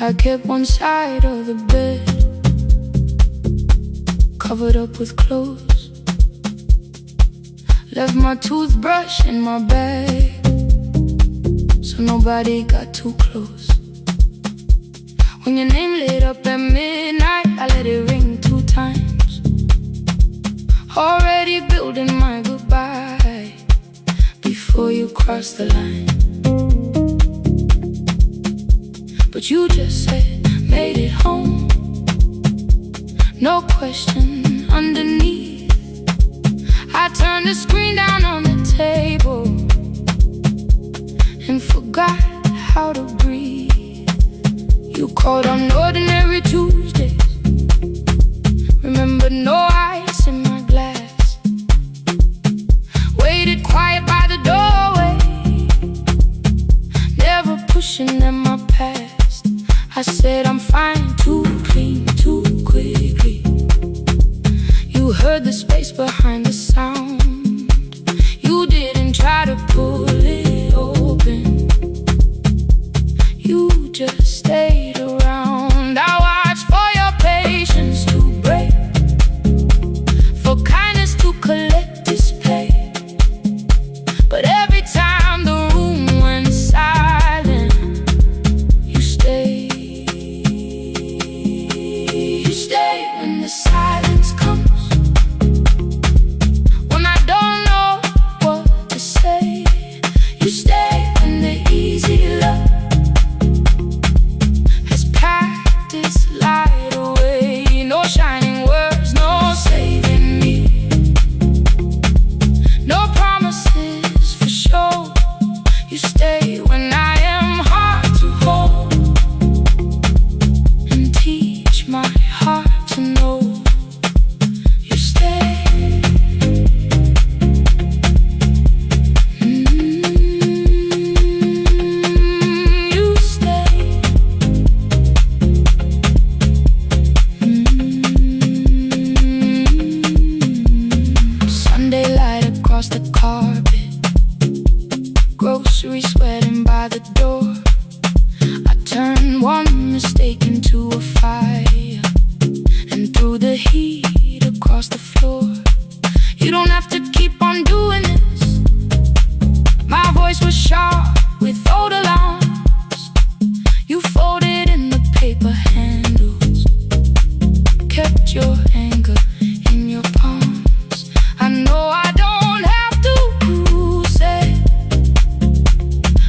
I kept one side of the bed covered up with clothes. Left my toothbrush in my bag so nobody got too close. When your name lit up at midnight, I let it ring 2 times. Already building my goodbye before you cross the line. But you just said, made it home. No question underneath. I turned the screen down on the table and forgot how to breathe. You called on ordinary Tuesdays. Remember, no ice in my glass. Waited quiet by the doorway, never pushing them my past. I said I'm fine, too clean, too quickly. You heard the space behind the sound. You didn't try to pull it open. You just stayed around. I watched for your patience to break, for kindness to collect display. But every time the room went silent, you stayed. You stay when the silence comes, when I don't know what to say. You stay when the easy love has packed its light away. No shining words, no saving me, no promises for sure. You stay when I am hard to hold and teach my heart to know. You stay. You stay. Sunday light across the carpet, groceries sweating by the door. I turned one mistake into a fire and threw the heat across the floor. You don't have to keep on doing this. My voice was sharp with old alarms. You folded in the paper handles, kept your anger in your palms. I know I don't have to say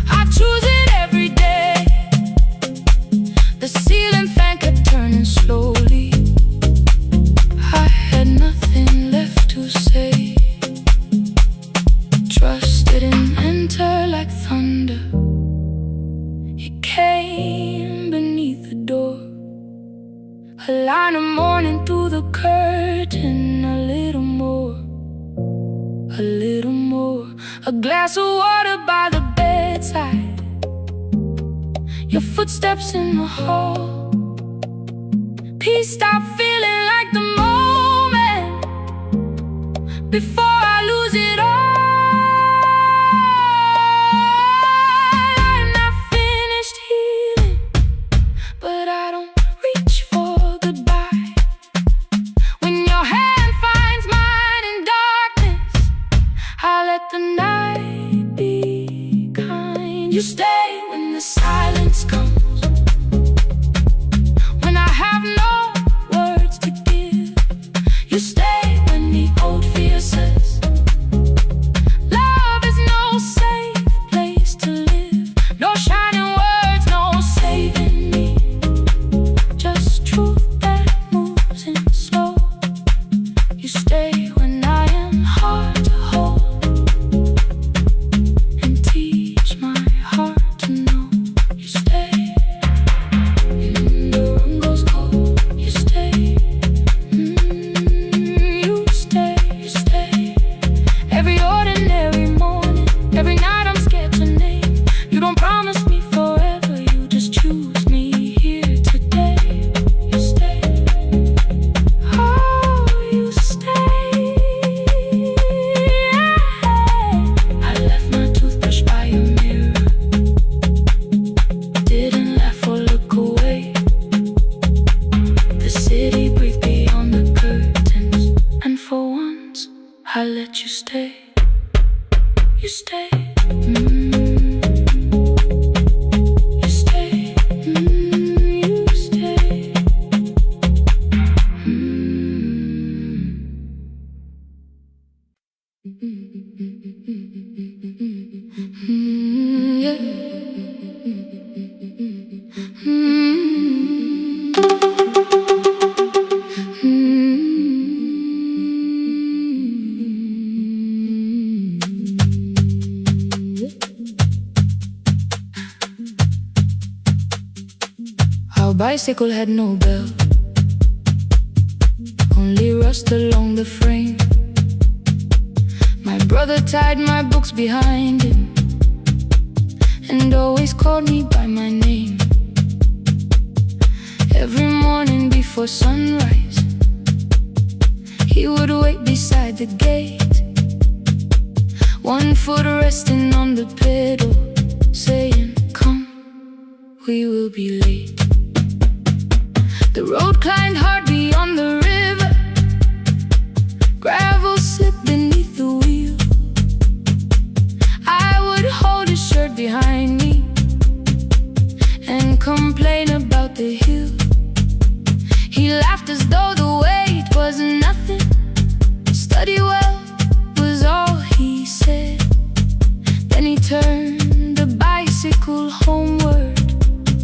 I choose it every day. The ceiling fan kept turning slowly. I had nothing left to say. Trust didn't enter like thunder. It came beneath the door. A line of morning through the curtain. A little more, a little more. A glass of water by the bedside. Your footsteps in the hall. Peace stopped feeling like the moment before I lose it all. I'm not finished healing, but I don't reach for goodbye. When your hand finds mine in darkness, I let the night be kind. You stay when the silence comes, when I have no words to give. You stay when the old fear says love is no safe place to live. No shining words, no saving me, just truth that moves in slow. You stay when I am hard to hold and teach my heart to know. You stay. Our bicycle had no bell, only rust along the frame. My brother tied my books behind him and always called me by my name. Every morning before sunrise, he would wait beside the gate, one foot resting on the pedal, saying, "Come, we will be late." The road climbed hard beyond the river, gravel slipped beneath the wheel. I would hold his shirt behind me and complain about the hill. He laughed as though the weight was nothing. Study well was all he said. Then he turned the bicycle homeward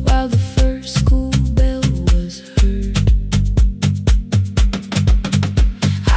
while the first school bell was heard.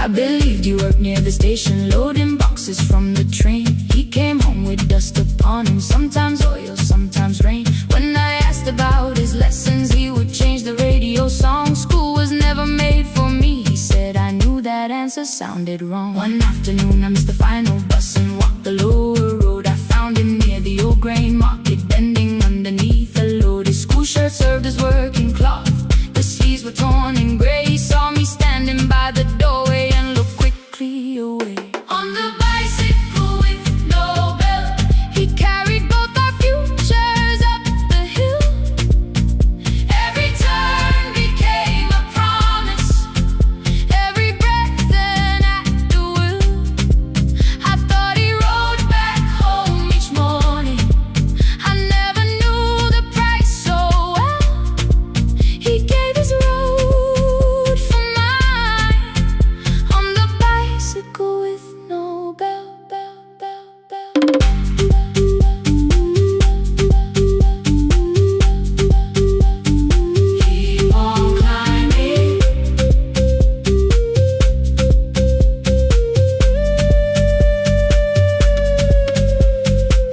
I believed you worked near the station, loading boxes from the train. He came home with dust upon him, sometimes oil, sometimes rain. When I asked about his lessons, he would change the radio song. School was never made for me, he said. I knew that answer sounded wrong. One afternoon I missed the final bus and walked the lower road. I found him near the old grain market, bending underneath a load. His school shirt served as working cloth, the sleeves were torn and gray. He saw me standing by the doorway and looked quickly away. On the bicycle with no bell, he carried both our futures up the hill. Every turn became a promise, every breath an act of will. I thought he rode back home each morning, I never knew the price so well. He gave his road for mine, on the bicycle with no bell, bell, bell, bell. Keep on climbing.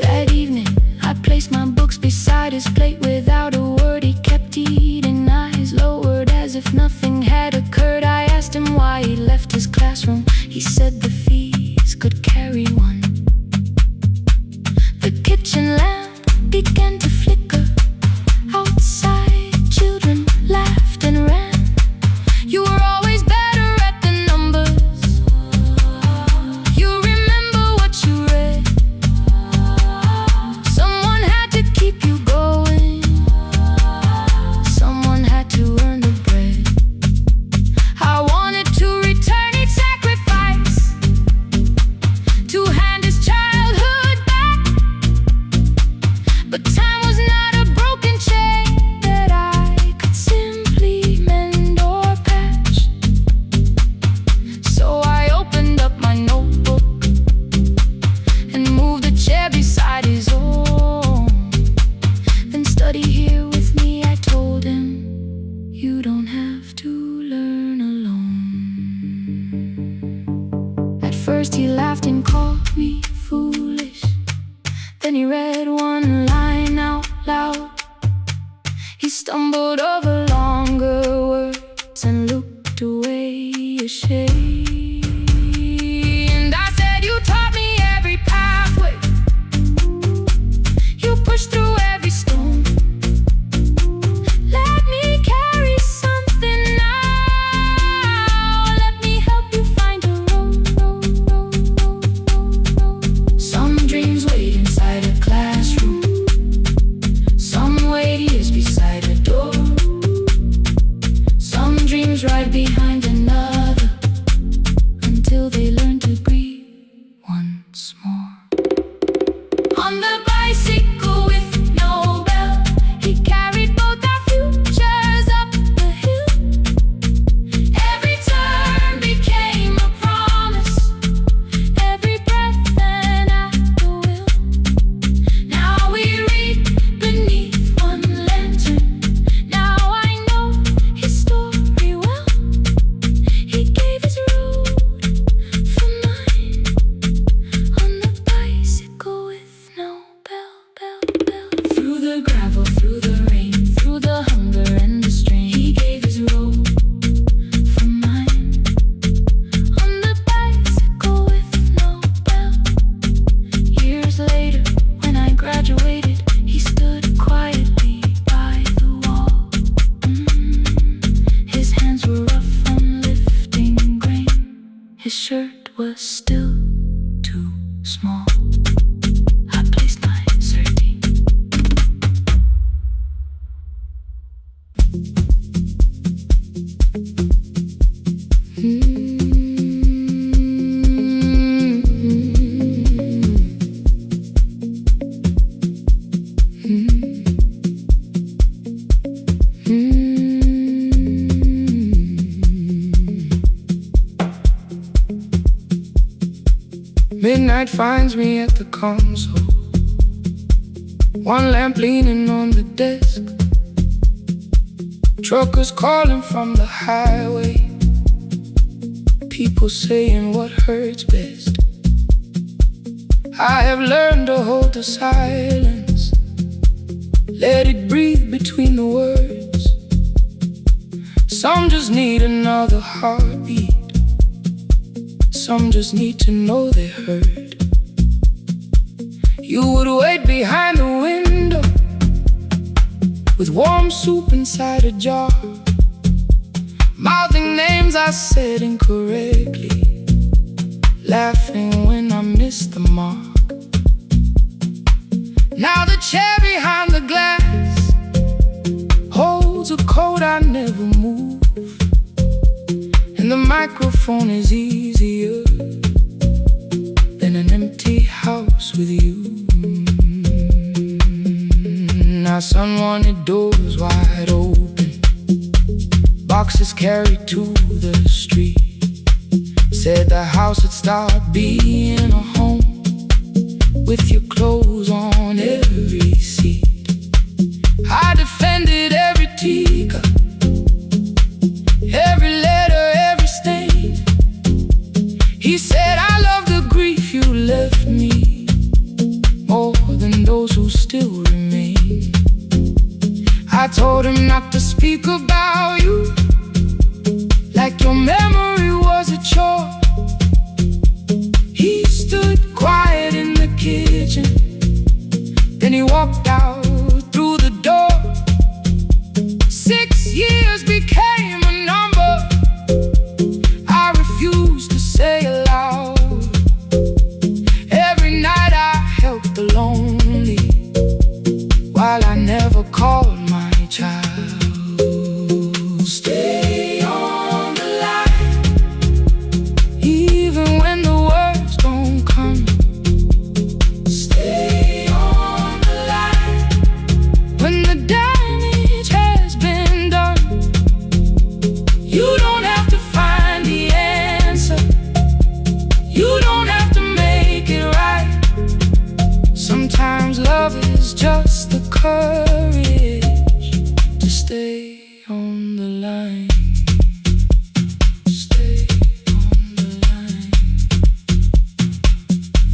That evening, I placed my books beside his plate without a word. He kept eating, eyes lowered as if nothing had occurred. I asked him why he left his classroom. He said the fees could carry one. The kitchen lamp began to flicker. Outside, children laughed and ran. You were always better at the numbers. You remember what you read. Someone had to keep you going, someone had to earn the bread. I wanted to return each sacrifice, to hand his childhood back. But time was not a broken chain that I could simply mend or patch. So I opened up my notebook and moved the chair beside his own. Then study here with me, I told him. You don't have to learn alone. At first he laughed and called me foolish. Then he read one line out loud. He stumbled over longer words and looked away ashamed. And I said, you taught me every pathway, you pushed through every stone. Let me carry something now, let me help you find a road. Some dreams wait inside a classroom, some wait years beside a door. Some dreams right behind another, night finds me at the console, one lamp leaning on the desk, truckers calling from the highway, people saying what hurts best. I have learned to hold the silence, let it breathe between the words. Some just need another heartbeat, some just need to know they're heard. You would wait behind the window with warm soup inside a jar, mouthing names I said incorrectly, laughing when I missed the mark. Now the chair behind the glass holds a coat I never move, and the microphone is easier than an empty house with you. Our son wanted doors wide open, boxes carried to the street, said the house would start being a home with your clothes on every seat. I defended every teacup, every letter, every stain. He said I love the grief you left me more than those who still remain. I told him not to speak about you like your memory was a chore. He stood quiet in the kitchen, then he walked out through the door. 6 years became a number I refused to say aloud. Every night I helped the lonely, while I never called my child. Stay on the line, even when the words don't come. Stay on the line, when the damage has been done. You don't have to find the answer, you don't have to make it right. Sometimes love is just the courage to stay on the line. Stay on the line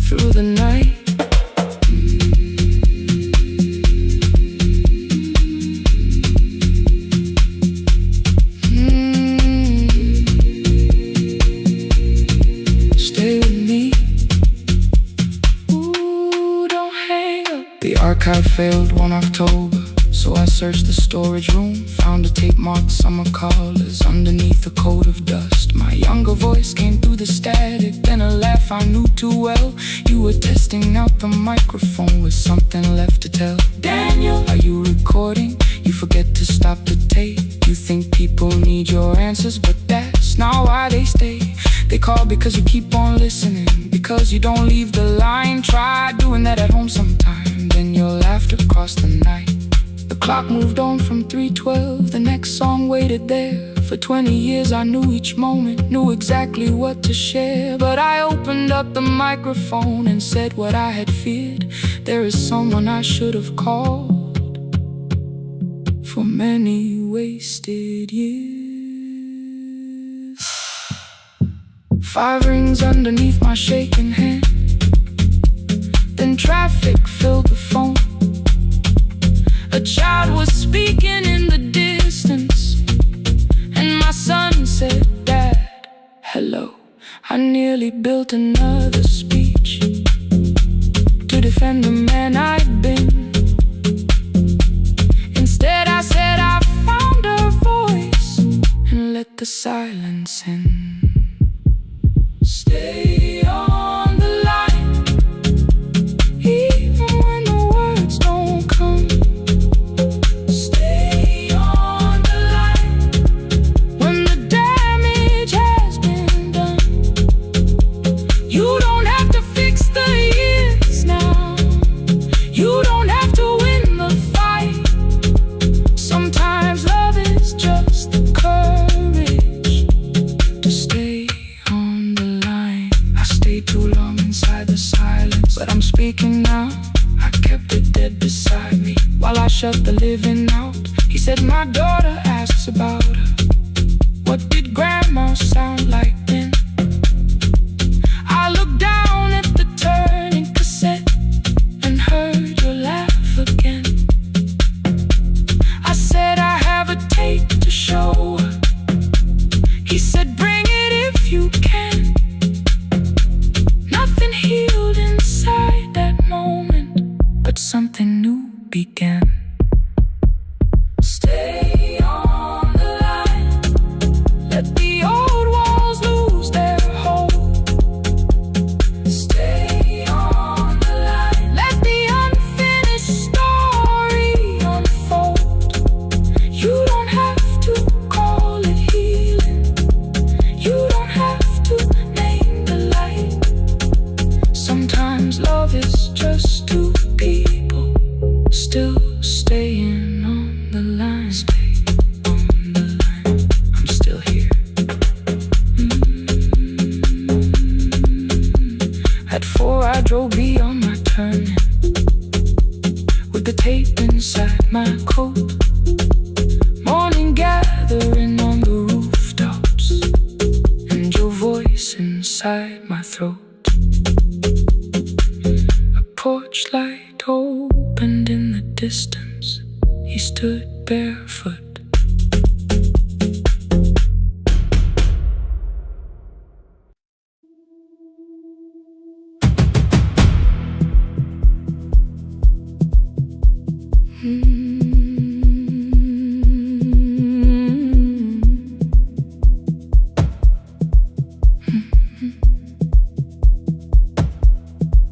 through the night. Stay with me. Ooh, don't hang up. The archive failed one October, so I searched the storage room, found a tape marked summer callers underneath a coat of dust. My younger voice came through the static, then a laugh I knew too well. You were testing out the microphone with something left to tell. Daniel, are you recording? You forget to stop the tape. You think people need your answers, but that's not why they stay. They call because you keep on listening, because you don't leave the line. Try doing that at home sometime, then you'll laugh across the night. The clock moved on from 3:12, the next song waited there. For 20 years I knew each moment, knew exactly what to share. But I opened up the microphone and said what I had feared. There is someone I should have called for many wasted years. 5 rings underneath my shaking hand, then traffic filled the phone. A child was speaking in the distance, and my son said, Dad, hello. I nearly built another speech to defend the man I'd been. Instead I said I found a voice and let the silence in. Stay on the line, even when the words don't come. Stay on the line, when the damage has been done. You don't have to fix the years now, you don't have to win the fight. Sometimes love is just the courage to stay He said, my daughter asks about her. What did grandma sound like then? I looked down at the turning cassette and heard your laugh again. I said, I have a tape to show her. He said, bring it if you can. Nothing healed inside that moment, but something new began. Stay on the line. Let the old walls lose their hold. Stay on the line. Let the unfinished story unfold. You don't have to call it healing. You don't have to name the light. Sometimes love is just two people still staying on the line. Stay on the line. I'm still here. At 4 I drove beyond my turning, with the tape inside my coat. Morning gathering on the rooftops, and your voice inside my throat. A porch light opened in the distance. He stood barefoot.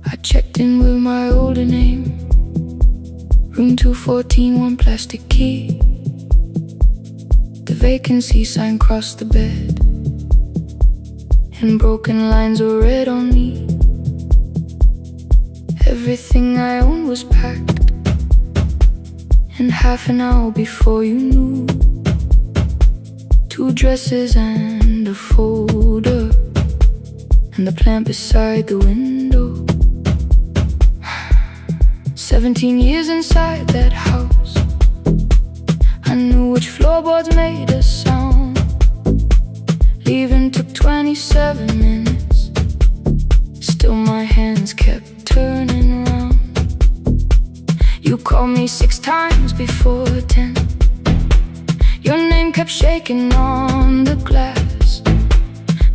I checked in with my older name. Room 214, one plastic key. The vacancy sign crossed the bed, and broken lines were read on me. Everything I owned was packed, and half an hour before you knew, 2 dresses and a folder, and the plant beside the window. 17 years inside that house, I knew which floorboards made a sound. Leaving took 27 minutes, still my hands kept turning round. You called me 6 times before 10. Your name kept shaking on the glass.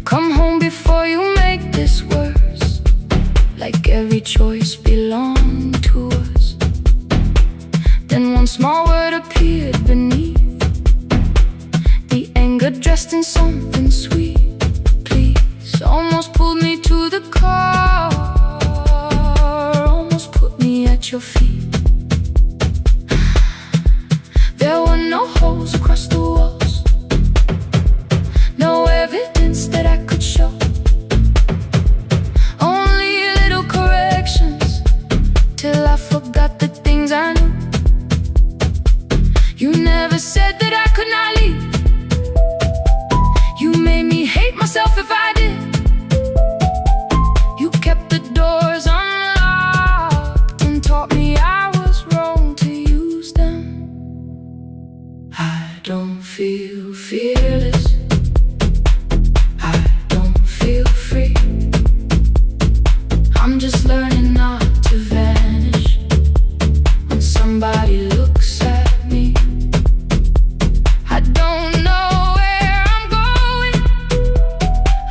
Come home before you make this worse, like every choice belonged to us. Then one small word appeared beneath, the anger dressed in something sweet. Please, almost pulled me to the car, almost put me at your feet. There were no holes across the walls, no evidence that I could show. Only little corrections, till I forgot the things I knew. You never said that I could not leave. You made me hate myself if I did. You kept the doors unlocked and taught me I was wrong to use them. I don't feel fearless, I don't feel free. I'm just learning not to vanish when somebody looks at me. I don't know where I'm going,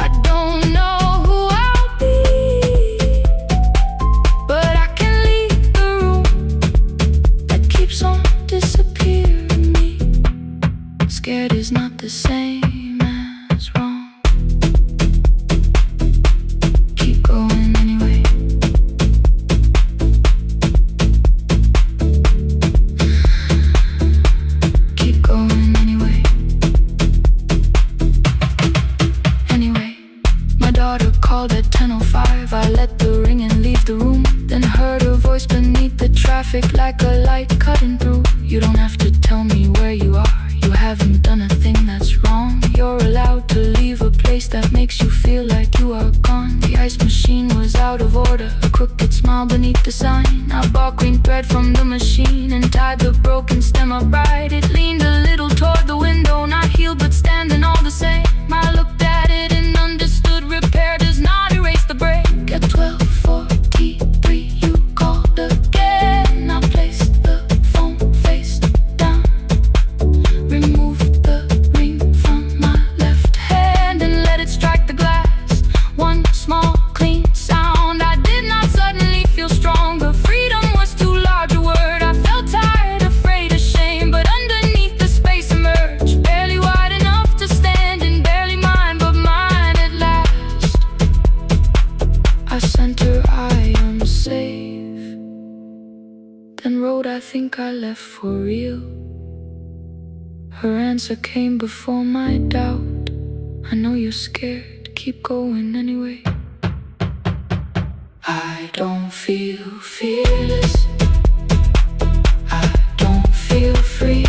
I don't know who I'll be, but I can leave the room that keeps on disappearing me. Scared is not the same as wrong. Keep going anyway. Keep going anyway. Anyway, my daughter called at 10:05. I let the ring and leave the room, then heard her voice beneath the traffic like a light cutting through. You don't have to tell me where you are, you haven't done a thing that's wrong. You're allowed to leave a place that makes you feel like you are gone. The ice machine was out of order, a crooked smile beneath the sign. I bought green thread from the machine and tied the broken stem upright. It leaned left for real. Her answer came before my doubt. I know you're scared, keep going anyway. I don't feel fearless, I don't feel free.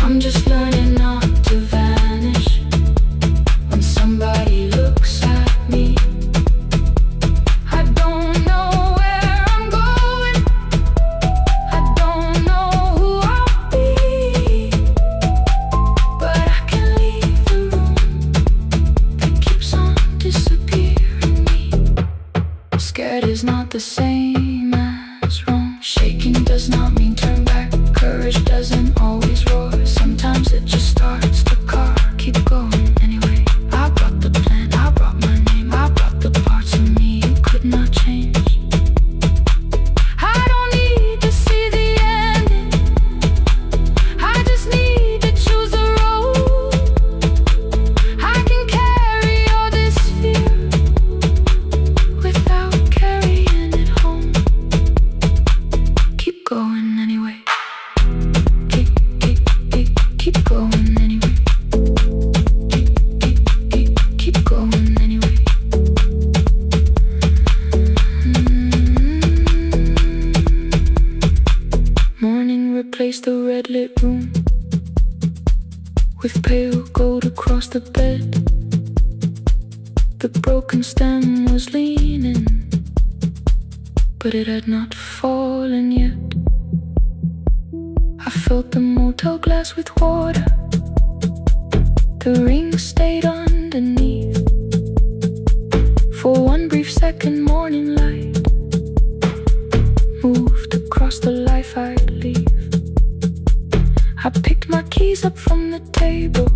I'm just learning not to vanish when somebody looks at me. I don't know where I'm going, I don't know who I'll be, but I can leave the room that keeps on disappearing me. Scared is not the same as wrong. Shaking does not mean turn back. Courage doesn't always roar. Sometimes it just starts the car. Keep going anyway. I brought the plan, I brought my name, I brought the parts of me you could not change. I don't need to see the ending, I just need to choose the road. I can carry all this fear without carrying it home. Keep going anyway. Keep going anyway. Keep going anyway. Morning replaced the red lit room with pale gold across the bed. The broken stem was leaning, but it had not fallen yet. I filled the motel glass with water. The ring stayed underneath for one brief second. Morning light moved across the life I'd leave. I picked my keys up from the table,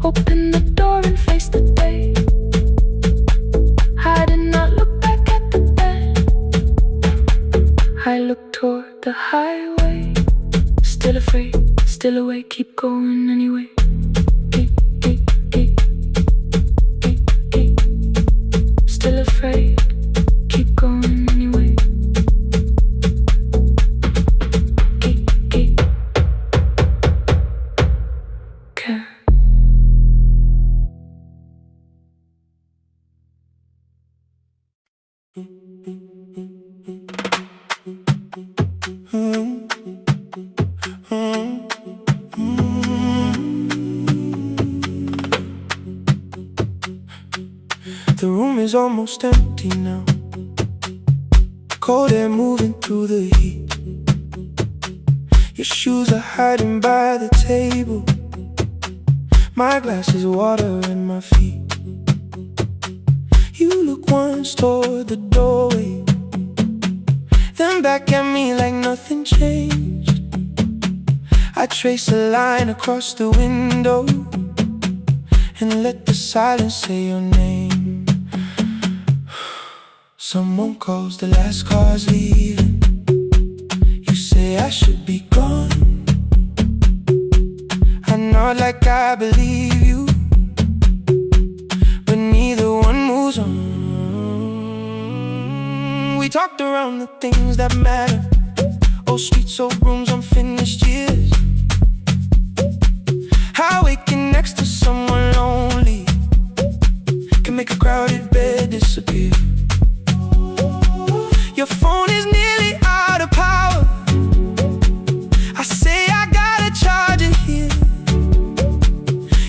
opened the door and faced the day. I did not look back at the bed, I looked toward the highway. Still afraid, still awake, keep going anyway. Still afraid, keep going anyway. Care. The room is almost empty now, cold air moving through the heat. Your shoes are hiding by the table, my glass is water in my feet. You look once toward the doorway, then back at me like nothing changed. I trace a line across the window and let the silence say your name. Someone calls, the last car's leaving. You say I should be gone. I nod like I believe you, but neither one moves on. We talked around the things that matter, old streets, old rooms, unfinished years. How waking next to someone lonely can make a crowded bed disappear. Your phone is nearly out of power, I say I gotta charge it here.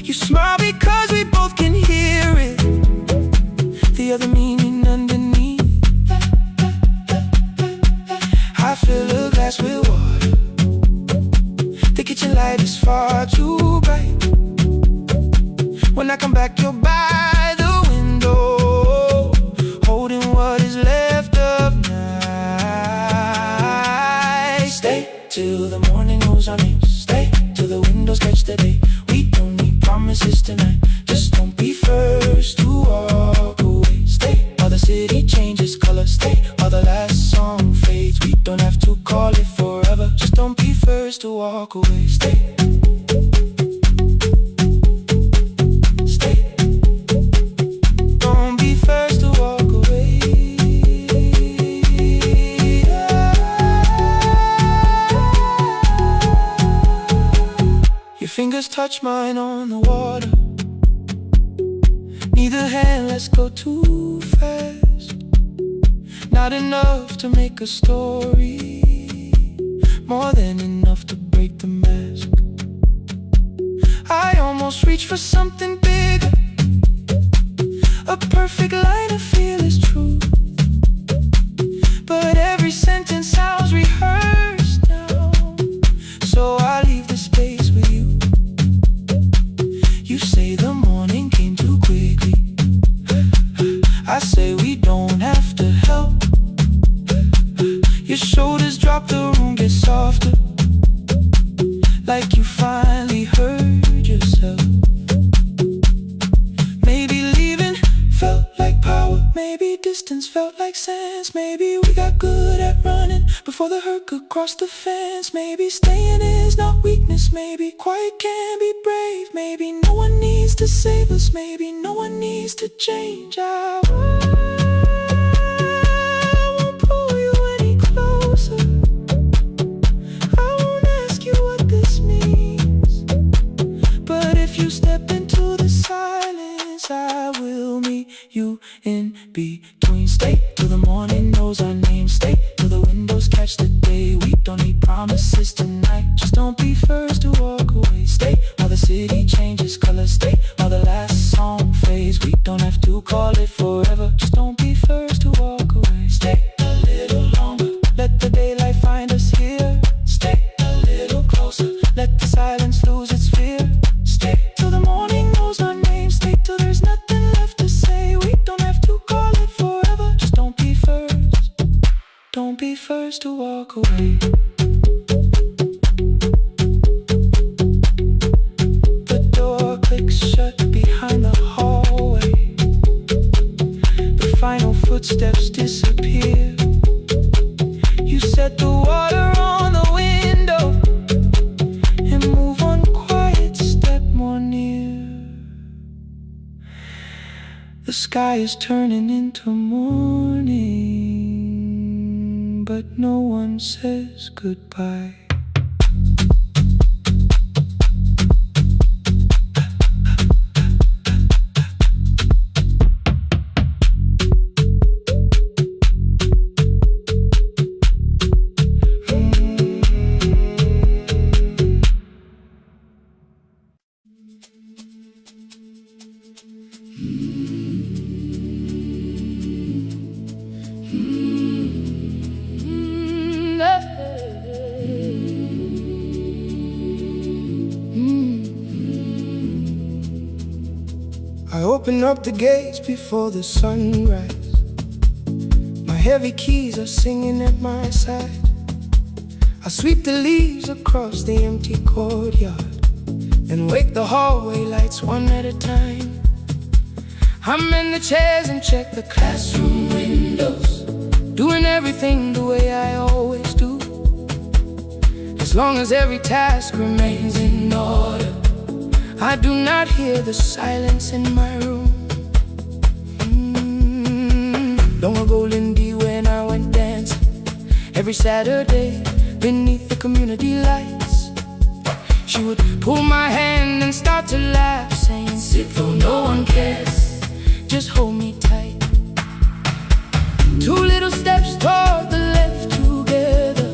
You smile because we both can hear it, the other meaning underneath. I fill a glass with water, the kitchen light is far too bright. When I come back you're by the window, holding what is left of night. Stay till the morning knows our names, stay till the windows catch the day. We don't need promises tonight, just don't be first to walk away. Stay while the city changes color, stay while the last song fades. We don't have to call it forever, just don't be first to walk away. Stay. Don't be first to walk away. fingers touch mine on the water. Neither hand lets go too fast. Not enough to make a story, more than enough to break the mask. I almost reach for something bigger, a perfect line of fearless truth. But every sentence sounds rehearsed now, so I leave the space with you. You say the morning came too quickly. I say we don't have to help. Your shoulders drop, the room gets softer, like you finally heard yourself. Maybe leaving felt like power, maybe distance felt like sense. Maybe we got good at running before the hurt could cross the fence. Maybe staying is not weakness, maybe quiet can be brave. Maybe no one needs to save us, maybe no one needs to change. I won't pull you any closer. I won't ask you what this means. But if you step into the silence, I will meet you in between. Stay till the morning knows our names. Stay till the windows catch the day. We don't need promises tonight, just don't be first to walk away. Stay while the city changes colors. Stay while the last song fades. We don't have to call it forever, just don't be first to walk away. Stay a little longer, let the daylight find us here. Stay a little closer, let the silence lose its fear. Stay till the morning knows our name. Stay till there's nothing left to say. We don't have to call it forever, just don't be first. Don't be first to walk away. The door clicks shut behind the hallway. The final footsteps disappear. You set the water on the window and move one quiet step more near. The sky is turning into morning, but no one says goodbye. I open up the gates before the sunrise. My heavy keys are singing at my side. I sweep the leaves across the empty courtyard and wake the hallway lights one at a time. I'm in the chairs and check the classroom windows, doing everything the way I always do. As long as every task remains in order, I do not hear the silence in my room. Long ago, Lindy, when I went dancing every Saturday beneath the community lights, she would pull my hand and start to laugh, saying, "Sit though no one cares, just hold me tight." Two little steps toward the left together,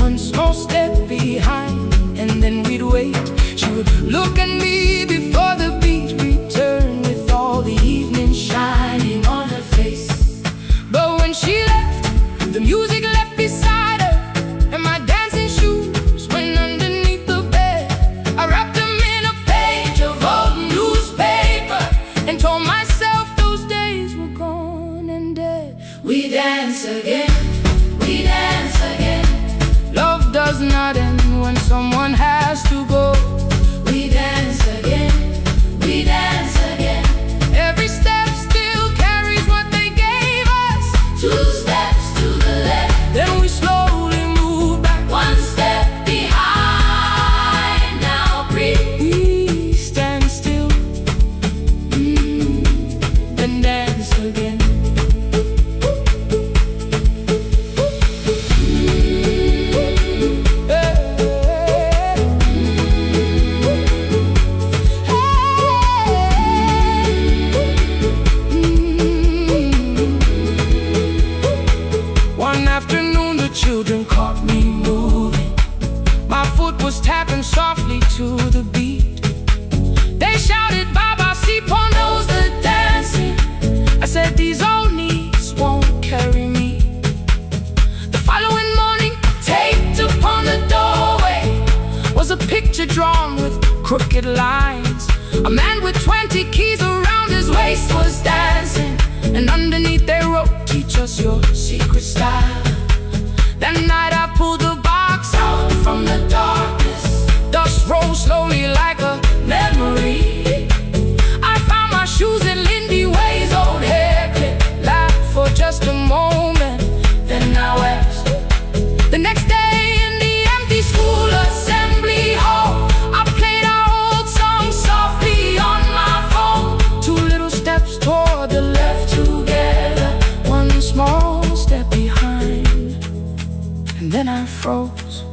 one small step behind, and then we'd wait. She would look at me before the beat returned, with all the evening shining on her face. But when she left, the music left beside her, and my dancing shoes went underneath the bed. I wrapped them in a page of old newspaper and told myself those days were gone and dead. We dance again, we dance again. Love does not end when someone has to go. We dance again, we dance again. Every step still carries what they gave us. Two steps to the left, then we slowly move back. One step behind, now breathe. We stand still, then dance again. to the beat. They shouted, Baba, see, knows the dancing. I said, these old knees won't carry me. The following morning, taped upon the doorway was a picture drawn with crooked lines. A man with 20 keys around his waist was dancing, and underneath they wrote, teach us your secret style. That night I pulled the box out from the darkness. Dust rose slowly like a memory. I found my shoes in Lindy Way's old hair clip. Laughed for just a moment, then I wept. The next day in the empty school assembly hall, I played our old song softly on my phone. 2 little steps toward the left together, 1 small step behind, and then I froze.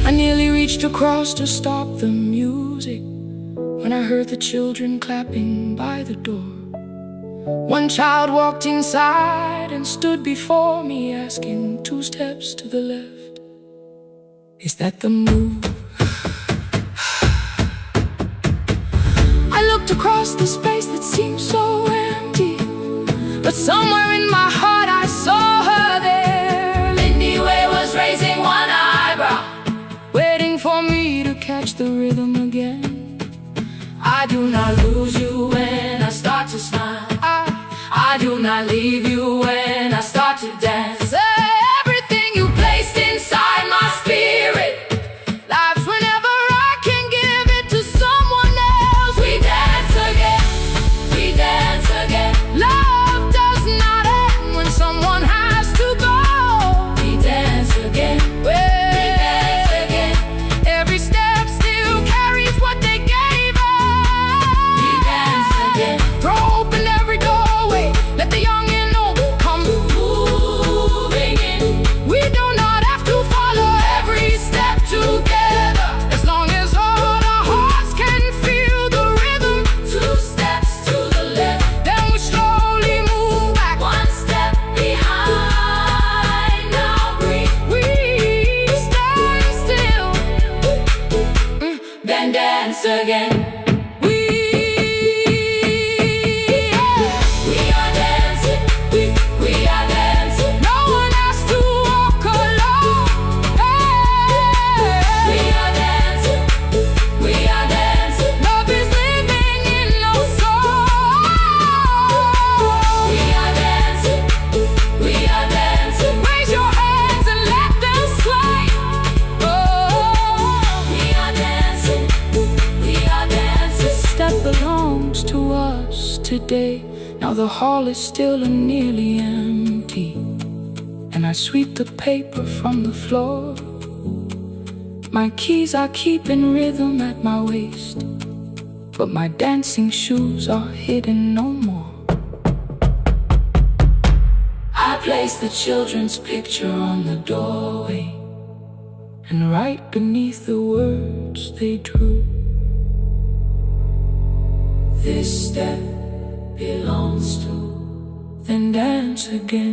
I nearly reached across to stop the music when I heard the children clapping by the door. 1 child walked inside and stood before me, asking 2 steps to the left, is that the move? I looked across the space that seemed so empty, but somewhere in my heart I saw her there. Lindy Way was raising 1 eyebrow, waiting for me to catch the rhythm again. I do not lose you when I start to smile. I do not leave you when I start to dance. Everything you placed inside my spirit lives whenever I can give it to someone else. We dance again, we dance again. Love does not end when someone has to go. We dance again, we dance again. Every step still carries what they gave us. We dance again. Throw open every doorway, let the young and old come moving in. We do not have to follow every step together, as long as all our hearts can feel the rhythm. 2 steps to the left, then we slowly move back, 1 step behind. Now breathe, we stand still, then dance again. We are dancing, we are dancing. No one has to walk alone. Hey. We are dancing, we are dancing. Love is living in our soul. We are dancing, we are dancing. Raise your hands and let them sway. Oh, we are dancing, we are dancing. This step belongs to us today. Now the hall is still and nearly empty, and I sweep the paper from the floor. My keys I keep in rhythm at my waist, but my dancing shoes are hidden no more. I place the children's picture on the doorway, and right beneath the words they drew, this step belongs to, then dance again.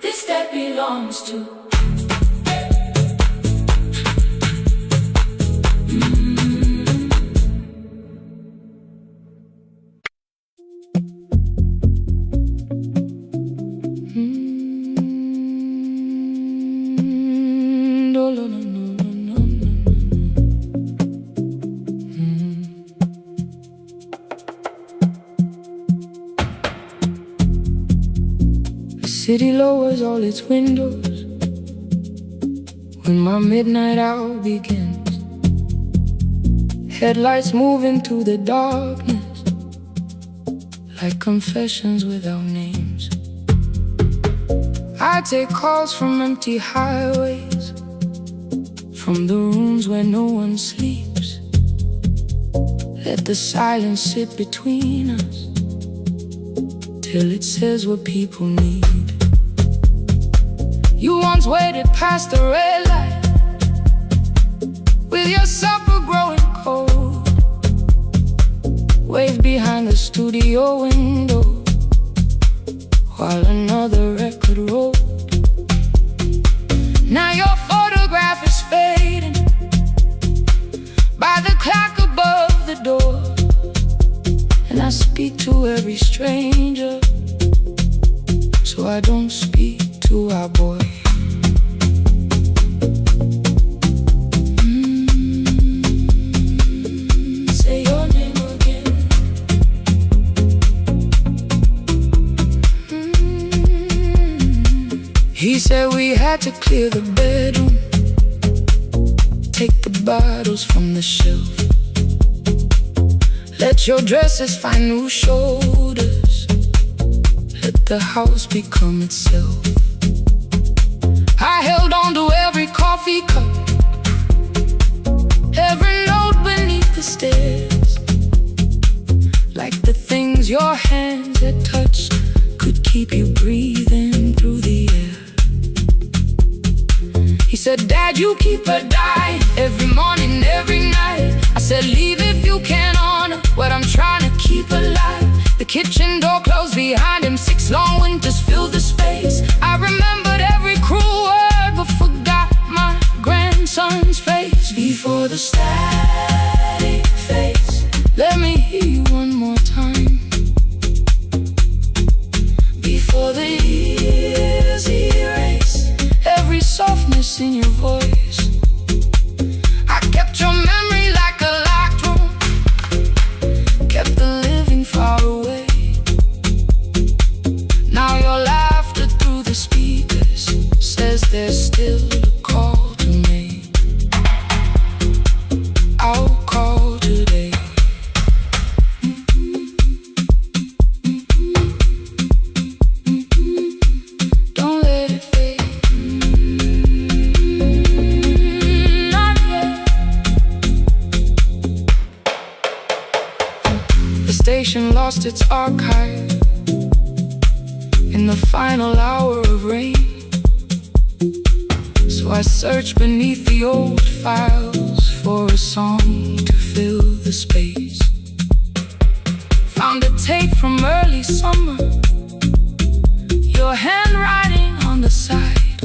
This step belongs to. City lowers all its windows when my midnight hour begins. Headlights moving through the darkness like confessions without names. I take calls from empty highways, from the rooms where no one sleeps. Let the silence sit between us till it says what people need. You once waited past the red light with your supper growing cold, waved behind the studio window while another record rolled. Now your photograph is fading by the clock above the door, and I speak to every stranger, so I don't speak to our boy. Say your name again. He said we had to clear the bedroom, take the bottles from the shelf, let your dresses find new shoulders, let the house become itself. I held on to every coffee cup, every note beneath the stairs, like the things your hands had touched could keep you breathing through the air. He said, Dad, you keep her dying every morning, every night. I said, leave if you can honor what I'm trying to keep alive. The kitchen door closed behind him, 6 long winters filled the space. I remembered every cruel word but forgot my grandson's face. Before the static fades, let me hear you one more time. Before the years erase every softness in your voice, I kept your memory like a locked room, kept the living far away. Now your laughter through the speakers says there's still a call to make. I'll call today. Don't let it fade. Not yet. The station lost its archive in the final hour of rain, so I searched beneath the old files for a song to fill the space. Found a tape from early summer, your handwriting on the side,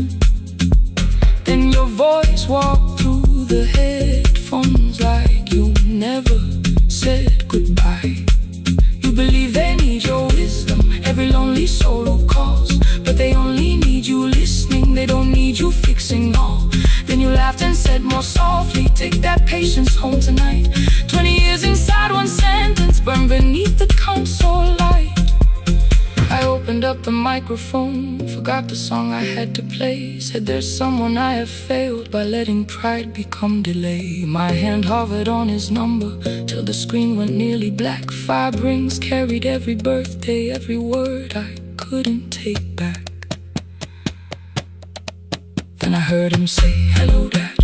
then your voice walked through the headphones like you never said goodbye. You believe they need your wisdom, every lonely soul who calls, but they only need you listening, they don't need you fixing all. Then you laughed and said more softly, take that patience home tonight. 20 years inside one sentence, burned beneath the console light. I opened up the microphone, forgot the song I had to play. Said there's someone I have failed by letting pride become delay. My hand hovered on his number till the screen went nearly black. 5 rings carried every birthday, every word I couldn't take back. Then I heard him say, hello, Dad.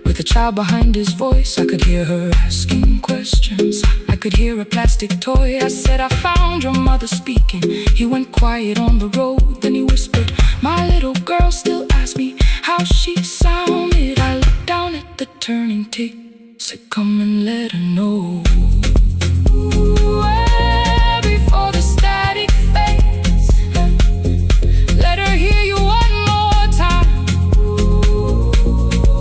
With a child behind his voice, I could hear her asking questions. I could hear a plastic toy. I said, I found your mother speaking. He went quiet on the road, then he whispered, my little girl still asks me how she sounded. I looked down at the turning tick, said, come and let her know. Before the static fades, let her hear you one more time.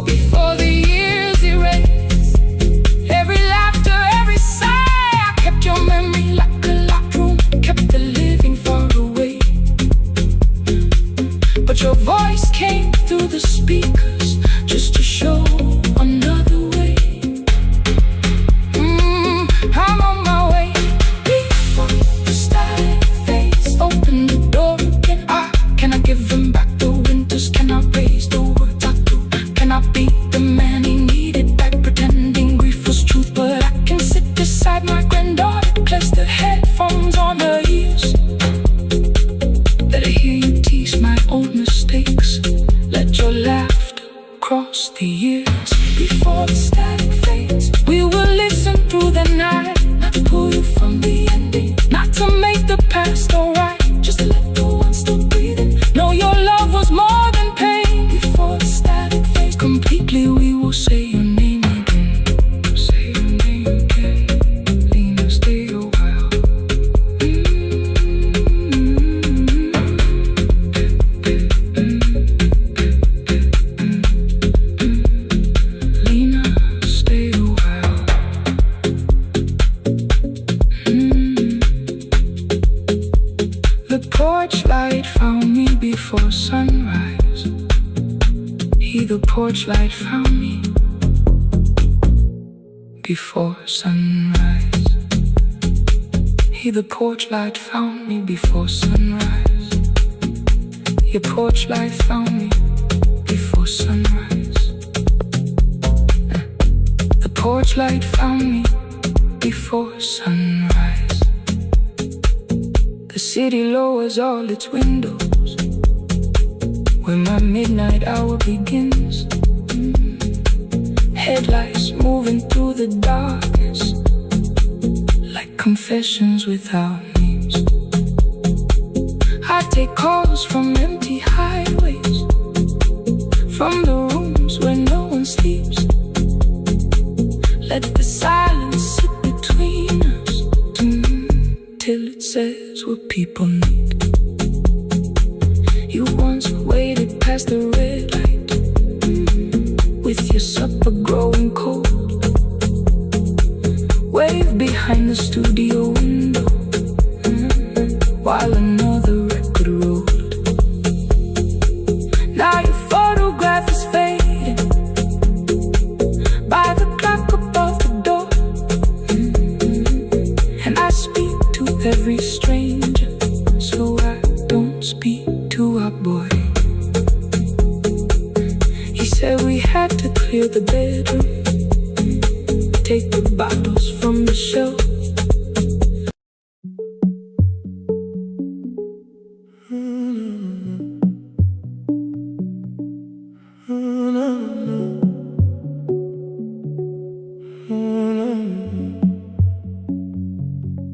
Before the years erase every laughter, every sigh, I kept your memory like a locked room, kept the living far away. But your voice came through the speakers just to show another way. I'm on my way. porch light found me before sunrise. The porch light found me before sunrise. The porch light found me before sunrise. Your porch light found me before sunrise. The porch light found me before sunrise. The city lowers all its windows when my midnight hour begins. Headlights moving through the darkness like confessions without names. I take calls from empty highways, from the rooms where no one sleeps. Let the silence sit between us till it says what people need. You once waited past the red light with your supper growing cold. Wave behind the studio window while another record rolled. Now your photograph is fading by the clock above the door. And I speak to every stranger, so I don't speak to our boy. He said we had to clear the bedroom, take the bottles from the shelf.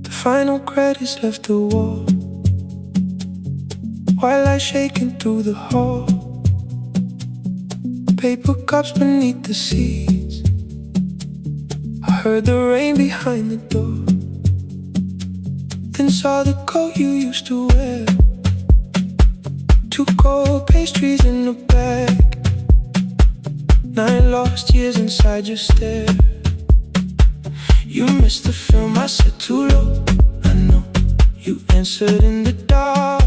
The final credits left the wall while I shaking through the hall. Paper cups beneath the seats. I heard the rain behind the door, then saw the coat you used to wear. 2 cold pastries in a bag, 9 lost years inside your stare. You missed the film, I said too low. I know you answered in the dark.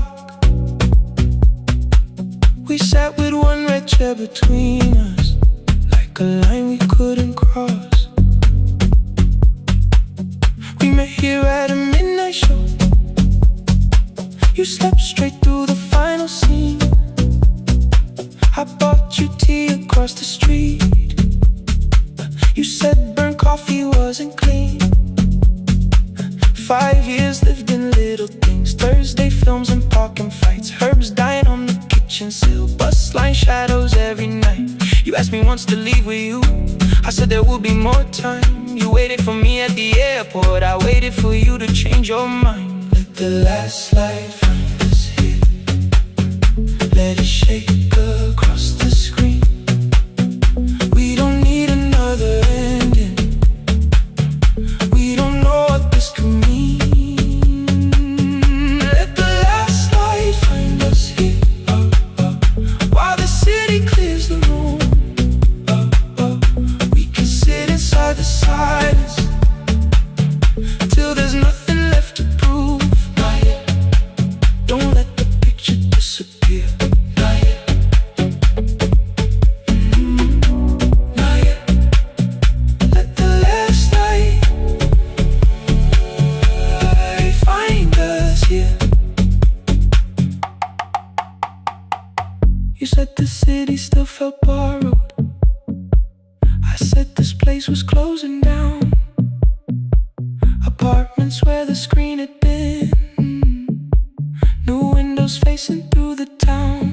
We sat with one red chair between us, like a line we couldn't cross. We met here at a midnight show. You slept straight through the final scene. I bought you tea across the street. You said burnt coffee wasn't clean. 5 years lived in little things, Thursday films and parking fights, herbs dying on the kitchen sill, bus line shadows every night. You asked me once to leave with you, I said there would be more time. You waited for me at the airport, I waited for you to change your mind. Let the last light find us here, let it shake across the screen. We don't need another ending, we don't know what this could mean. Let the last light find us here, while the city clears the room. We can sit inside the silence till there's nothing left to prove. Not yet. Don't let the picture disappear. Not yet. Not yet. Let the last light find us here. You said the city still felt borrowed. I said this place was closing down. Apartments where the screen had been, new windows facing through the town.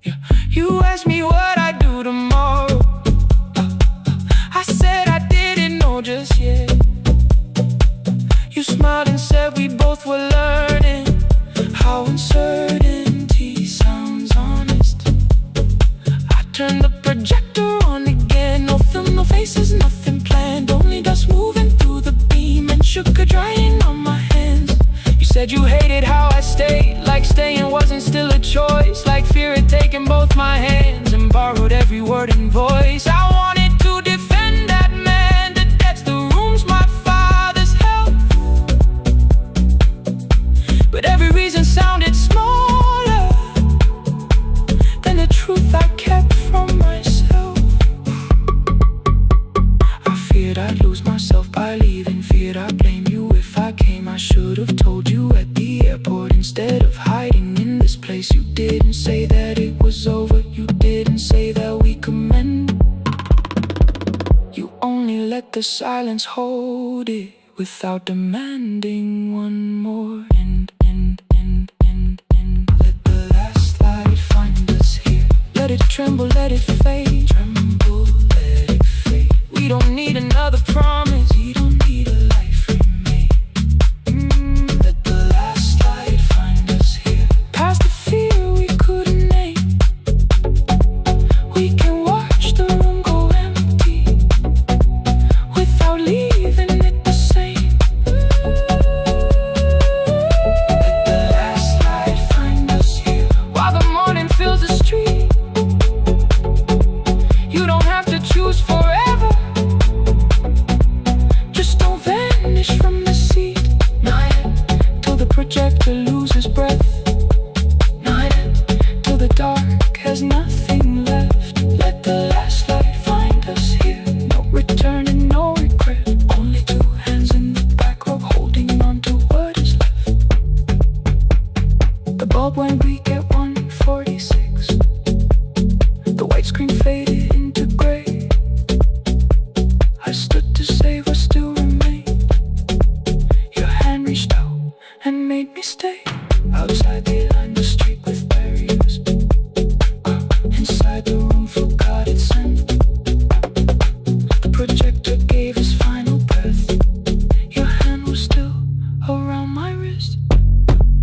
Yeah. You asked me what I'd do tomorrow. I said I didn't know just yet. You smiled and said we both were learning how uncertainty sounds honest. I turned the projector on again, no film, no faces, nothing planned, only dust moving through the beam and sugar drying on my hands. You said you hated how I stayed, like staying wasn't still a choice, like fear had taken both my hands and borrowed every word and voice. I wanted to defend that man, the debts, the rooms my father's held, but every reason sounded I should have told you at the airport. Instead of hiding in this place, you didn't say that it was over. You didn't say that we could mend. You only let the silence hold it without demanding one more. Let the last light find us here. Let it tremble, let it fade. Tremble, let it fade. We don't need another promise. We don't need a life remade. Let the last light find us here. Past the fear we couldn't name. We can watch the room go empty without leaving it the same. Let the last light find us here. While the morning fills the street, you don't have to choose forever. Just don't vanish from the seat. Not yet, till the projector loses breath. Not yet, till the dark has nothing left. Let the last light find us here. No return and no regret. Only two hands in the back row holding on to what is left. The bulb went weak at 1:46. The white screen faded into gray. I stood to save what still remained. Your hand reached out and made me stay. Outside they lined the street with barriers. Inside the room forgot its scent. The projector gave his final breath. Your hand was still around my wrist.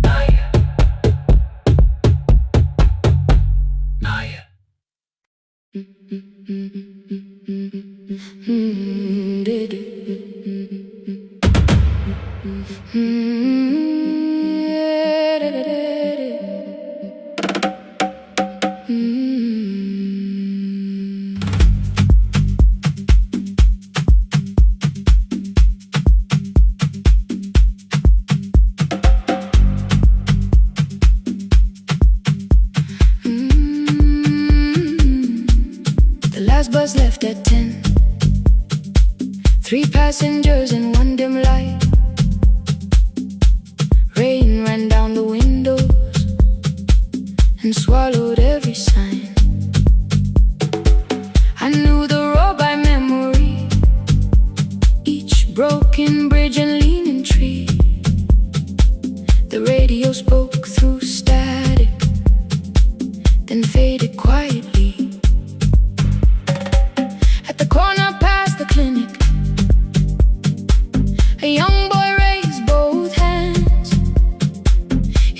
Not yet. Not yet. The last bus left at 10. 3 passengers and 1 dim light. Rain ran down the windows and swallowed every sign. I knew the road by memory, each broken bridge and leaning tree. The radio spoke through static, then faded quietly. At the corner past the clinic, a young boy raised both hands.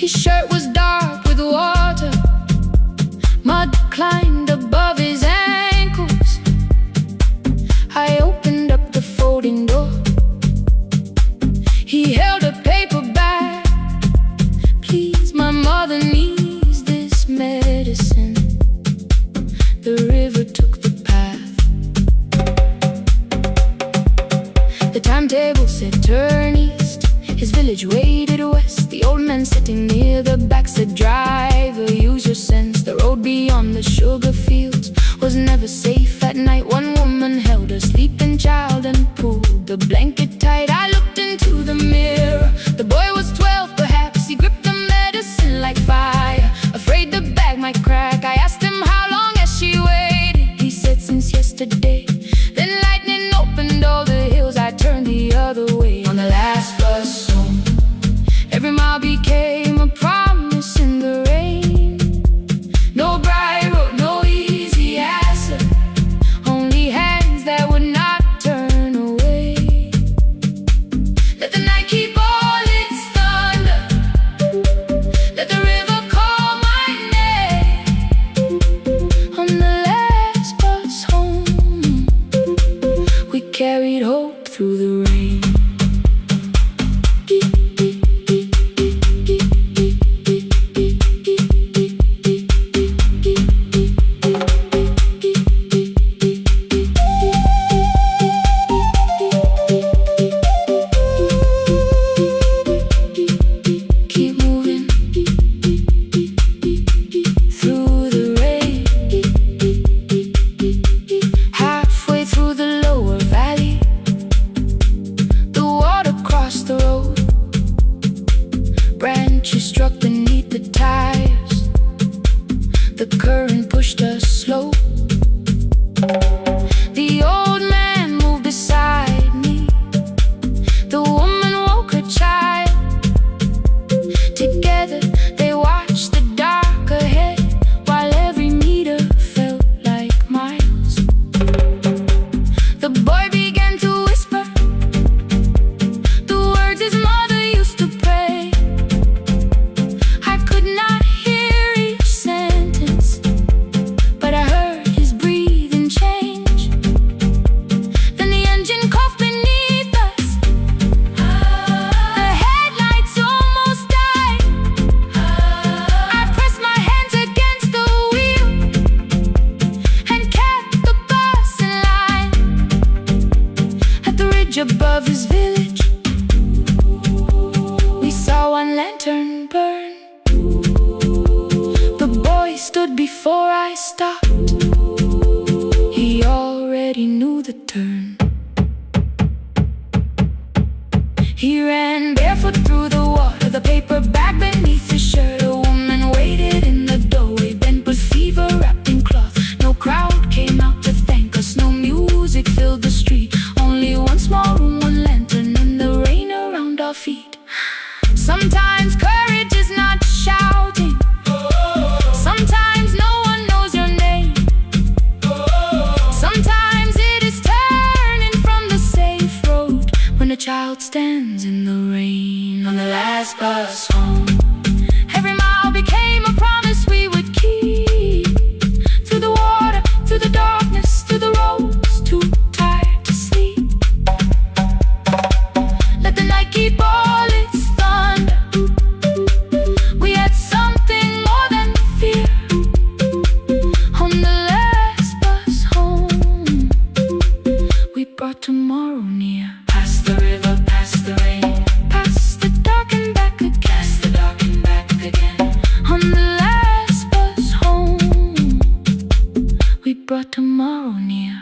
His shirt was dark with water. Mud climbed above his ankles. I opened up the folding door. He held a paper bag. Please, my mother needs this medicine. The river took the path. The timetable said turn east. His village waded west. The old man sitting near the back said, driver, use your sense. The road beyond the sugar fields was never safe at night. One woman held her sleeping child and pulled the blanket tight. I looked into the mirror. The boy was 12 perhaps. He gripped the medicine like fire, afraid the bag might crack. I asked him how long has she waited. He said since yesterday. Then lightning opened all the hills. I turned the other way. On the last bus home, every mile became a promise in the rain. No bright road, no easy answer, only hands that would not turn away. ran barefoot through the water, the paper bag beneath his shirt. A woman waited in the doorway, bent with fever wrapped in cloth. No crowd came out to thank us, no music filled the street. Only one small room, one lantern, and the rain around our feet. Sometimes courage is not shouting. Sometimes no one knows your name. Sometimes it is turning from the safe road when a child stands in the rain on the last bus home. Every mile became a promise we would keep. Through the water, through the darkness, through the roads, too tired to sleep. Let the night keep all its thunder. We had something more than fear. On the last bus home, we brought tomorrow near. Past the river, past the rain, past the dark and back again. Past the dark and back again. On the last bus home, we brought tomorrow near.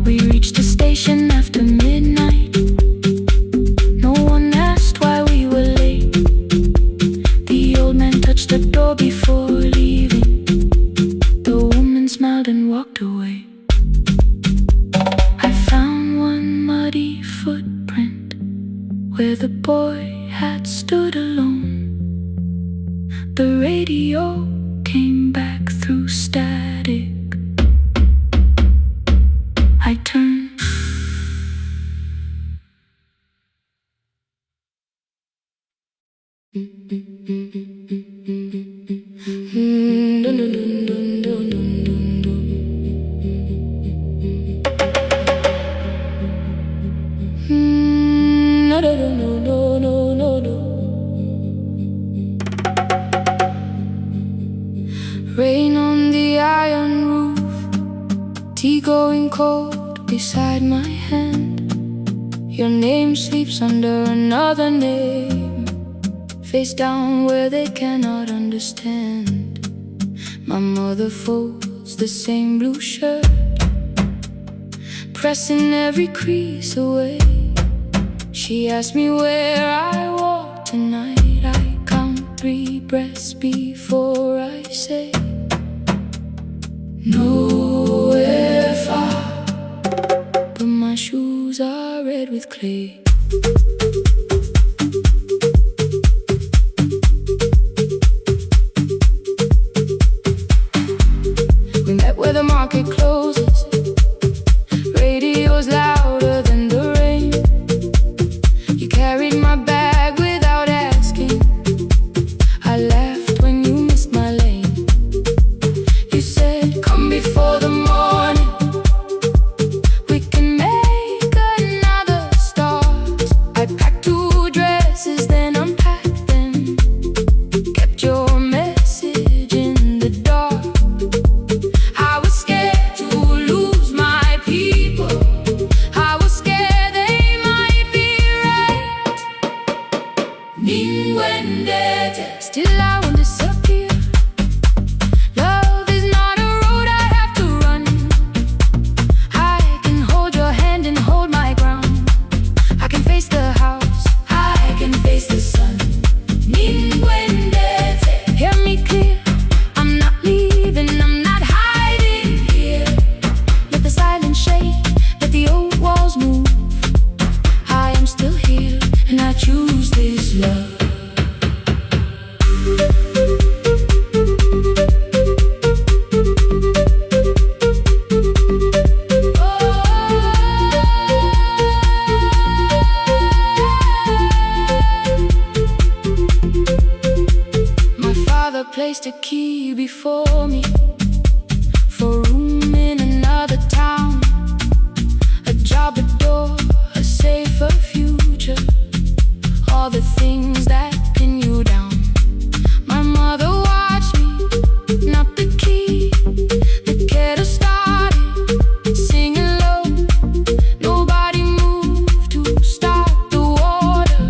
We reached the station after midnight. No one asked why we were late. The old man touched the door before leaving. The woman smiled and walked away. I found one muddy footprint where the boy had stood alone. The radio came back through static. I turned. Rain on the iron roof, tea going cold beside my hand. Your name sleeps under another name, face down where they cannot understand. My mother folds the same blue shirt, pressing every crease away. She asked me where I walk tonight. I count 3 breaths before I say nowhere far, but my shoes are red with clay. We met where the market closes. Radio's louder than the rain. You carried my bag without asking. I laughed when you missed my lane. You said, come before the morning, we can make another start. I packed 2 dresses, then unpacked them. Kept your message in the dark. I was scared to lose my people. I was scared they might be right. Still I won't disappear. Love is not a road I have to run. I can hold your hand and hold my ground. I can face the house, I can face the sun. Hear me clear, I'm not leaving, I'm not hiding here. Let the silence shake, let the old walls move. I am still here, and I choose this love. My father placed a key before me for room in another town, a job, a door, a safer future. All the things that pin you down. My mother watched me, not the key. The kettle started singing low. Nobody moved to stop the water.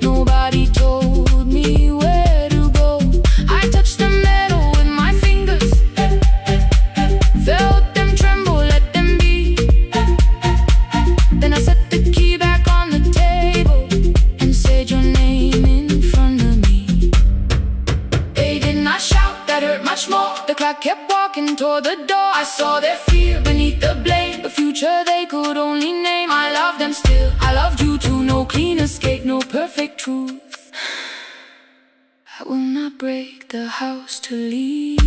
Nobody told me where to go. I touched the metal with my fingers, felt them tremble, let them be. Then before the door. I saw their fear beneath the blame, the future they could only name. I love them still, I loved you too. No clean escape, no perfect truth. I will not break the house to leave,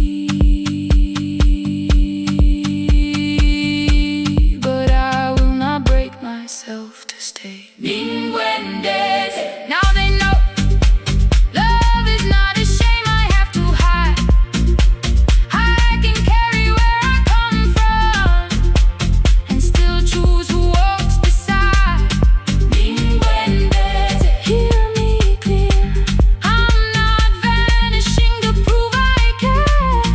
but I will not break myself to stay. Now they know love is not a shame I have to hide. I can carry where I come from and still choose who walks beside. Hear me clear, I'm not vanishing to prove I care.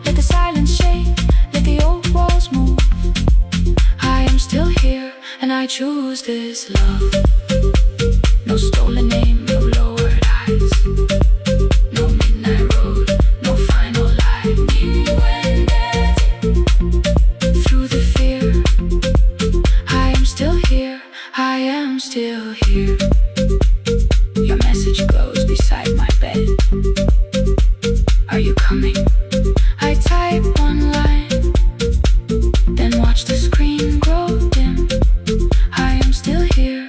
Let the silence shake, let the old walls move. I am still here and I choose this love. No stolen name, no lowered eyes, no midnight road, no final lie. Through the fear, I am still here, I am still here. Your message glows beside my bed. Are you coming? I type one line, then watch the screen grow dim. I am still here.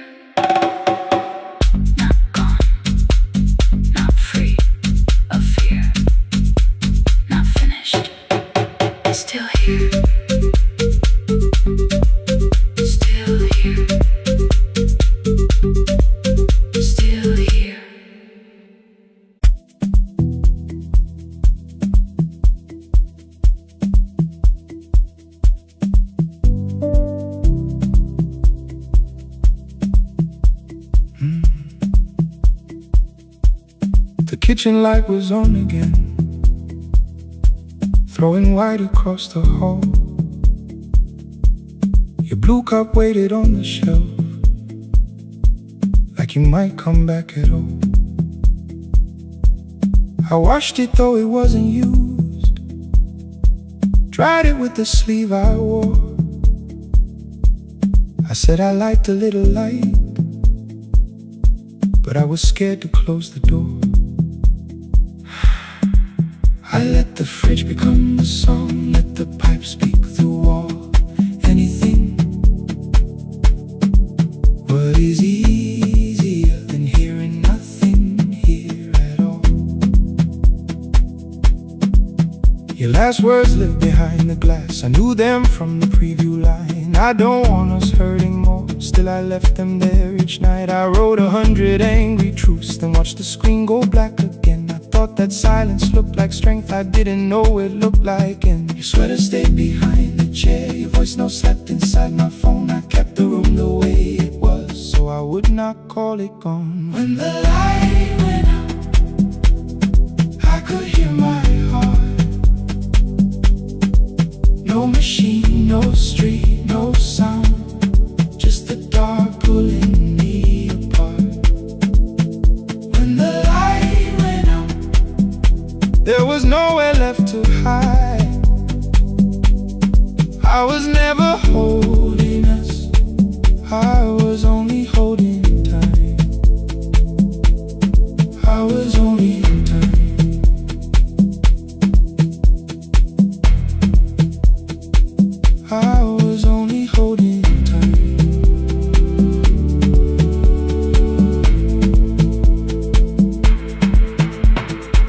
Still here. Still here. Still here. The kitchen light was on again, throwing white across the hall. Your blue cup waited on the shelf, like you might come back at all. I washed it though it wasn't used, dried it with the sleeve I wore. I said I liked a little light, but I was scared to close the door. I let the fridge become the song, let the pipe speak through all. Anything. What is easier than hearing nothing here at all? Your last words live behind the glass, I knew them from the preview line. I don't want us hurting more, still I left them there each night. I wrote 100 angry truths, then watched the screen go black again. Thought that silence looked like strength, I didn't know it looked like. And your sweater stayed behind the chair, your voice note slept inside my phone. I kept the room the way it was, so I would not call it gone. When the light went out, I could hear my heart. No machine, no street, no sound, just the dark pulling me apart. When the light went out, there was nowhere left to hide. I was never holding us, I was only holding time. I was only in time. I was only holding time.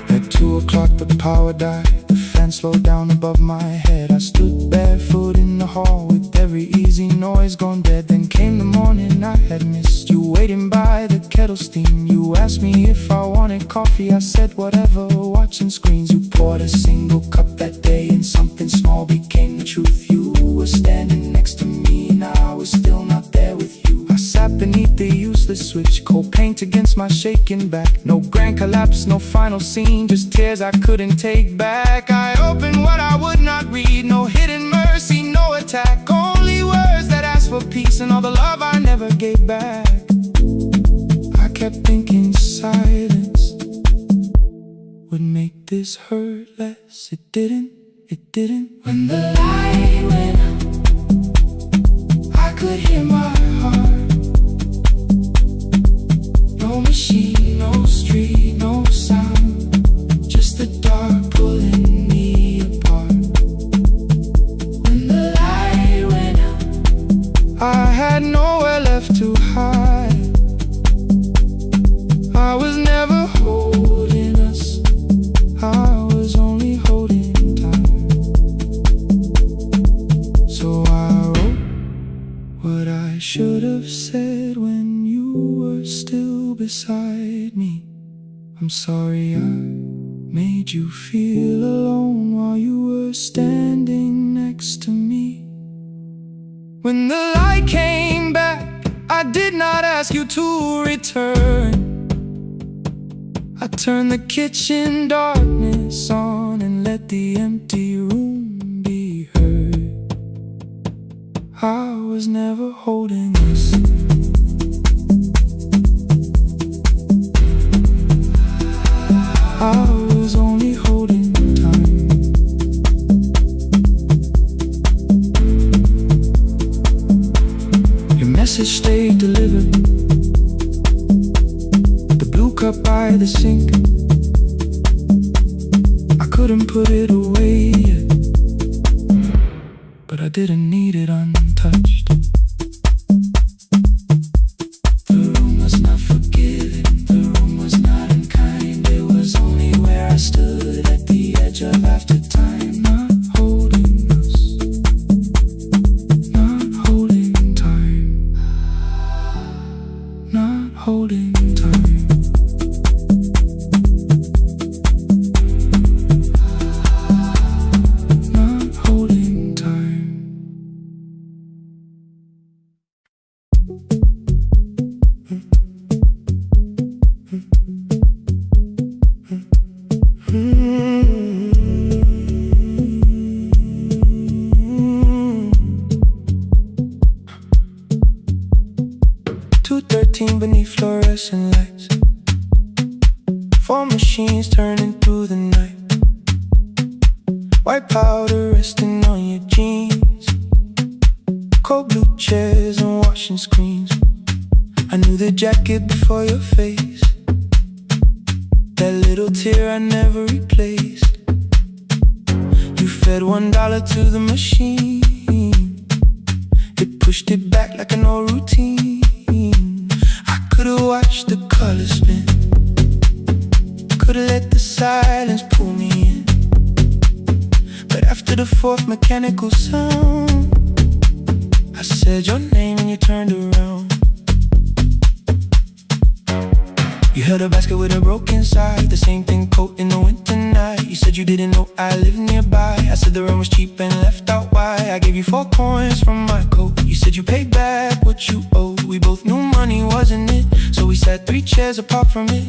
At 2 o'clock the power died, the fan slowed down above my head. I stood barefoot in the hall with every easy noise gone dead. Then came the morning I had missed, you waiting by the kettle steam. You asked me if I wanted coffee, I said whatever, watching screens. You poured a single cup that day and something small became the truth. You were standing next to me and I was still not there with you. I sat beneath the useless switch, cold paint against my shaking back. No grand collapse, no final scene, just tears I couldn't take back. I opened what I would not read, no hidden mercy, no attack, only words that asked for peace and all the love I never gave back. I kept thinking silence would make this hurt less. It didn't. When the light went out, I could hear my heart. No machine, no street, no sound, just the dark pulling me apart. you're still beside me. I'm sorry I made you feel alone while you were standing next to me. When the light came back, I did not ask you to return. I turned the kitchen darkness on and let the empty room be heard. I was never holding us. I was only holding time. Your message stayed delivered. The blue cup by the sink, I couldn't put it away yet, but I didn't need it untouched. The room was not forgiving, the room was not unkind. It was only where I stood at the edge of after time. Not holding us, not holding time, not holding time. Not holding time. 2:13 beneath fluorescent lights, 4 machines turning through the night. White powder resting on your jeans, cold blue chairs and washing screens. I knew the jacket before your face, that little tear I never replaced. You fed $1 to the machine, it pushed it back like an old routine. I could've watched the colors spin, could've let the silence pull me in, but after the 4th mechanical sound, I said your name and you turned around. You held a basket with a broken side, the same thing coat in the winter night. You said you didn't know I lived nearby. I said the rent was cheap and left out why. I gave you 4 coins from my coat. You said you paid back what you owed. We both knew money wasn't it, so we sat 3 chairs apart from it.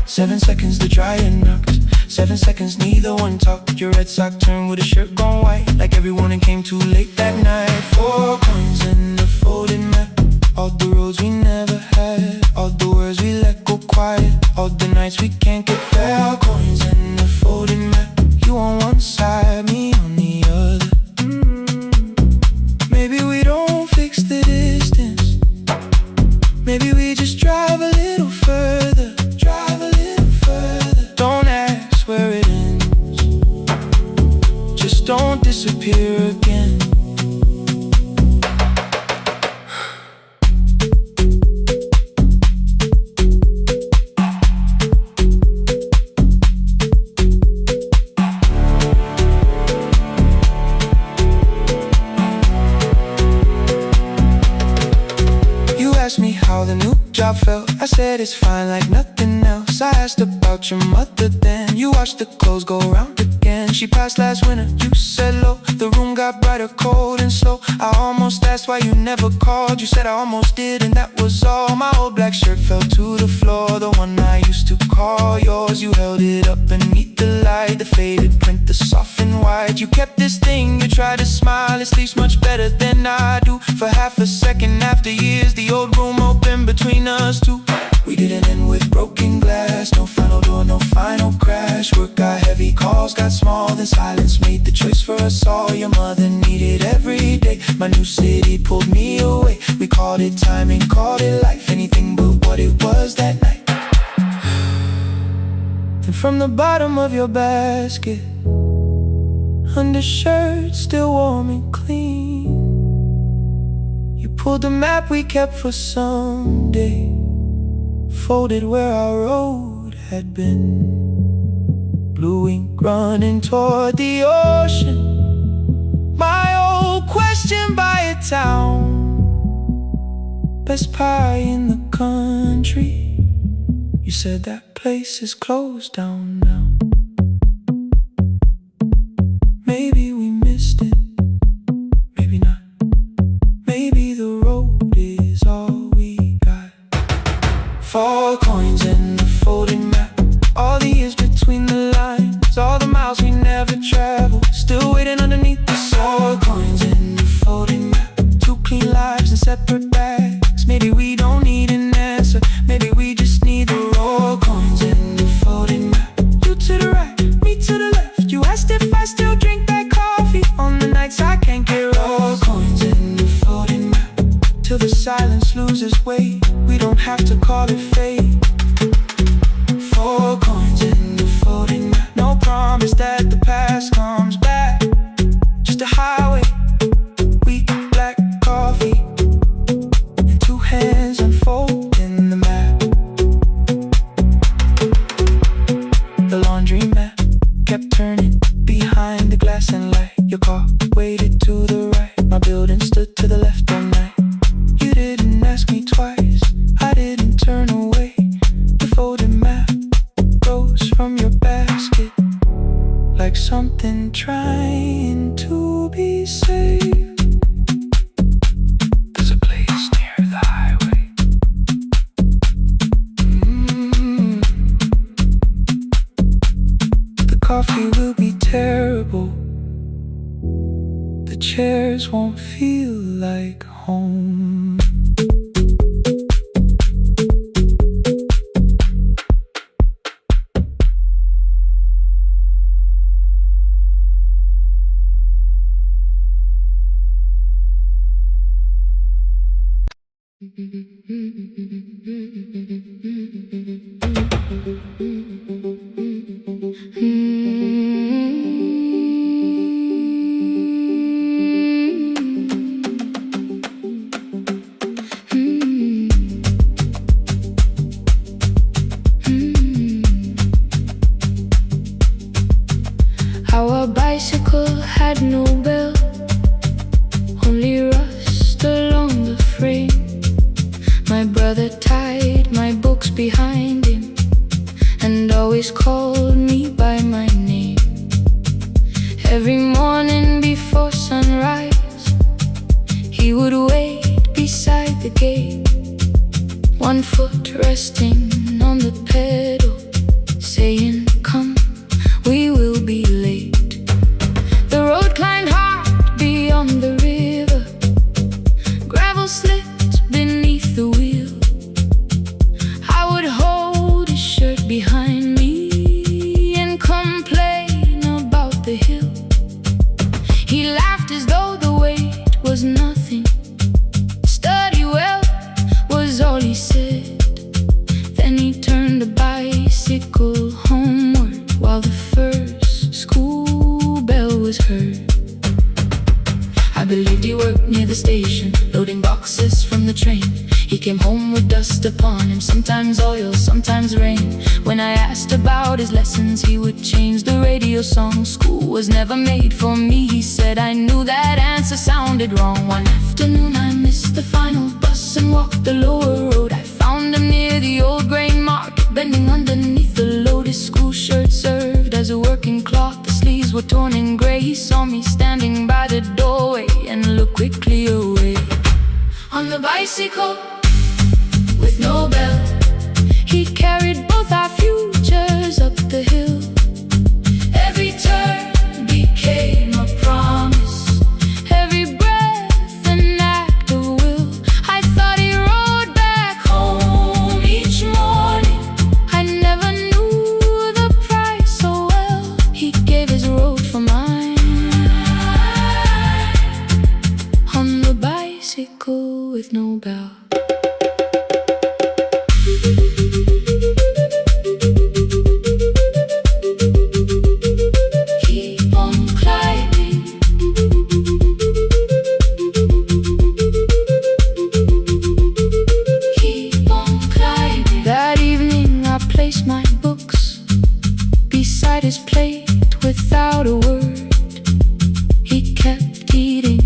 7 seconds the dryer knocked, 7 seconds neither one talked. Your red sock turned with a shirt gone white, like everyone it came too late that night. 4 coins and a folded map, all the roads we never had, all the words we let go quiet, all the nights we can't get fair. Coins and a folded map, you on one side, me on the other. Maybe we don't fix the distance, maybe we just drive a little further, drive a little further. Don't ask where it ends, just don't disappear again. Me how the new job felt, I said it's fine like nothing else. I asked about your mother then, you watched the clothes go round again. She passed last winter, you said low, the room got brighter, cold and slow. I almost asked why you never called, you said I almost did and that was all. My old black shirt fell to the floor, the one I used to call yours. You held it up beneath the light, the faded print, the soft and white. You kept this thing, you tried to smile, it sleeps much better than I do. For half a second after years, the old room open between us two. We didn't end with broken glass, no final door, no final crash. Work got heavy, calls got small, then silence made the choice for us all. Your mother needed every day, my new city pulled me away. We called it timing, called it life, anything but what it was that night. Then from the bottom of your basket, undershirt still warm and clean, you pulled the map we kept for someday, folded where our road had been. Blue ink running toward the ocean, my old question by a town. Best pie in the country. You said that place is closed down now. Maybe we missed it, maybe not. Maybe the road is all we got. 4 coins in the folding map. All the years between the lines, all the miles we never traveled, still waiting underneath the 4 coins in the folding map. 2 clean lives in separate bags. Maybe we don't need an answer, maybe we just need the raw coins in the folding map. You to the right, me to the left. You asked if I still drink that coffee on the nights I can't get raw coins in the folding map. Till the silence loses weight, we don't have to call it fate. 4 coins in the folding map. No promise that the past comes back, just a highway, weak black coffee, and 2 hands unfolding the map. The laundry mat kept turning behind the glass and light. Your car waited to the right, my building stood to the left all night. You didn't ask me twice, I didn't turn away. The folded map rose from your basket like something trying to be saved. There's a place near the highway. The coffee will be terrible, the chairs won't feel like home. Our bicycle had no bell, only rust along the frame. My brother tied my books behind him and always called me by my name. Every morning before sunrise, he would wait beside the gate, 1 foot resting on the pedal, saying, "Come, we will be late." The road climbed hard beyond the river, gravel slipped beneath the wheel. I would hold his shirt behind me and complain about the hill. He laughed as though the weight was nothing. "Study well," was all he said. Then he turned the bicycle homeward while the first school bell was heard. I believed he worked near the station, loading boxes from the train. He came home with dust upon him, sometimes oil, sometimes rain. When I asked about his lessons, he would change the radio song. "School was never made for me," he said. I knew that answer sounded wrong. One afternoon I missed the final bus and walked the lower road. I found him near the old grain market, bending underneath the load. His school shirt served as a working cloth, the sleeves were torn and gray. He saw me standing by the doorway and looked quickly away. On the bicycle with no bell, he carried both our futures up the hill. Every turn became a promise, every breath an act of will. I thought he rode back home each morning. I never knew the price so well. He gave his road for mine. On the bicycle with no bell. His plate without a word. He kept eating,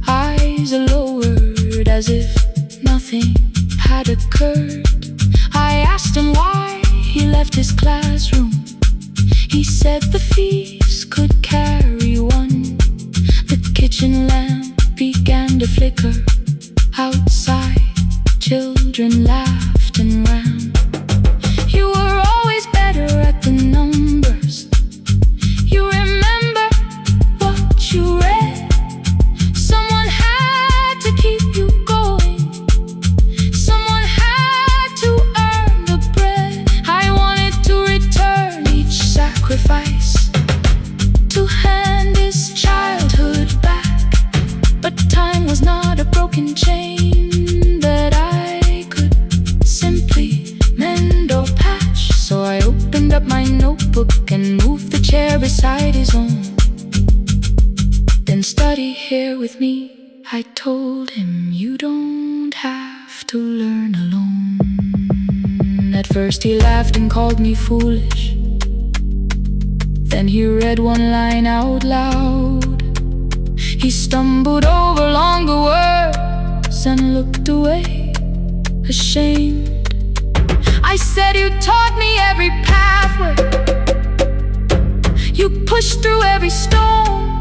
eyes lowered, as if nothing had occurred. I asked him why left his classroom. He said the fees could carry one. The kitchen lamp began to flicker. Outside, children laughed and ran. You were always better at the numbers. You remember what you read. Someone had to keep you going. Someone had to earn the bread. I wanted to return each sacrifice, to hand his childhood back. But time was not a broken chain that I could simply mend or patch. So I opened up my notebook and moved the chair beside his own. Then study here with me, I told him. You don't have to learn alone. At first he laughed and called me foolish. Then he read one line out loud. He stumbled over longer words and looked away, ashamed. I said, you taught me every pathway. You pushed through every stone.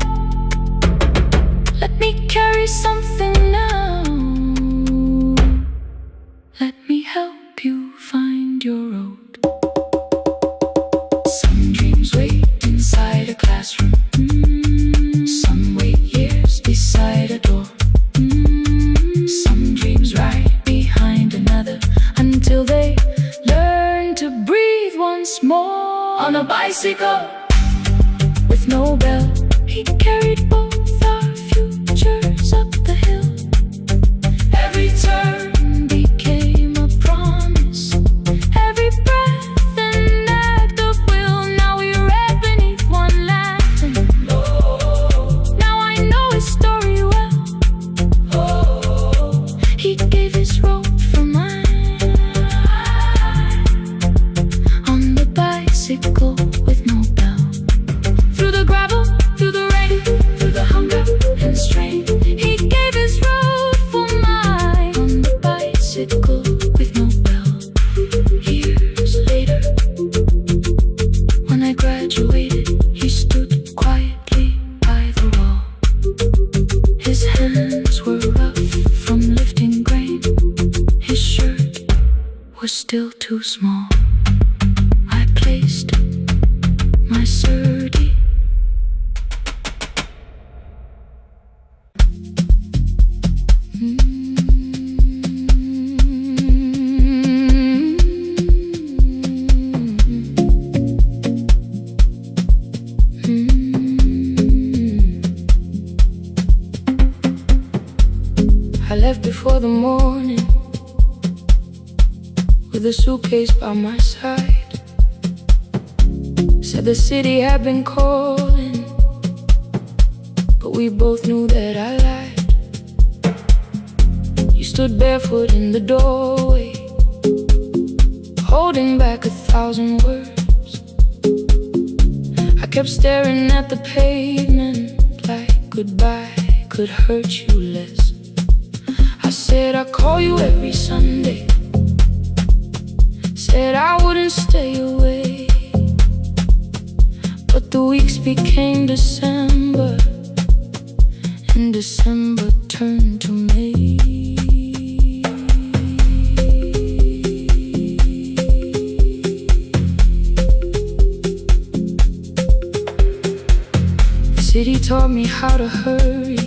Let me carry something now. Let me help you find your road. Some dreams wait inside a classroom. Some wait years beside a door. Some dreams right behind another, until they learn to breathe once more. On a bicycle with no bell, he carried both our futures up the hill. Every turn became a promise. Every breath an act of will. Now we read beneath one lantern. Now I know his story well. He gave his road for mine. On the bicycle with no bell. Through the gravel, through the rain, through the hunger and strain, he gave his road for mine. On the bicycle with no bell. Years later, when I graduated, he stood quietly by the wall. His hands were rough from lifting grain. His shirt was still too small. I placed my surdy. I left before the morning, with a suitcase by my side. Said the city had been calling, but we both knew that I lied. You stood barefoot in the doorway, holding back 1,000 words. I kept staring at the pavement, like goodbye could hurt you less. I said I'd call you every Sunday, said I wouldn't stay away. But the weeks became December, and December turned to May. The city taught me how to hurry,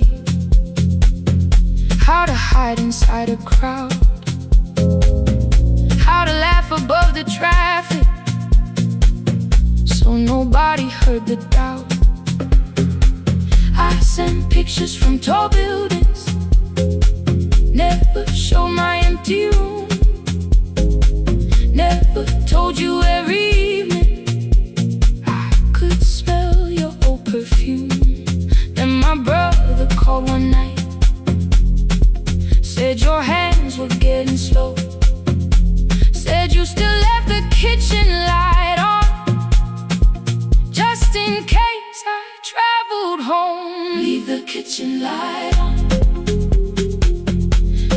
how to hide inside a crowd, how to laugh above the traffic, so nobody heard the doubt. I sent pictures from tall buildings, never showed my empty room, never told you every evening I could smell your old perfume. Then my brother called one night, said your hands were getting slow, said you still left the kitchen light on, just in case I traveled home. Leave the kitchen light on,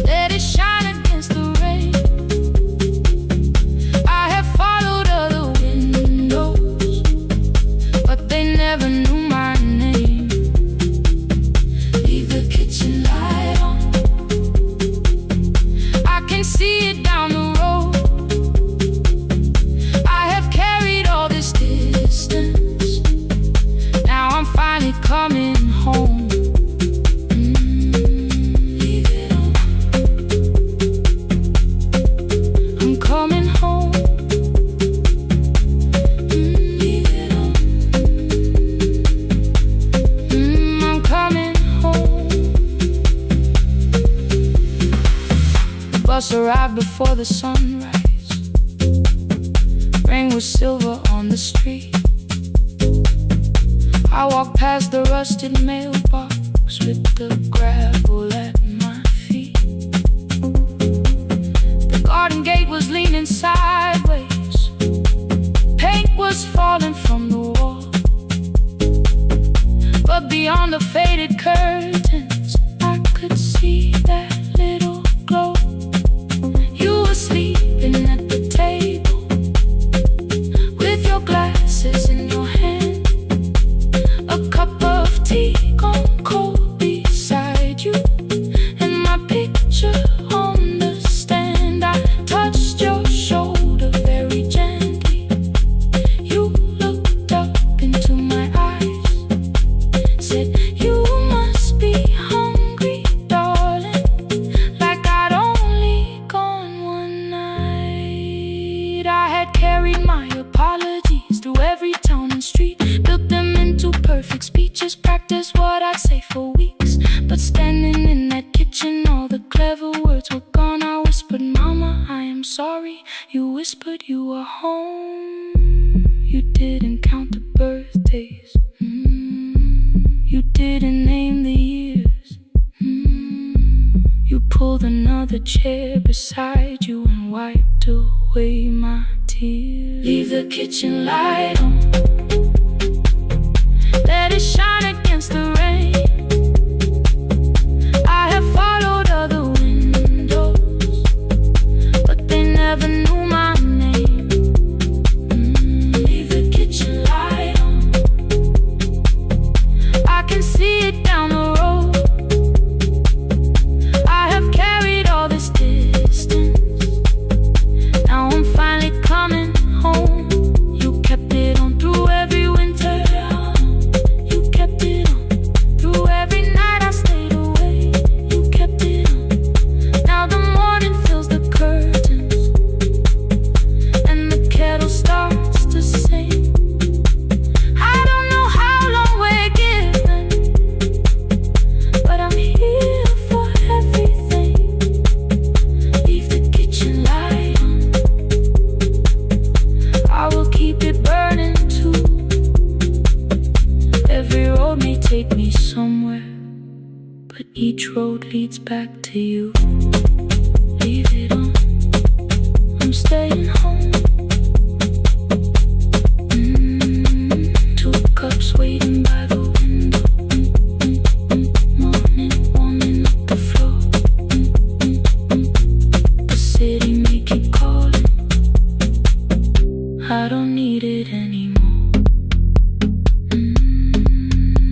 let it shine against the rain. I have followed other before the sunrise. Rain was silver on the street. I walked past the rusted mailbox with the gravel at my feet. The garden gate was leaning sideways. Paint was falling from the wall. But beyond the faded curtains, I could see that little glow. You were sleeping at the table with your glasses in your hand, a cup of tea gone cold beside you, and my picture on the stand. I touched your shoulder very gently. You looked up into my eyes, said, "You must be hungry, darling," like I'd only gone one night. I had carried my apologies through every town and street, built them into perfect speeches, practiced what I'd say for weeks. But standing in that kitchen, all the clever words were gone. I whispered, "Mama, I am sorry." You whispered you were home. You didn't count the birthdays. You didn't name the years. You pulled another chair beside you and wiped away my tears. Leave the kitchen light on, let it shine against the rain. I have followed other windows, but they never knew my name. Leave the kitchen light on, I can see it down the road. I have carried all this distance, now I'm finally coming home. You kept it on through every winter. You kept it on through every night I stayed away. You kept it on. Now the morning fills the curtains and the kettle starts to sing. I don't know how long we're given, but I'm here for everything. Leave the kitchen light on, I will keep it burning too. Every road may take me somewhere, but each road leads back to you. Leave it on, I'm staying home. Two cups waiting by the window. Morning warming up the floor. The city may keep calling, I don't need it anymore.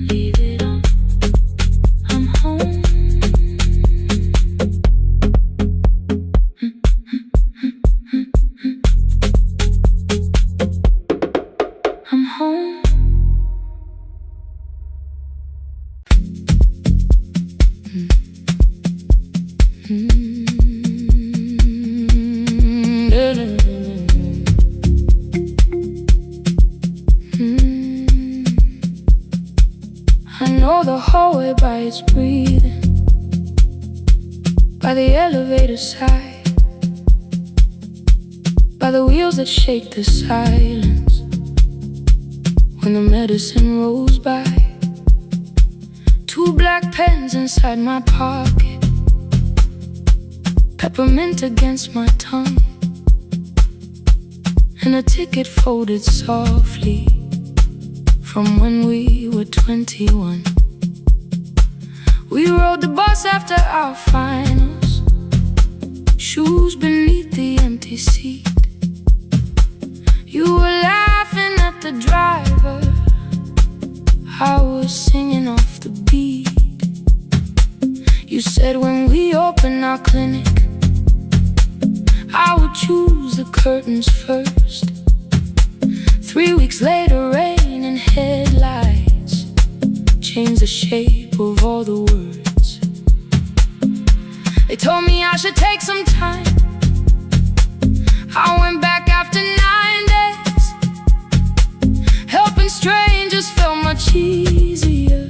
Leave it on, I'm home. I'm home. I know the hallway by its breathing, by the elevator side, by the wheels that shake the silence when the medicine rolls by. Two black pens inside my pocket, peppermint against my tongue, and a ticket folded softly from when we were 21. We rode the bus after our finals, shoes beneath the empty seat. You were laughing at the driver, I was singing off the beat. You said when we open our clinic, I would choose the curtains first. 3 weeks later, rain and headlights changed the shape of all the words. They told me I should take some time. I went back after 9 days. Helping strangers felt much easier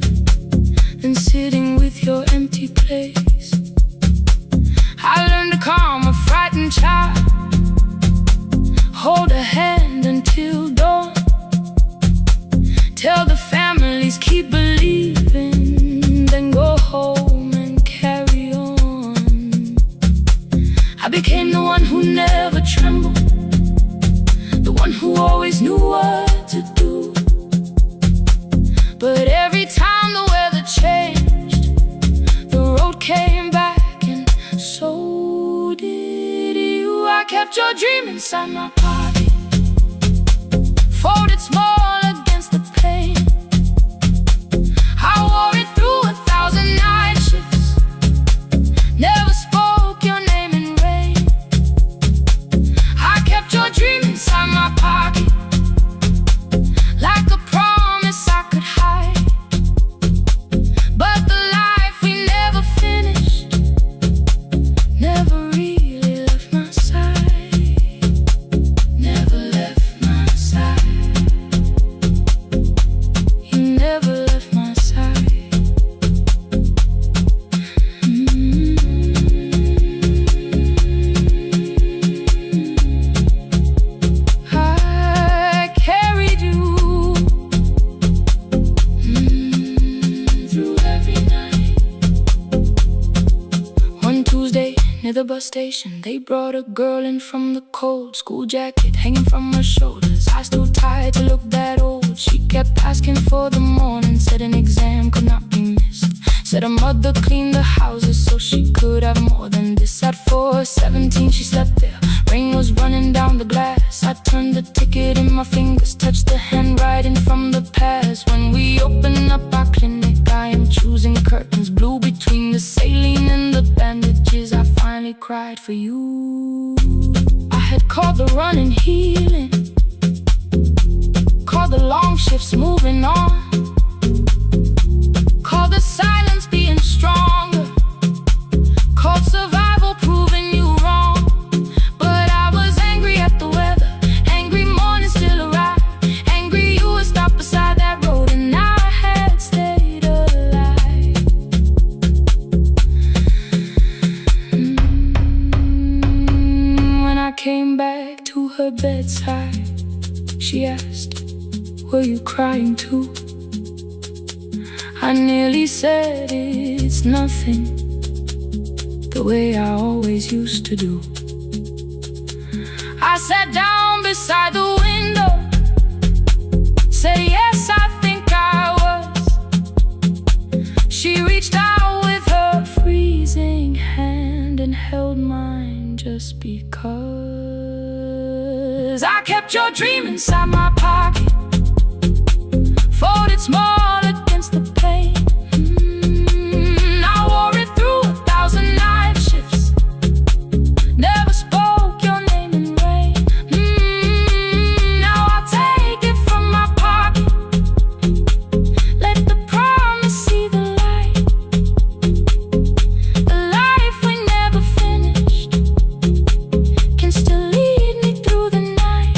than sitting with your empty place. I learned to calm a frightened child. hold her hand until dawn. Tell the families keep believing, then go home and carry on. I became the one who never trembled, the one who always knew what to do. But every time the weather changed, the road came back, and so did you. I kept your dream inside my pocket, folded small against the pain. I wore it through 1,000 night shifts, never spoke your name in rain. I kept your dream inside my pocket, like a promise I could hide. But the life we never finished never really left my side, never left my side. You never left my side. I carried you through every night. One Tuesday near the bus station, they brought a girl in from the cold, school jacket hanging from her shoulders, eyes too tired to look that old. She kept asking for the morning, said an exam could not be missed, said her mother cleaned the houses so she could have more than this. At 4:17 she slept there, rain was running down the glass. I turned the ticket in my fingers, touched the handwriting from the past. When we open up our clinic, I am choosing curtains blue between the saline and the bandages. I finally cried for you. I had called the running healing, called the long shifts moving on, called the silence being stronger, called survival proving you wrong. But I was angry at the weather, angry morning still arrived, angry you would stop beside that road and I had stayed alive. When I came back to her bedside, she asked, were you crying too? I nearly said it's nothing, the way I always used to do. I sat down beside the window, said yes, I think I was. She reached out with her freezing hand and held mine just because. I kept your dream inside my pocket, folded small against the pain. I wore it through 1,000 night shifts, never spoke your name in rain. Now I'll take it from my pocket, let the promise see the light, the life we never finished can still lead me through the night.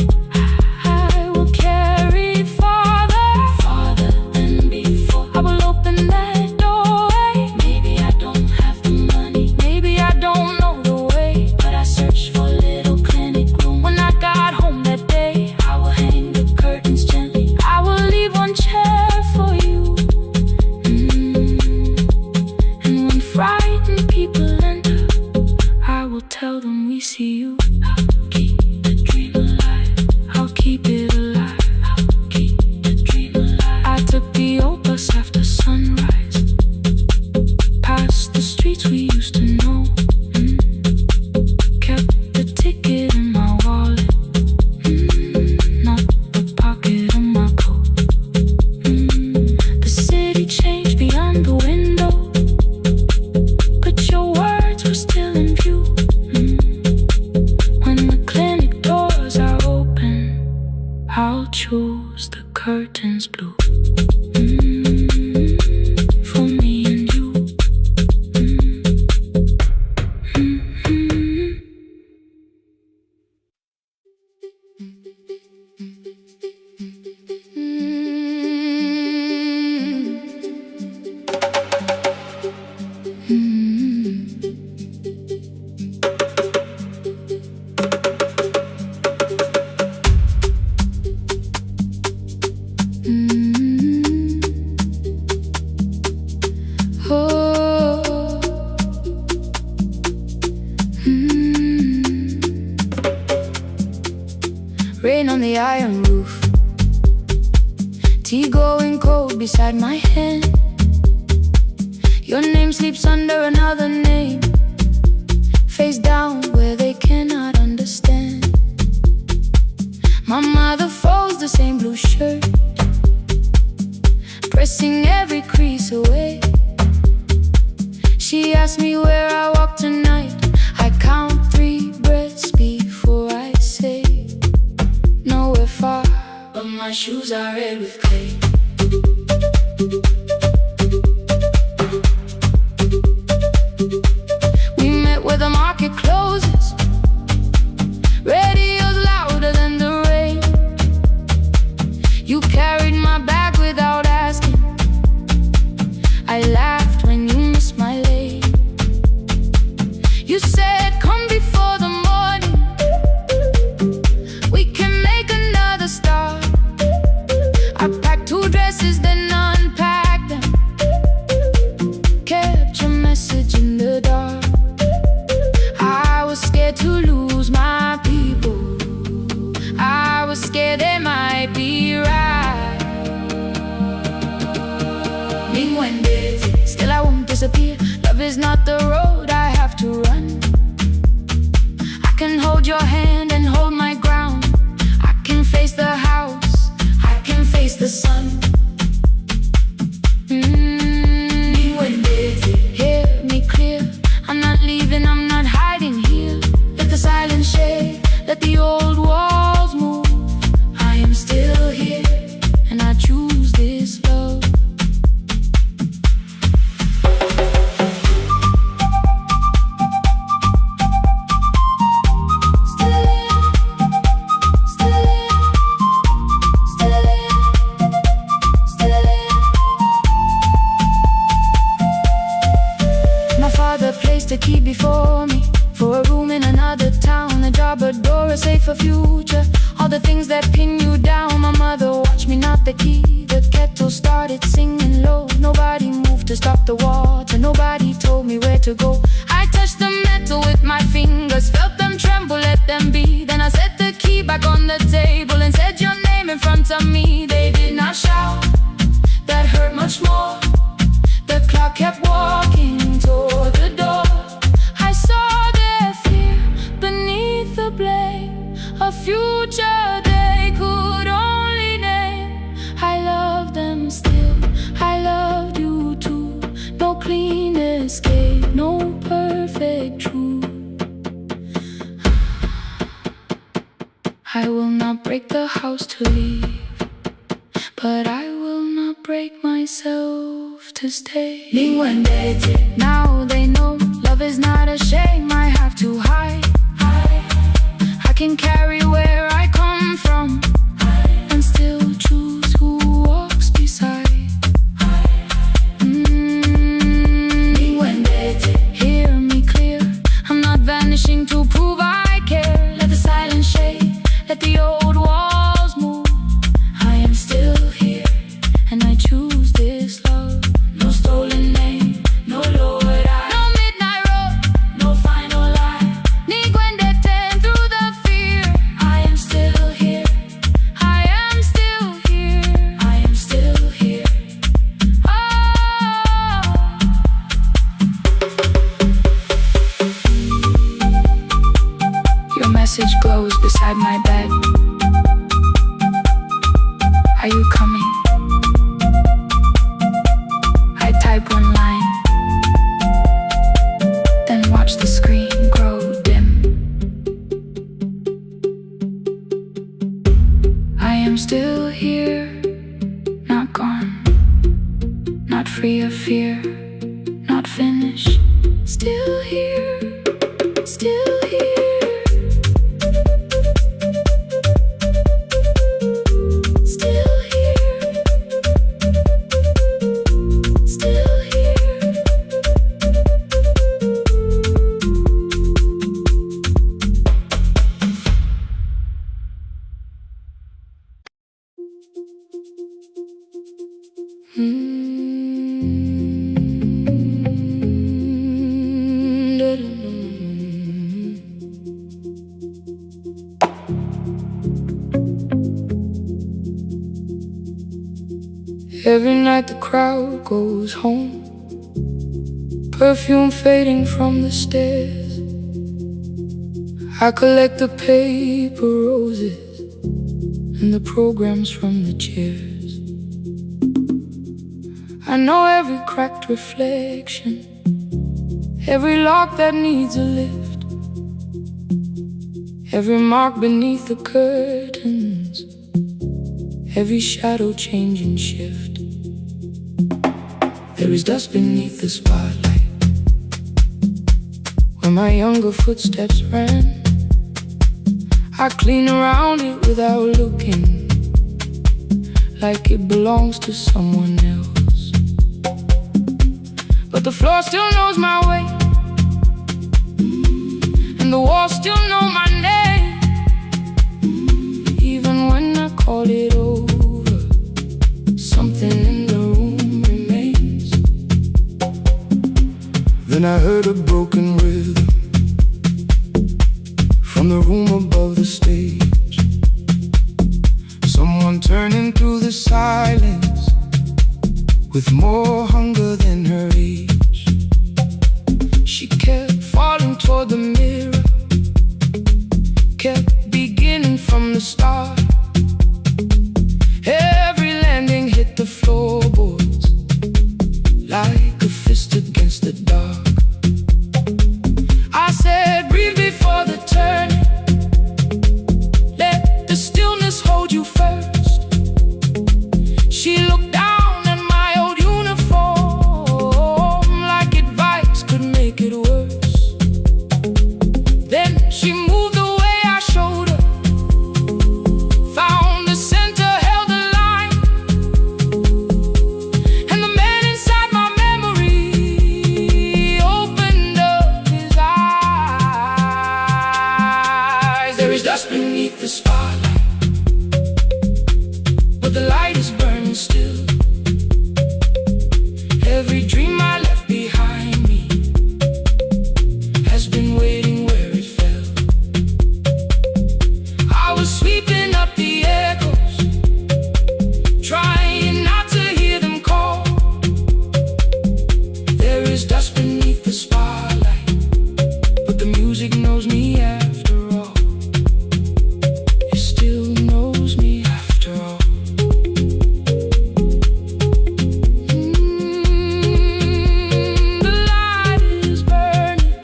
I will carry farther, farther than before. I will open that doorway. Maybe I don't have the money, maybe I don't know the way, but I searched for a little clinic room. When I got home that day, I will hang the curtains gently, I will leave one chair for you. And when frightened people enter, I will tell them we see you. I'll keep the dream alive, I'll keep it alive, I'll keep the dream alive. I took the old bus after sunrise, past the streets we used to know. Kept the ticket in my wallet, not the pocket of my coat. The city changed beyond the window, but your words were still in view. When the clinic doors are open, I'll choose the curtains blue. For me and you. Rain on the iron roof, tea going cold beside my hand. Your name sleeps under another name, face down where they cannot understand. My mother folds the same blue shirt, pressing every crease away. She asks me where I walk tonight. I count 3 breaths before I say nowhere far, but my shoes are red with clay. We met where the market closes, radio's louder than the rain. You carried my bag without asking. I laughed when you missed my lane. You said, come before the morning, we can make another start. I packed 2 dresses, then unpacked them, kept your message in the dark. I was scared to lose my people, I was scared they might be right. Still I won't disappear. Love is not the road I have to run. I can hold your hand and hold my ground. I can face the house, I can face the sun. Hear me clear, I'm not leaving, I'm not hiding here. Let the silence shake, let the old walls move. I am still here, and I choose this love. A key before me, for a room in another town, a job, a door, a safer future. All the things that pin you down. My mother watched me knot the key. The kettle started singing low. Nobody moved to stop the water, nobody told me where to go. I touched the metal with my fingers, felt them tremble, let them be. Then I set the key back on the table and said your name in front of me. They did not shout, that hurt much more. The clock kept walking toward the door. I saw their fear beneath the blame, a future they could only name. I love them still, I loved you too. No clean escape, no perfect truth. I will not break the house to leave, but I will not break myself to stay. Now they know love is not a shame I have to hide. I can carry where I come from and still choose who walks beside. Hear me clear, I'm not vanishing to prove I care. Let the silence shake, let the old walls move. I am still here, and I choose this love. No stolen name, no lowered eye, no midnight road, no final lie. Ni gwende ten through the fear. I am still here, I am still here, I am still here. Oh. Your message glows beside my bed. Are you coming? I type one line, then watch the screen grow dim. I am still here, not gone, not free of fear, not finished. Still here, still here. Every night the crowd goes home, perfume fading from the stairs. I collect the paper roses and the programs from the chairs. I know every cracked reflection, every lock that needs a lift, every mark beneath the curtains, every shadow change and shift. There is dust beneath the spotlight where my younger footsteps ran. I clean around it without looking, like it belongs to someone else. But the floor still knows my way, and the walls still know my name. Even when I call it over, something in the room remains. Then I heard a broken rhythm from the room above the stage. Someone turning through the silence with more hunger than her age. She kept falling toward the mirror, kept beginning from the start. Every landing hit the floorboards like a fist against the dark. I said, breathe before the turning, let the stillness hold you first. She looked down at my old uniform like advice could make it worse. Then she moved the way I showed her, found the center, held the line, and the man inside my memory opened up his eyes. There is dust beneath the spotlight, but the light is burning still. Every dream I left behind me has been waiting where it fell. I was sweeping up the echoes, trying not to hear them call. There is dust beneath the spotlight, but the music knows me after all. It still knows me after all. The light is burning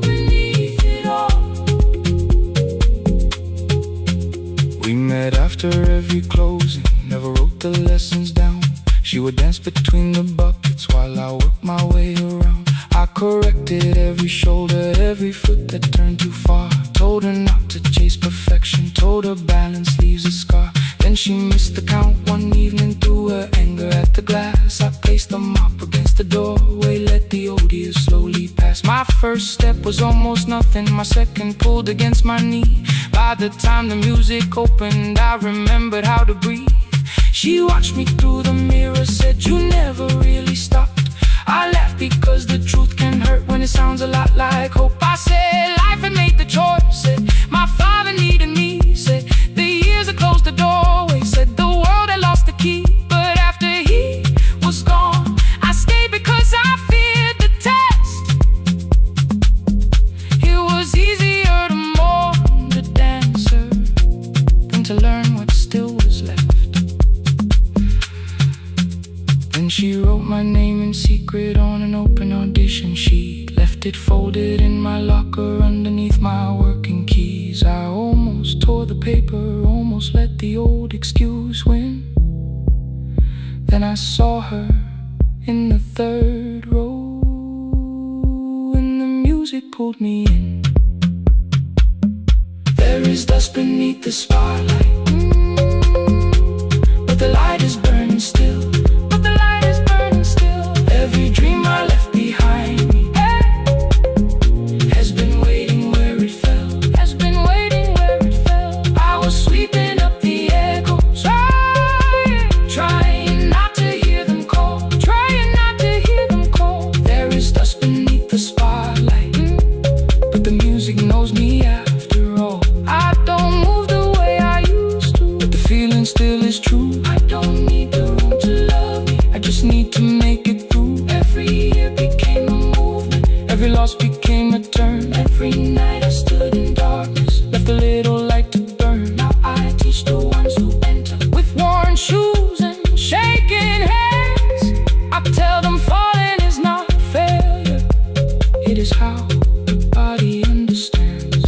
beneath it all. We met after every closing, never wrote the lessons down. She would dance between the buckets while I worked my way around. I corrected every shoulder, every foot that turned too far. Told her not to chase perfection, told her balance leaves a scar. Then she missed the count one evening, threw her anger at the glass. I placed the mop against the doorway, let the odor slowly pass. My first step was almost nothing, my second pulled against my knee. By the time the music opened, I remembered how to breathe. She watched me through the mirror, said, you never really stopped. I laughed because the truth can hurt when it sounds a lot like hope. I said, life had made the choice, said, my father needed me, said, the years had closed the doorway, said, the world had lost the key. But after he was gone, I stayed because I feared the test. It was easier to mourn the dancer than to learn what still was left. Then she wrote my name in secret on an open audition sheet, left it folded in my locker underneath my working keys. I almost tore the paper, almost let the old excuse win. Then I saw her in the third row, and the music pulled me in. There is dust beneath the spotlight, but the light is burning still. Every dream I left behind me has been waiting where it fell. I was sweeping up the echoes, trying not to hear them call. There is dust beneath the spotlight, but the music knows me after all. I don't move the way I used to, but the feeling still is is true. I don't need the room to love me, I just need to make it through. Every year became a movement, every loss became a turn. Every night I stood in darkness, left a little light to burn. Now I teach the ones who enter with worn shoes and shaking hands. I tell them falling is not failure, it is how the body understands.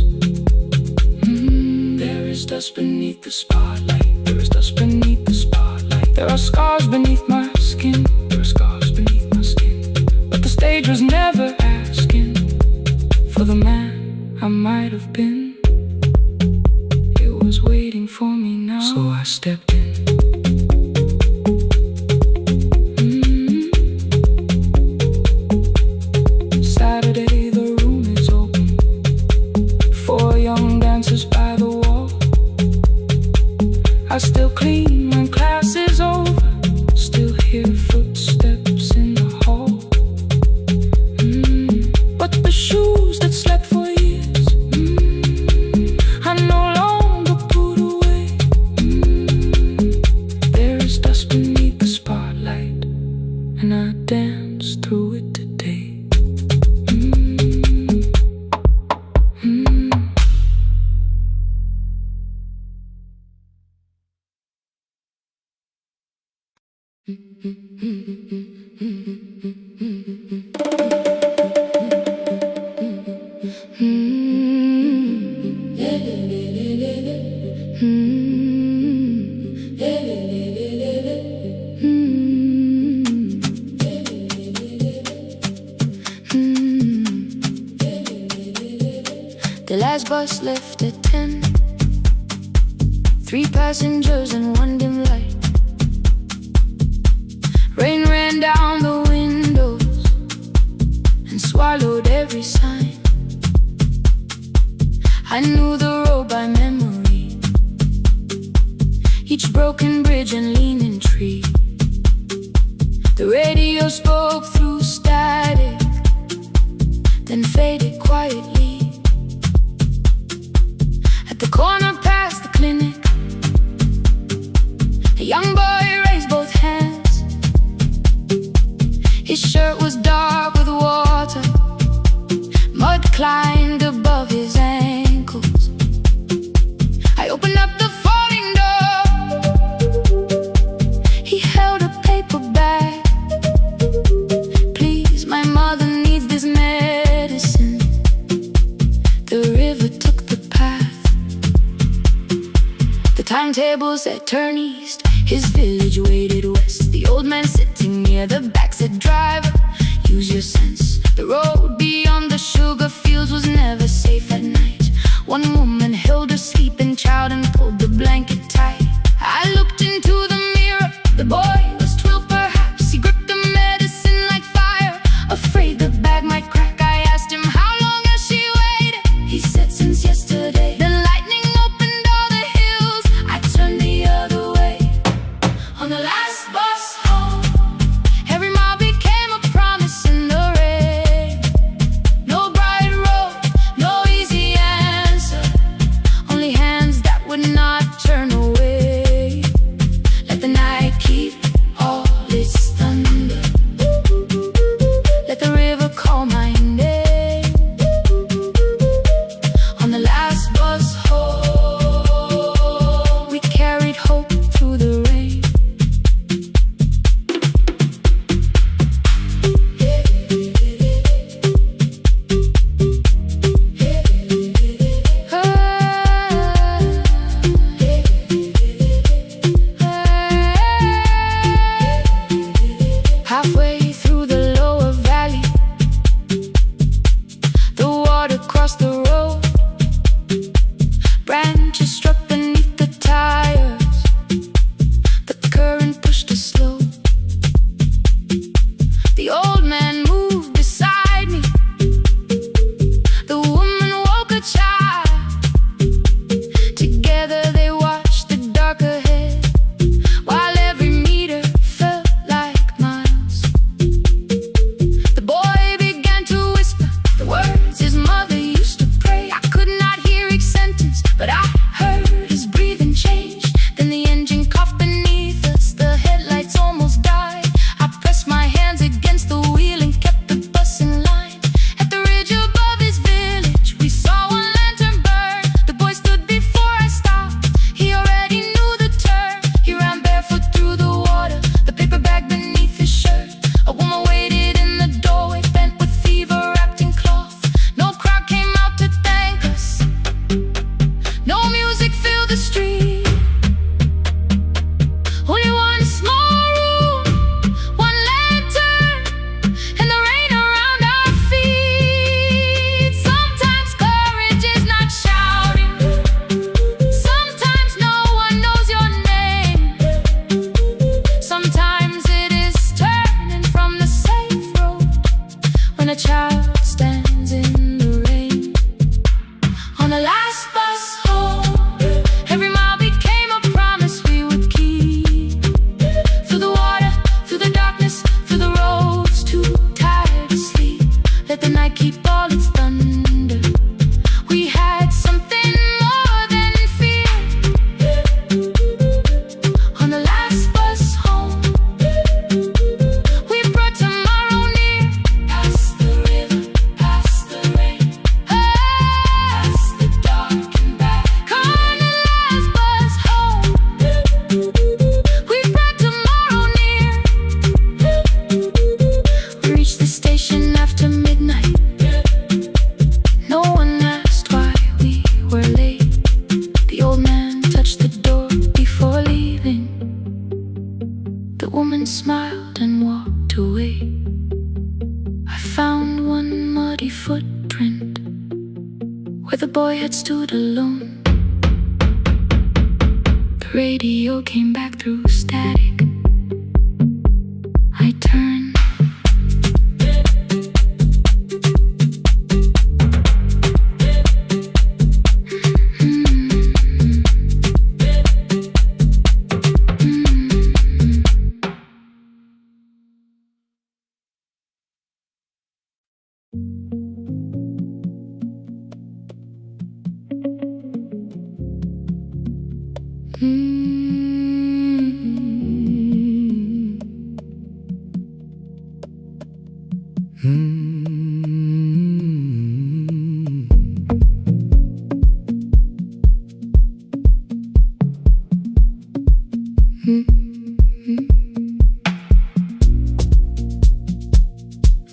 There is dust beneath the spotlight, there is dust beneath the spotlight. There are scars beneath my skin, there are scars beneath my skin. But the stage was never asking for the man I might have been. It was waiting for me now, so I stepped in. Saturday, the room is open, 4 young dancers by the wall. I still clean when class is over, still hear footsteps in the hall. But the shoes that slept for years, I no longer put away. There is dust beneath the spotlight, and I dance through it today. The last bus left at 10, 3 passengers and 1 dim light. Rain ran down the windows and swallowed every sign. I knew the road by memory, each broken bridge and leaning tree. The radio spoke through static, then faded quietly. At the corner past the clinic, a young boy raised both hands. His shirt was dark with water, mud climbed above his ankles. I opened up the folding door, he held a paper bag. Please, my mother needs this medicine. The river took the path, the timetable said turn east. His village waited west. The old man sitting near the back said, driver, use your sense. The road beyond the sugar fields was never safe at night. One woman held her sleeping child and pulled the blanket tight. I looked into the mirror, the boy was 12 perhaps. He gripped the medicine like fire, afraid the bag might crack. I asked him, how long has she waited? He said, since yesterday. The lightning opened all the hills, I turned the other way. On the last bus home, every mile became a promise in the rain. No bright road, no easy answer, only hands that would not turn away. Let the night keep all its thunder, let the river call my name. On the last bus home, we carried hope through the rain. Halfway through the lower valley, the water crossed the road. Branches struck beneath the tires, the current pushed us slow. The old man moved beside me, the woman woke a child. Together they watched the dark ahead, while every meter felt like miles. The boy began to whisper the words his mother used to pray. I could not hear each sentence, but I heard No music filled the street. Only one small room, one lantern, and the rain around our feet. Sometimes courage is not shouting. Sometimes no one knows your name. Sometimes it is turning from the safe road when a child stands in the rain. On the last bus home, every mile became a promise we would keep. Through the water, through the darkness, through the roads too tired to sleep. Let the night keep all its thunder. We had something more than fear. On the last bus home, we brought tomorrow near. Past the river, past the rain, past the dark and back. On the last bus home, we brought tomorrow near. We reached the station after midnight. No one asked why we were late. The old man touched the door before leaving. The woman smiled and walked away. I found one muddy footprint where the boy had stood alone. The radio came back through static. I turned.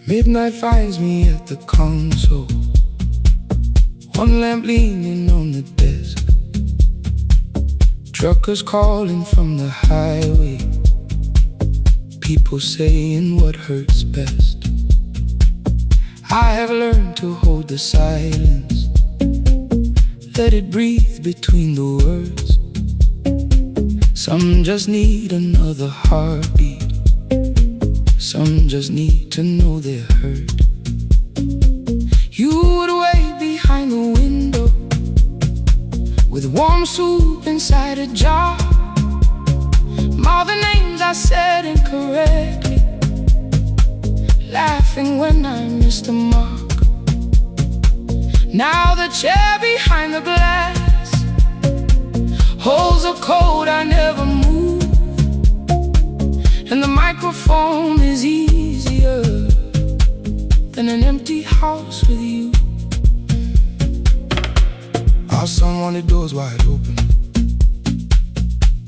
Midnight finds me at the console, one lamp leaning on the desk. Truckers calling from the highway, people saying what hurts best. I have learned to hold the silence, let it breathe between the words. Some just need another heartbeat, some just need to know they're heard. You would wait behind the window with warm soup inside a jar. All the names I said incorrectly, laughing when I missed the mark. Now the chair behind the glass holds a code I never moved, and the microphone is easier than an empty house with you. Our son wanted doors wide open,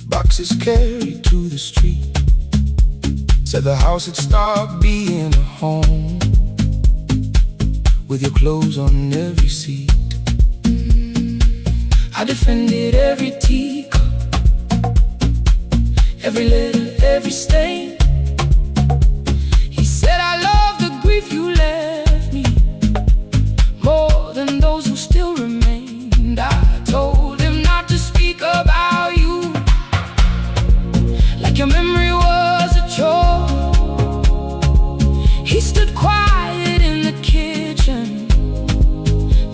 boxes carried to the street. Said the house had stopped being a home, with your clothes on every seat. I defended every teacup, every letter, every stain. He said I love the grief you left me more than those who still remained. I told him not to speak about you like your memory was a chore. He stood quiet in the kitchen,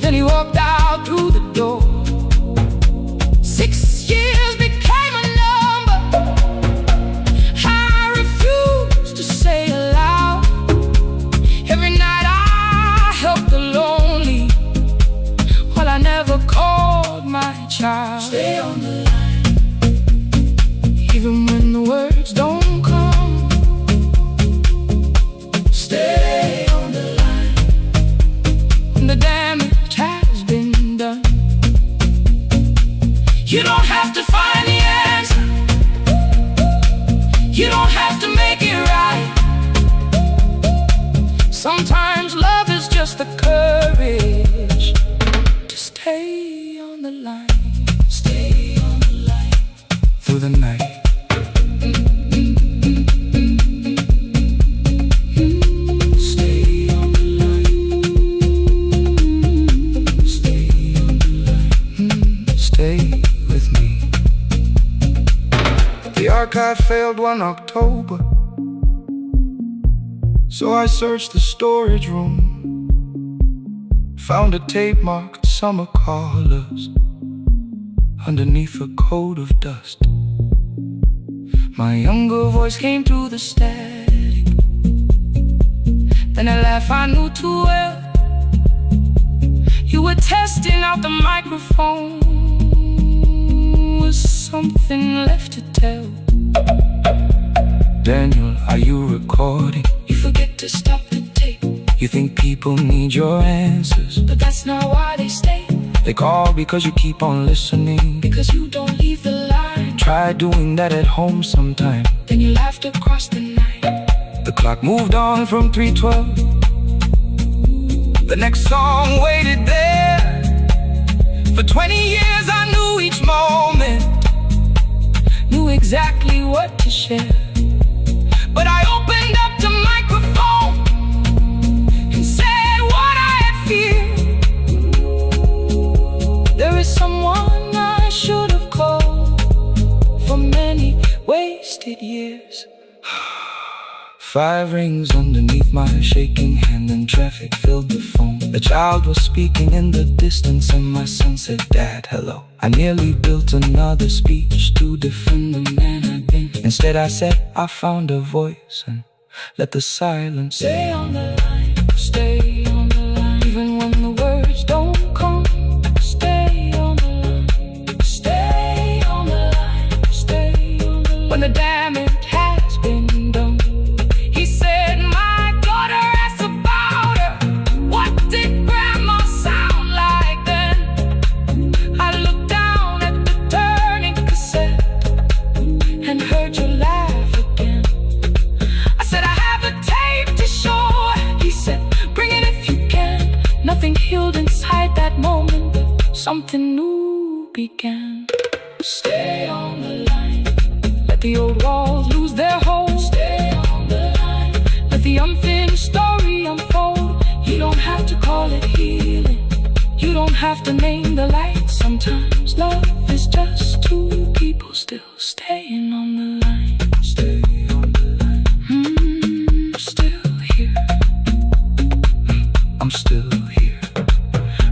then he walked out through the door. 6 years became a number I refused to say aloud. Every night I helped the lonely, while I never called my child. Stay on the line, even when the words don't come. Stay on the line, when the damage has been done. You don't have to find the answer, you don't have to make it right. Sometimes love is just the courage to stay on the line. Stay on the line through the night. Stay on the line. Stay on the line. Stay with me. The archive failed one October, so I searched the storage room. Found a tape marked summer colors underneath a coat of dust. My younger voice came through the static. Then a laugh I knew too well. You were testing out the microphone. Was something left to tell? Daniel, are you recording? You forget to stop the tape. You think people need your answers, but that's not why they stay. They call because you keep on listening, because you don't leave the line. Try doing that at home sometime, then you laughed across the night. The clock moved on from 3:12. The next song waited there. For 20 years I knew each moment, knew exactly what to share. But I opened up the microphone and said what I had feared. There is someone I should have called for many wasted years. 5 rings underneath my shaking hand, and traffic filled the phone. The child was speaking in the distance, and my son said, "Dad, hello." I nearly built another speech to defend the man I've been. Instead I said, I found a voice, and let the silence stay on the line. Stay on the line, even when the words don't come. Stay on the line. Stay on the line. Stay on the line. When the damage has been done, he said, "My daughter asked about her. What did grandma sound like then?" I looked down at the turning cassette and heard you laugh again. I said, "I have a tape to show." He said, "Bring it if you can." Nothing healed inside that moment, but something new began. Stay on the line. Let the old walls lose their hold. Stay on the line. Let the unfinished story unfold. You don't have to call it healing. You don't have to name the light. Sometimes love is just two people still staying on the line. Stay on the line. Still here. I'm still here.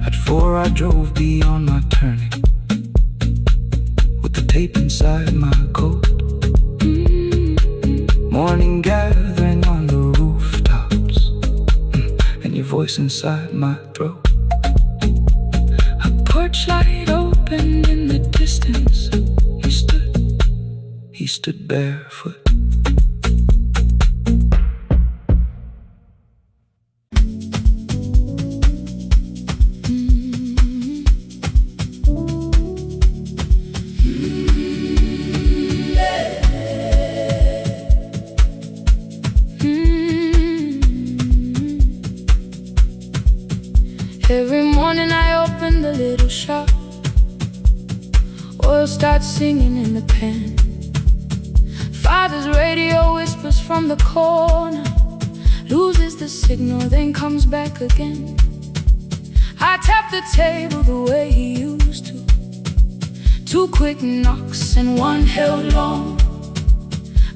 At 4 I drove beyond my turning, with the tape inside my coat. Morning gathering on the rooftops, and your voice inside my throat. A porch light opened in the distance. He stood barefoot. Every morning I open the little shop. Oil starts singing in the pan. Father's radio whispers from the corner, loses the signal, then comes back again. I tap the table the way he used to. 2 quick knocks and 1 held long.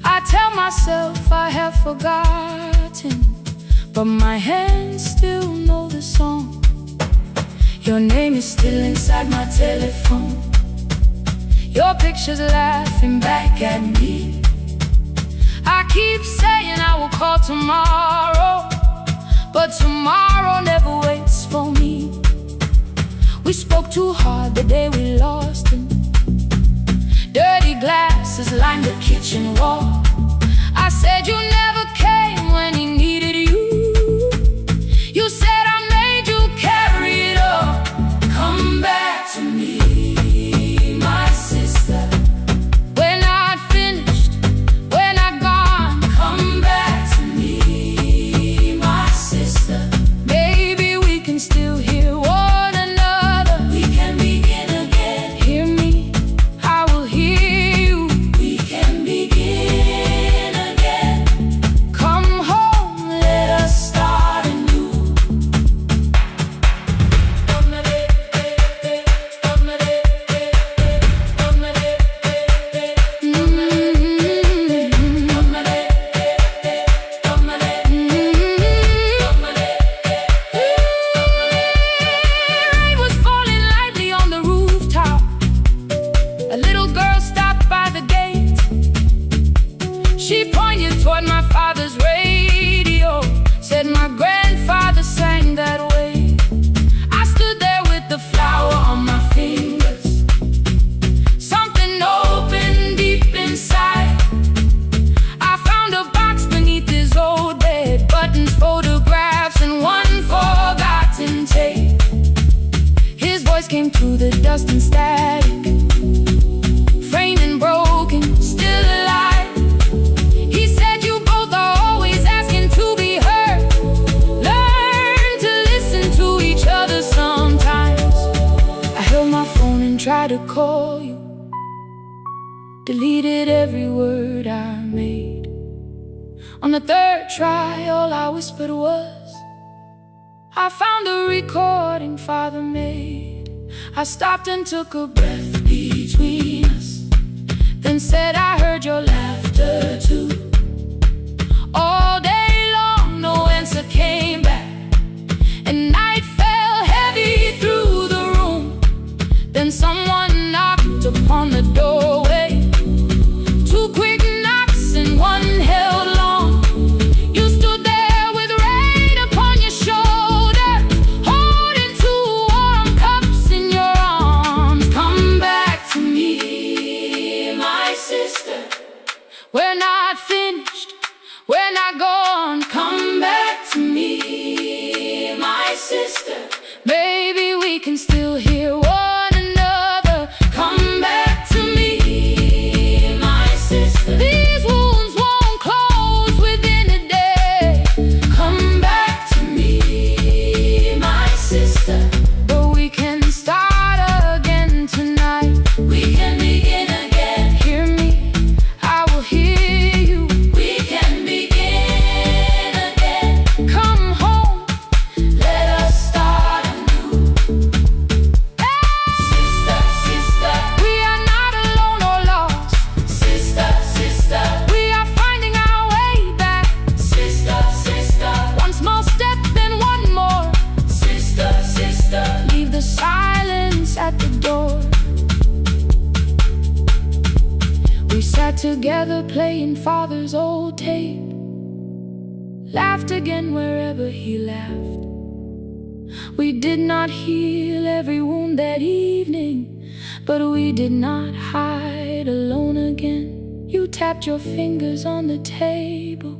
I tell myself I have forgotten, but my hands still know the song. Your name is still inside my telephone. Your picture's laughing back at me. I keep saying I will call tomorrow, but tomorrow never waits for me. We spoke too hard the day we lost him. Dirty glasses lined the kitchen wall. I said you never came when he needed you. You said I made you carry it all. Come back to me, my sister. We're not finished, we're not gone. Come back to me, my sister. Maybe we can still hear one another. We can begin again. Hear me, call you, deleted every word I made. On the third try, all I whispered was, I found a recording Father made. I stopped and took a breath between us, then said I heard your laughter too. All day long no answer came back, and night fell heavy through the room. Then someone knocked upon the doorway. Two quick knocks and one held long. You stood there with rain upon your shoulder, holding two warm cups in your arms. Come back to me, my sister. We're not finished, we're not gone. Come back to me, my sister. Maybe we can still hear one another. Come back to me, my sister. These wounds won't close within a day. Come back to me, my sister. But we can start again tonight. We can begin again. Hear me, I will hear you. We can begin again. Come home, let us start anew. Sister, sister, we are not alone or lost. Sister, sister, we are finding our way back. Sister, sister, one small step then one more. Sister, sister, leave the silence at the door. We sat together playing Father's old tape, laughed again wherever he laughed. We did not heal every wound that evening, but we did not hide alone again. You tapped your fingers on the table,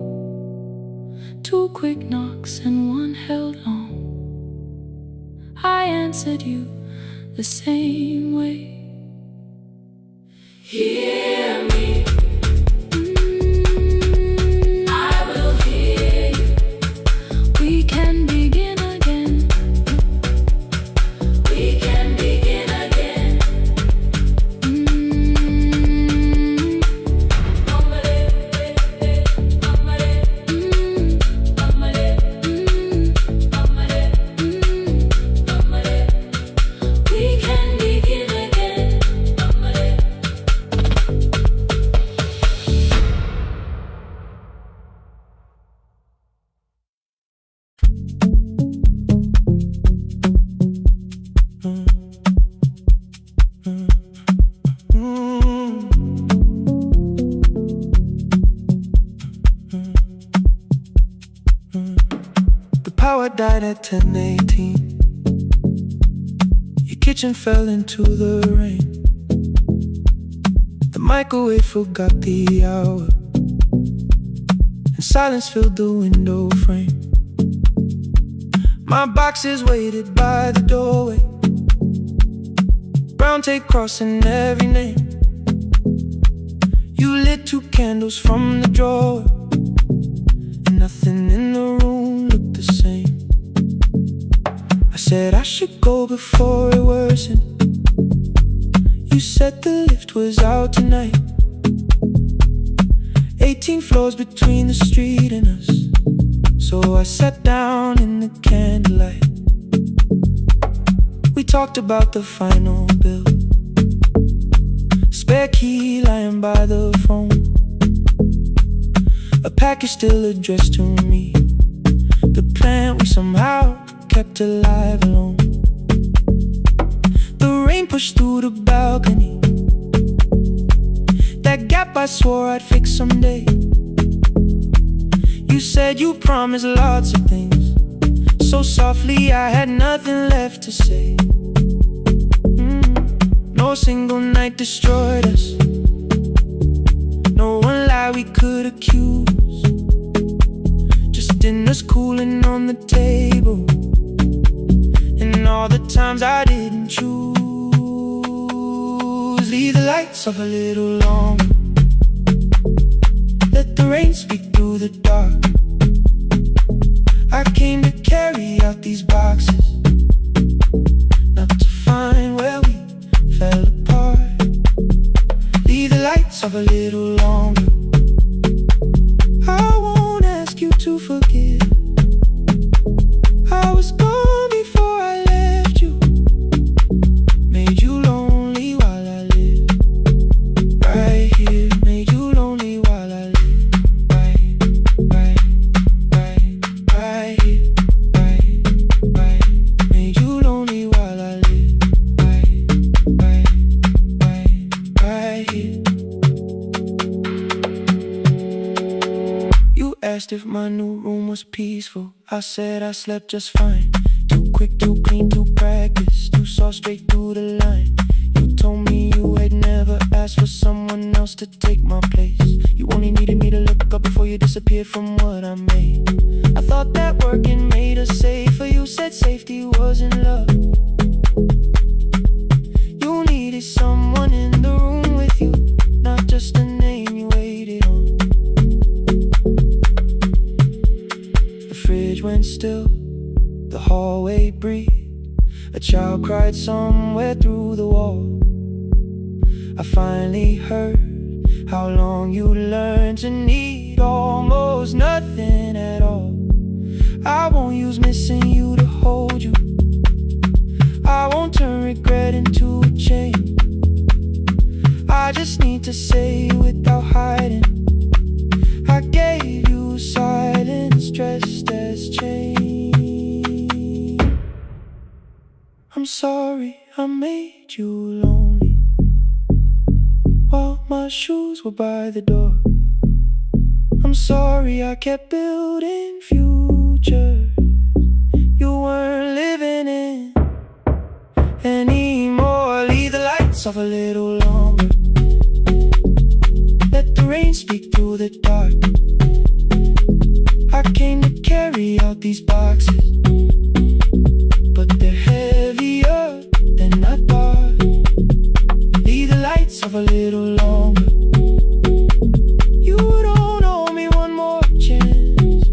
two quick knocks and one held long. I answered you the same way. Hear me, I will hear you. We can begin again. We can begin again. We can begin again. The power died at 10:18. Your kitchen fell into the rain. The microwave forgot the hour, and silence filled the window frame. My boxes waited by the doorway, brown tape crossing every name. You lit two candles from the drawer, and nothing in the room looked the same. I said I should go before it worsened. You said the lift was out tonight. 18 floors between the street and us, so I sat down in the candlelight. We talked about the final bill, spare key lying by the phone, a package still addressed to me, the plant we somehow kept alive alone. The rain pushed through the balcony, that gap I swore I'd fix someday. You said you promised lots of things, so softly I had nothing left to say. No single night destroyed us, no one lie we could accuse, just dinners cooling on the table, and all the times I didn't choose. Leave the lights off a little longer, let the rain speak through the dark. I came to carry out these boxes, not to find where we fell apart. lights off a little longer. I won't ask you to forgive. I was gone before I left you. Made you lonely while I lived right here. Made you lonely while I lived right here. Right. Made you lonely while I lived right here. You asked if my new room was peaceful. I said I slept just fine. Too quick, too clean, too practiced. You saw straight through the line. You told me you had never asked for someone else to take my place. You only needed me to look up before you disappeared from what I made. I thought that working made us safer. You said safety was in love. You needed someone in the room with you, not just a name you waited on. The fridge went still, the hallway breathed. A child cried somewhere through the wall. I finally heard how long you learned to need almost nothing at all. I won't use missing you to hold you. I won't turn regret into a chain. I just need to say without hiding, I gave you silence dressed as change. I'm sorry I made you lonely while my shoes were by the door. I'm sorry I kept building futures you weren't living in anymore. Leave the lights off a little longer. Let the rain speak through the dark. I came to carry out these boxes, but they're heavier than I thought. Leave the lights off a little longer. You don't owe me one more chance.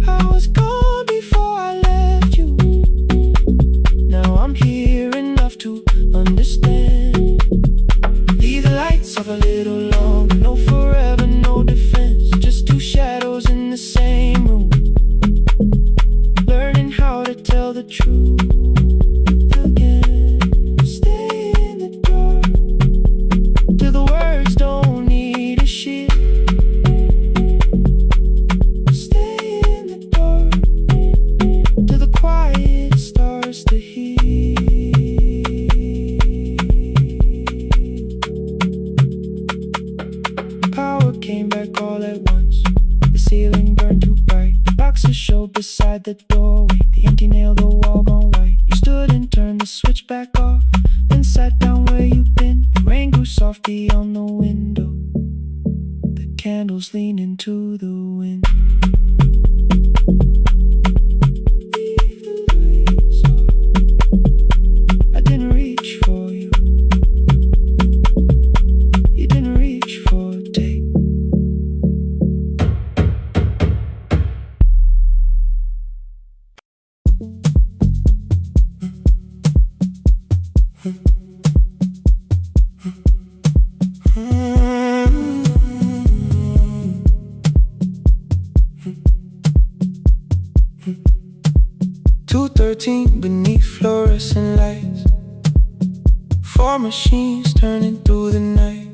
I was gone before I left you. Now I'm here enough to understand. Leave the lights off a little longer. No forever, no defense. Just two shadows in the same room, learning how to tell the truth again. Stay in the dark till the words don't need a shield. Stay in the dark till the quiet starts to heal. Power came back all at once. The ceiling burned too bright. The boxes showed beside the doorway. The empty nail, the wall gone white. You stood and turned the switch back off, then sat down where you'd been. The rain grew soft beyond the window. The candles leaned into the wind. Leave the lights off. I didn't reach for you. You didn't reach for a take. Beneath fluorescent lights, four machines turning through the night.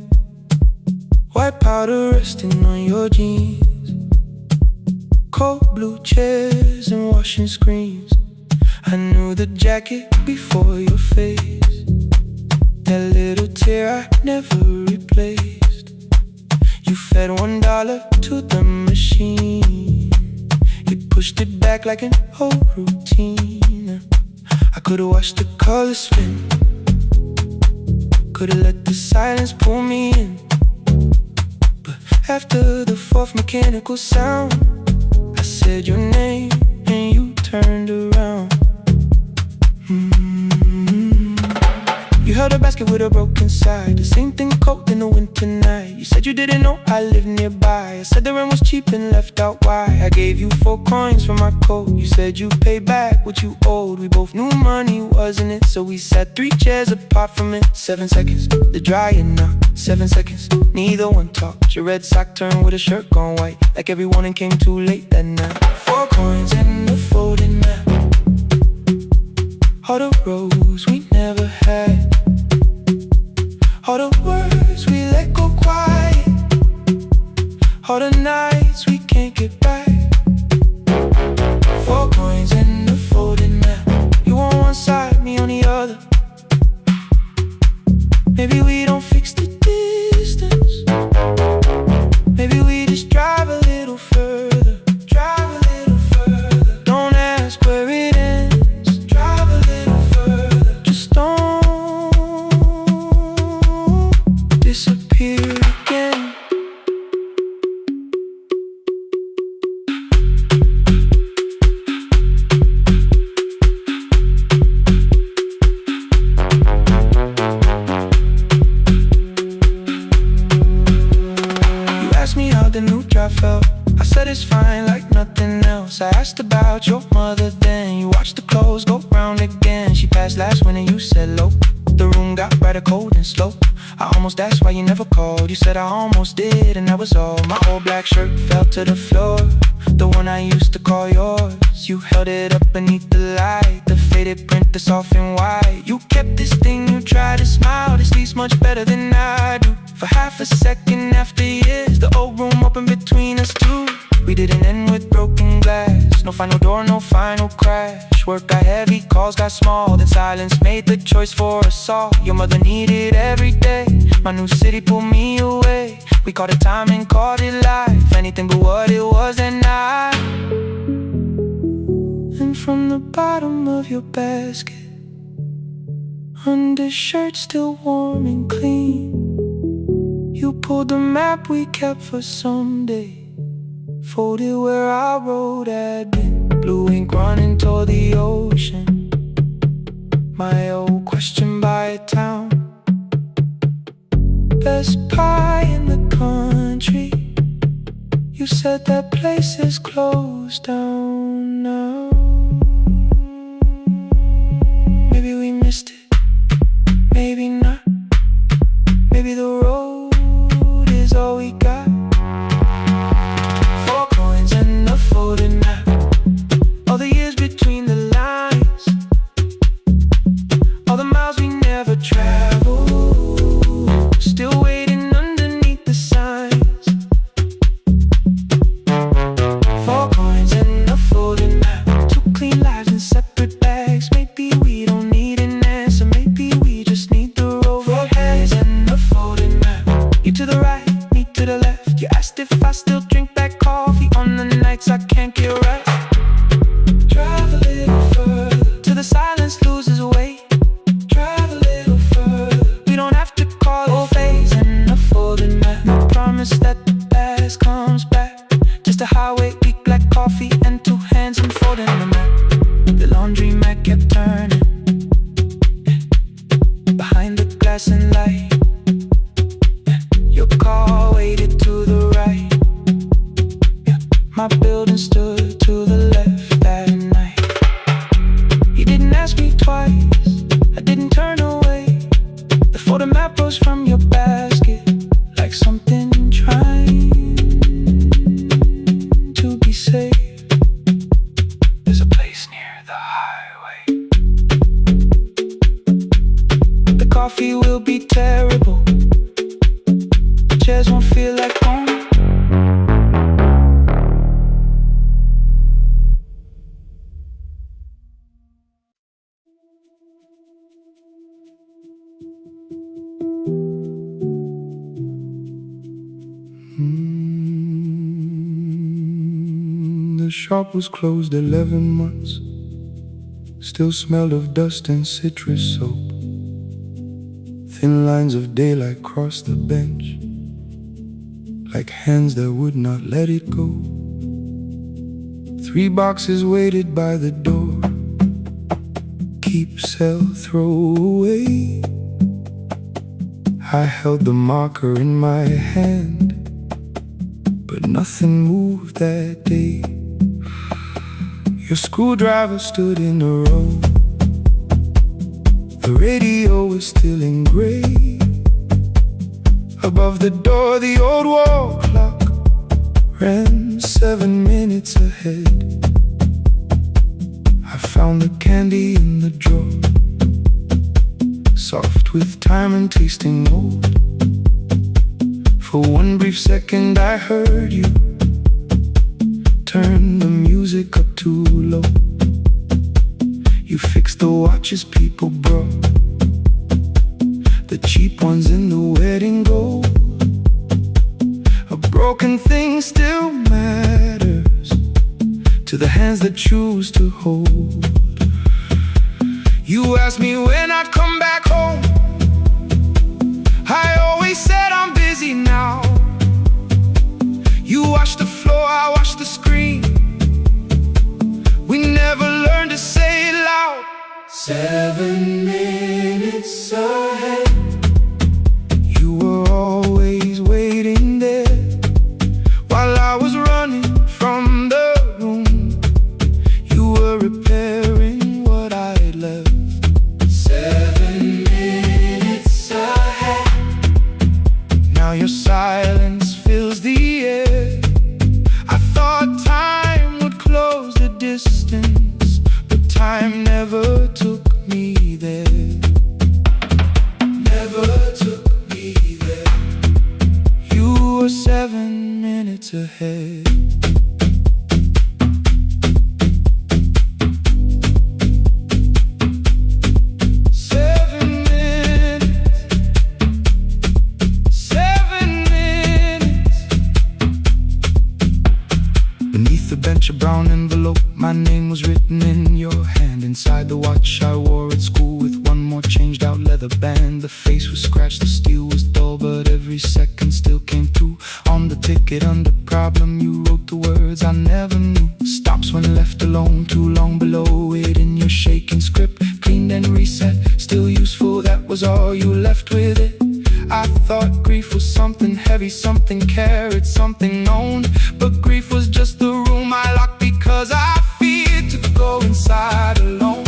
White powder resting on your jeans, cold blue chairs and washing screens. I knew the jacket before your face, that little tear I never replaced. You fed $1 to the machine. You pushed it back like an old routine. I could've watched the colors spin, could've let the silence pull me in. But after the fourth mechanical sound, I said your name and you turned around. You held a basket with a broken side, the same thing cold in the winter night. You said you didn't know I lived nearby. I said the rent was cheap and left out why. I gave you 4 coins for my coat. You said you'd pay back what you owed. We both knew money wasn't it, so we sat 3 chairs apart from it. 7 seconds, the dryer knocked. 7 seconds, neither one talked. Your red sock turned with a shirt gone white, like everyone and came too late that night. 4 coins and a folding map, all the roads we never had, all the words we let go quiet, all the nights we can't get back. 4 coins and a folding map, you on one side, me on the other. Maybe we don't fix the distance, maybe we just drive a little further, drive a little further. Don't ask where it ends, drive a little further. Just don't disappear again. The new drive felt, I said it's fine like nothing else. I asked about your mother then, you watched the clothes go round again. She passed last winter, you said low. The room got brighter, cold and slow. I almost asked why you never called. You said I almost did and that was all. My old black shirt fell to the floor, the one I used to call yours. You held it up beneath the light, the faded print that's soft and white. You kept this thing, you tried to smile, this leaves much better than I do. For half a second after years, the old room opened between us two. We didn't end with broken glass, no final door, no final crash. Work got heavy, calls got small, then silence made the choice for us all. Your mother needed every day, my new city pulled me away. We called it time and called it life, anything but what it was that night. And from the bottom of your basket, undershirt still warm and clean, you pulled the map we kept for someday, folded where our road had been. Blue ink running toward the ocean, my old question by a town. Best pie in the country, you said that place is closed down now. Maybe we missed it, maybe not. Maybe the road is all we got. 4 coins and a folding map, all the years between the lines, all the miles we never traveled, still waiting underneath the signs. 4 coins and a folding map, 2 clean lives in separate bags. Maybe we don't need an answer, maybe we just need the road. 4 coins and a folding map, you to the right, me to the left. You asked if I still drink that coffee on the nights I can't get right. Drive a little further, till the silence loses weight. Drive a little further, we don't have to call it phase and a folding map. No promise that the past comes back, just a highway, weak black coffee and 2 hands unfolding the map. The laundry mat kept turning, behind the glass and light. Your car waited to the right, my building stood to the left that night. You didn't ask me twice, I didn't turn away. The photo map rose from your basket, like something trying to be safe. There's a place near the highway. The coffee will be terrible, the chairs won't feel like home. The shop was closed 11 months, still smelled of dust and citrus soap. Thin lines of daylight crossed the bench, like hands that would not let it go. 3 boxes waited by the door, keep, sell, throw away. I held the marker in my hand, but nothing moved that day. Your screwdriver stood in a row, the radio was still in gray. above the door, the old wall clock ran 7 minutes ahead. I found the candy in the drawer, soft with time and tasting old. For one brief second I heard you turn the music up too low. You fixed the watches people brought, the cheap ones in the wedding gold. A broken thing still matters to the hands that choose to hold. You asked me when I'd come back home. I always said I'm busy now. You washed the floor, I washed the screen. We never learned to say it loud. 7 minutes ahead. You were always waiting there while I was running from the room. You were repairing what I had left. 7 minutes ahead. Now your silence fills the air. I thought time would close the distance, but time never took me there. Never took me there. You were 7 minutes ahead. A brown envelope, my name was written in your hand. Inside the watch I wore at school with one more changed out leather band. The face was scratched, the steel was dull, but every second still came through. On the ticket under problem you wrote the words I never knew. Stops when left alone, too long below it in your shaking script. Cleaned and reset, still useful, that was all you left with it. I thought grief was something heavy, something carried, something known. But grief was just the room I locked because I feared to go inside alone.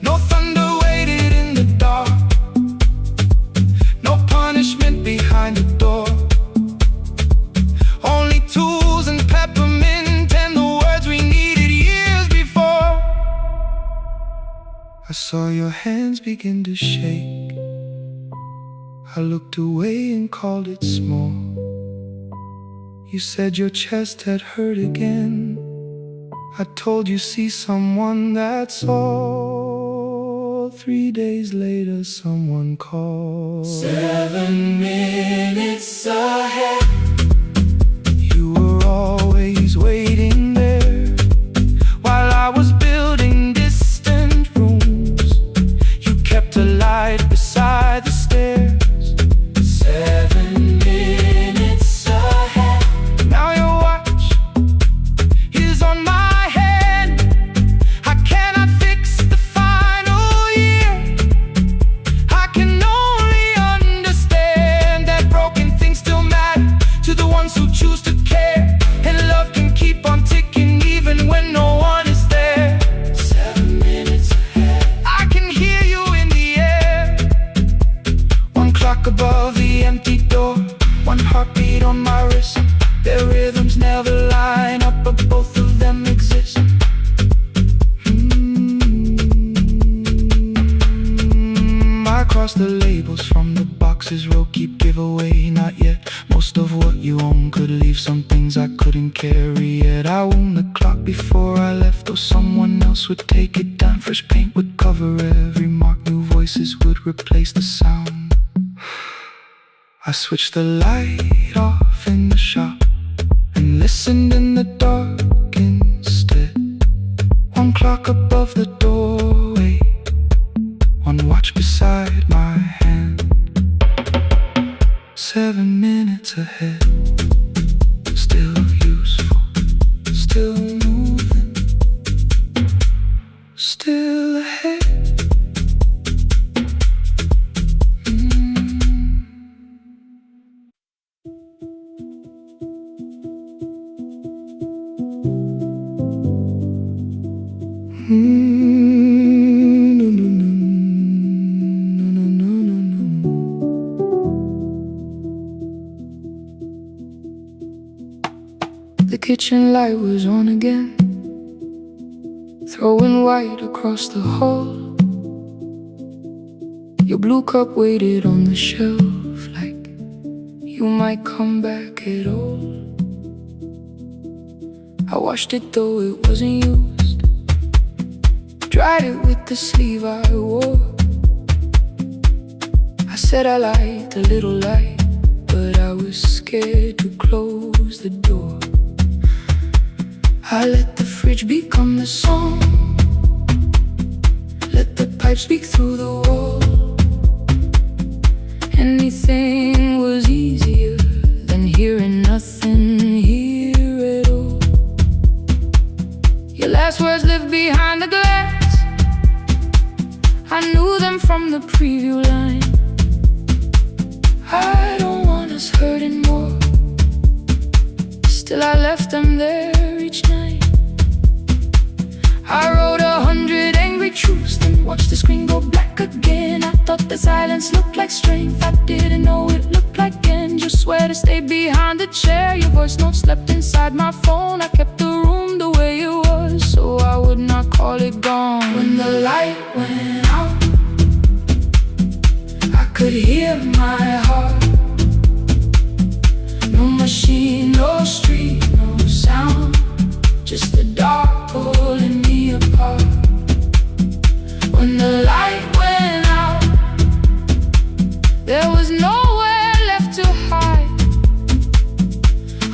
No thunder waited in the dark, no punishment behind the door. Only tools and peppermint and the words we needed years before. I saw your hands begin to shake. I looked away and called it small. You said your chest had hurt again. I told you see someone, that's all. 3 days later someone called. 7 minutes ahead. You were always waiting there while I was building distant rooms. You kept a light beside the stairs. 7 minutes ahead. Now your watch is on my hand. I cannot fix the final year. I can only understand that broken things still matter to the ones who choose to care. And love can keep on ticking even when no one is there. 7 minutes ahead. I can hear you in the air. One clock above the empty door, one heartbeat on my wrist. Their rhythms never line up, but both of them exist. I cross the labels from the boxes, row keep giveaway, not yet. Most of what you own could leave, some things I couldn't carry yet. I wound the clock before I left, or someone else would take it down. Fresh paint would cover every mark, new voices would replace the sound. I switched the light off in the shop and listened in the dark instead. One clock above the doorway, one watch beside my hand. 7 minutes ahead. Still useful, still moving, still ahead. The kitchen light was on again, throwing white across the hall. Your blue cup waited on the shelf, like you might come back at all. I washed it though it wasn't used, dried it with the sleeve I wore. I said I liked a little light, but I was scared to close the door. I let the fridge become the song, let the pipe speak through the wall. Anything was easier than hearing nothing here at all. Your last words lived behind the glass, I knew them from the preview line. I don't want us hurting more, still I left them there each night. I wrote 100 angry truths, then watched the screen go black again. I thought the silence looked like strength, I didn't know it looked like end. You swear to stay behind the chair, your voice note slept inside my phone. I kept the room the way it was, so I would not call it gone. When the light went out, I could hear my heart. No machine, no street, no sound, just the dark pulling me apart. When the light went out, there was nowhere left to hide.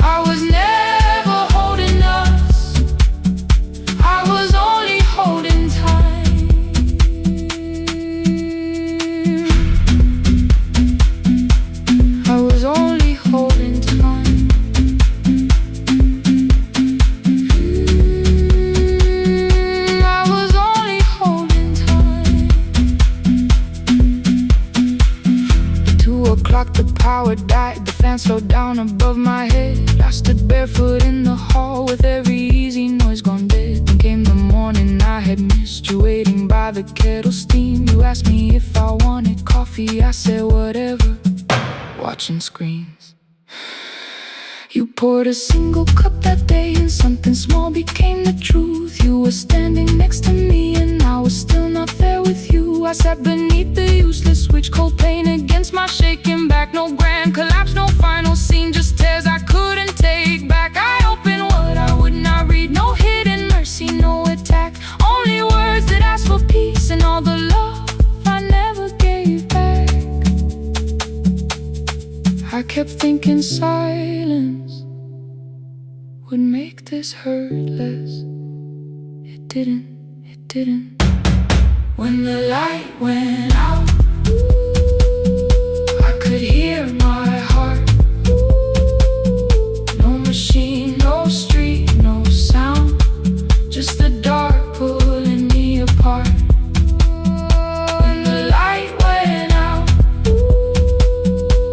I was never holding us, I was only holding time. I was only holding time. I was only holding time. At 2 o'clock the power died, the fan slowed down above my head. I stood barefoot in the hall with every easy noise gone dead. Then came the morning I had missed you, waiting by the kettle steam. You asked me if I wanted coffee, I said whatever, watching screens. You poured a single cup that day, and something small became the truth. You were standing next to me, and I was still not there with you. I sat beneath the useless switch, cold pain against my shaking back. No grand collapse, no final scene, just tears I couldn't take back. I opened what I would not read, no hidden mercy, no attack. Only words that asked for peace and all the love I never gave back. I kept thinking silence would make this hurt less. It didn't, it didn't. When the light went out, I could hear my heart. No machine, no street, no sound, just the dark pulling me apart. When the light went out,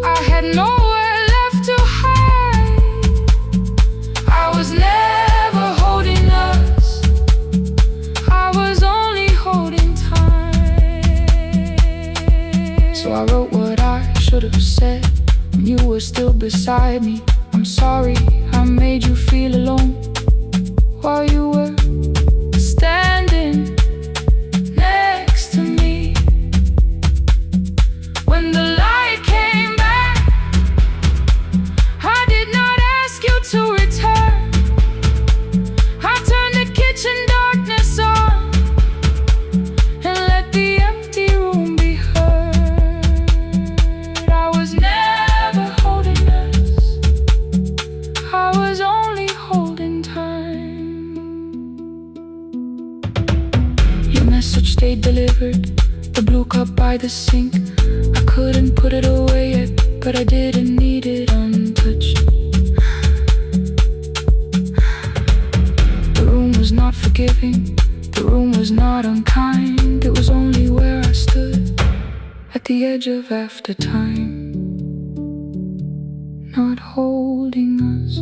I had nowhere left to hide. I was never holding us, I was only holding time. So I wrote what I should have said when you were still beside me. I'm sorry I made you feel alone while you were standing next to me. When the light came back, I did not ask you to return. I turned the kitchen darkness on and let the empty room be heard. I was never holding us, I was only holding time. Your message stayed delivered, the blue cup by the sink. I couldn't put it away yet, but I didn't need it untouched. The room was not forgiving, the room was not unkind. It was only where I stood at the edge of after time, not holding us,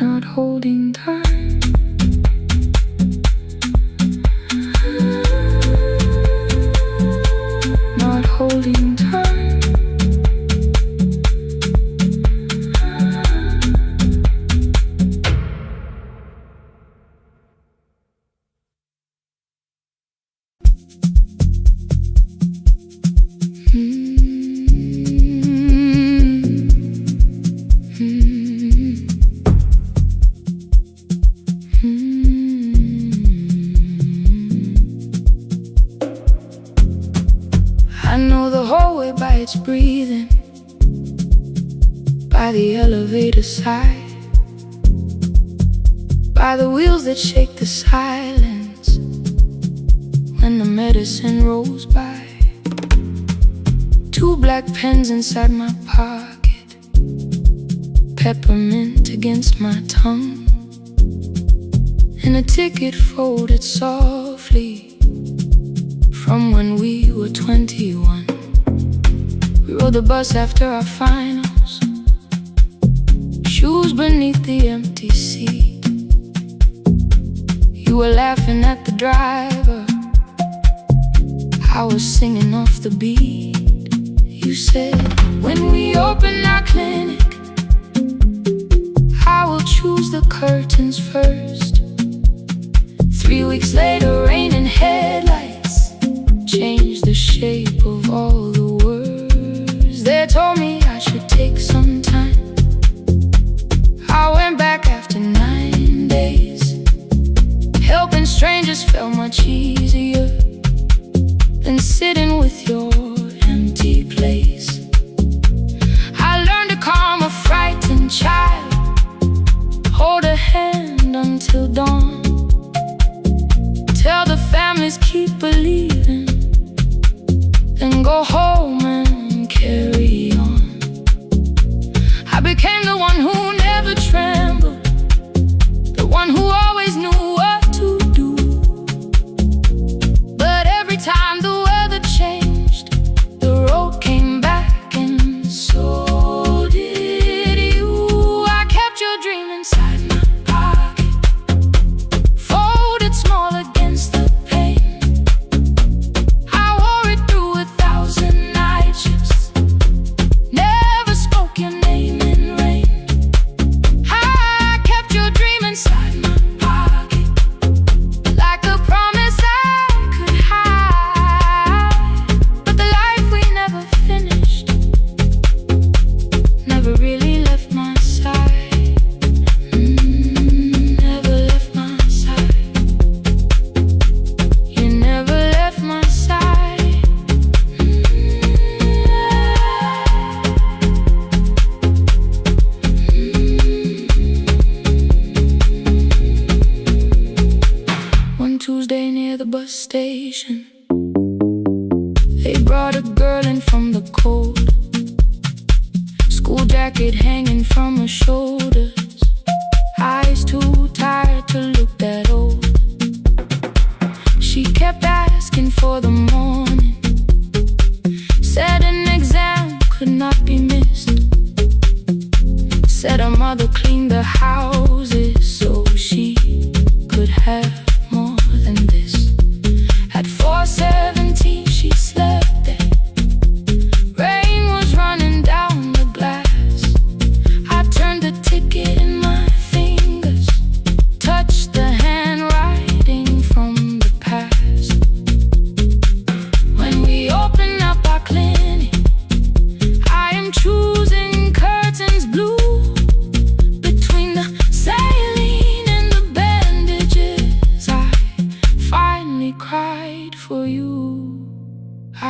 not holding time. Not holding time. I know the hallway by its breathing, by the elevator side, by the wheels that shake the silence when the medicine rolls by. 2 black pens inside my pocket, peppermint against my tongue, and a ticket folded softly from when we were 21. We rode the bus after our finals, shoes beneath the empty seat. You were laughing at the driver, I was singing off the beat. You said, when we open our clinic, I will choose the curtains first. 3 weeks later, rain and headlights changed the shape of all the words. They told me I should take some time. I went back after 9 days. Helping strangers felt much easier than sitting with your empty place. I learned to calm a frightened child, hold a hand until dawn, tell the families keep believing, then go home and carry on. I became the one who never trembled, the one who always knew what to do. But every time the weather changed, the road came back, and so did you. I kept your dream inside my pocket, folded small against the pain. I wore it through 1,000 night shifts, never spoke your name in rain. I kept your dream inside my pocket, like a promise I could hide. But the life we never finished never really left my side. Never left my side. You never left my side. One Tuesday near the bus station, they brought a girl in from the cold, school jacket hanging from her shoulders, eyes too tired to look that old. She kept asking for the morning, said an exam could not be missed, said her mother cleaned the houses so she could have more than this. At 4:17 she slept there, rain was running down the glass. I turned the ticket in my fingers, touched the handwriting from the past. When we open up our clinic, I am choosing curtains blue, between the saline and the bandages. I finally cried for you.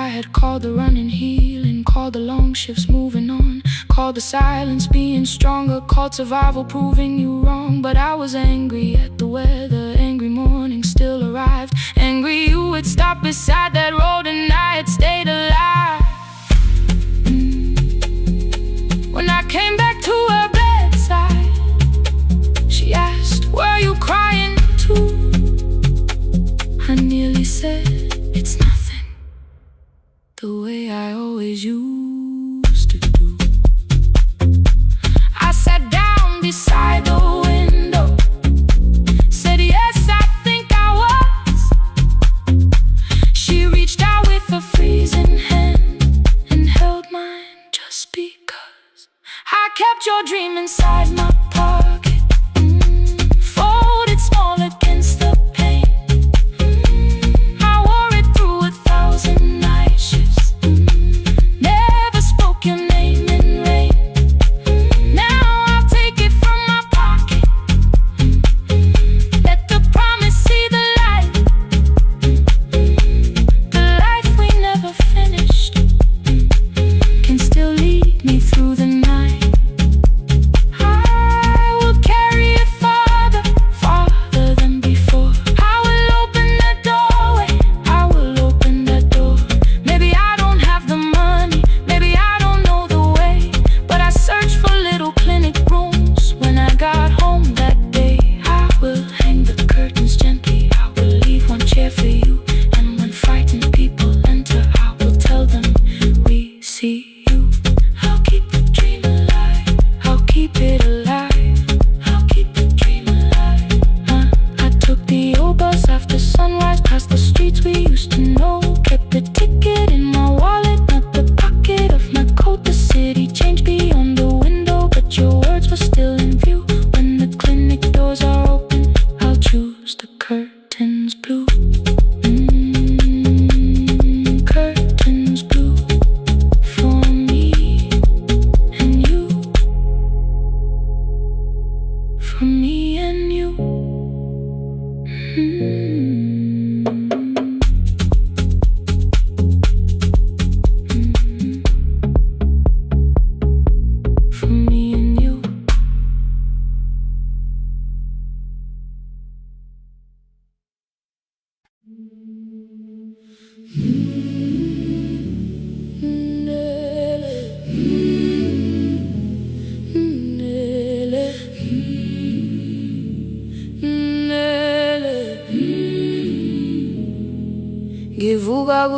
I had called the running healing, called the long shifts moving on, called the silence being stronger, called survival proving you wrong. But I was angry at the weather, angry morning still arrived, angry you had stopped beside that road and I had stayed alive. When I came back to her bedside, she asked, were you crying too? I nearly said, it's nothing, the way I always used to do. I sat down beside the window, said yes, I think I was. She reached out with a freezing hand and held mine just because. I kept your dream inside my pocket, folded small against the pain. I wore it through 1,000 night shifts, never spoke your name in rain. Now I'll take it from my pocket, let the promise see the light, the life we never finished.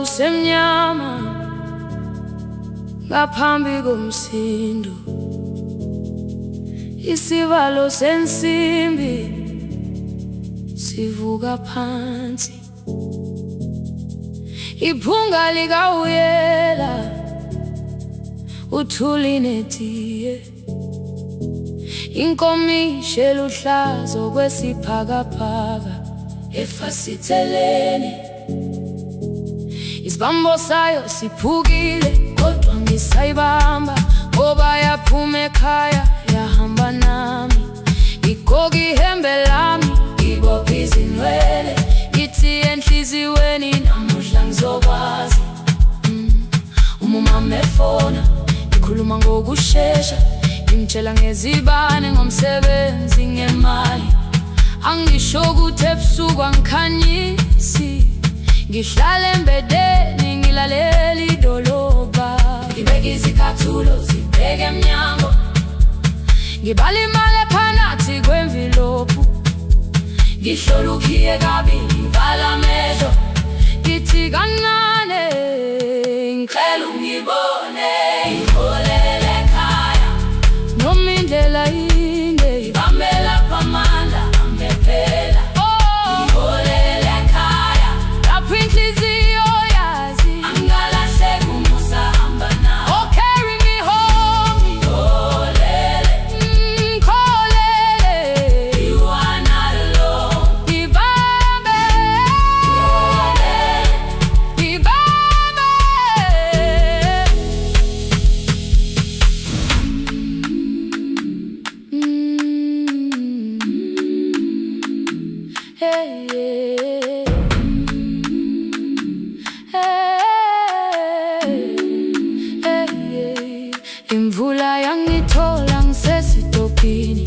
kusemnyama ngaphambi komsindo, isivalo sensimbi sivuka phansi, iphunga likawuyela uthuli netiye, inkomishi eluhlaza okwesibhakabhaka efasiteleni. Isibambo sayo siphukile kodwa ngisayibamba, ngoba yaphuma ekhaya yahamba nami. Igqoka ihembe lami, ibopha izinwele, ngithi enhliziyweni namuhla ngizokwazi. Umama efona, ngikhuluma ngokushesha, ngimtshela ngezibane, ngomsebenzi, ngemali. Angisho ukuthi ebusuku angikhanyisi, ngihlala embedeni ngilalela idolobha. Ngibeka izicathulo zibheke emnyango, ngibala imali ephakathi kwemvilophu, ngihlola ukhiye kabili ngivala amehlo, ngithi kancane ngicela ungibone, ngiholele ekhaya noma indlela inde, ngibambela phamandla amphela. Ngiholele ekhaya lapho inhliziyo yazi angalahleki umusa hamba nawe. Oh, carry me home, ngiholele, ngiholele, you are not alone. Ngibambe, ngiholele, ngibambe. Hey, hey, hey, hey. Imvula yangithola ngisesitopini,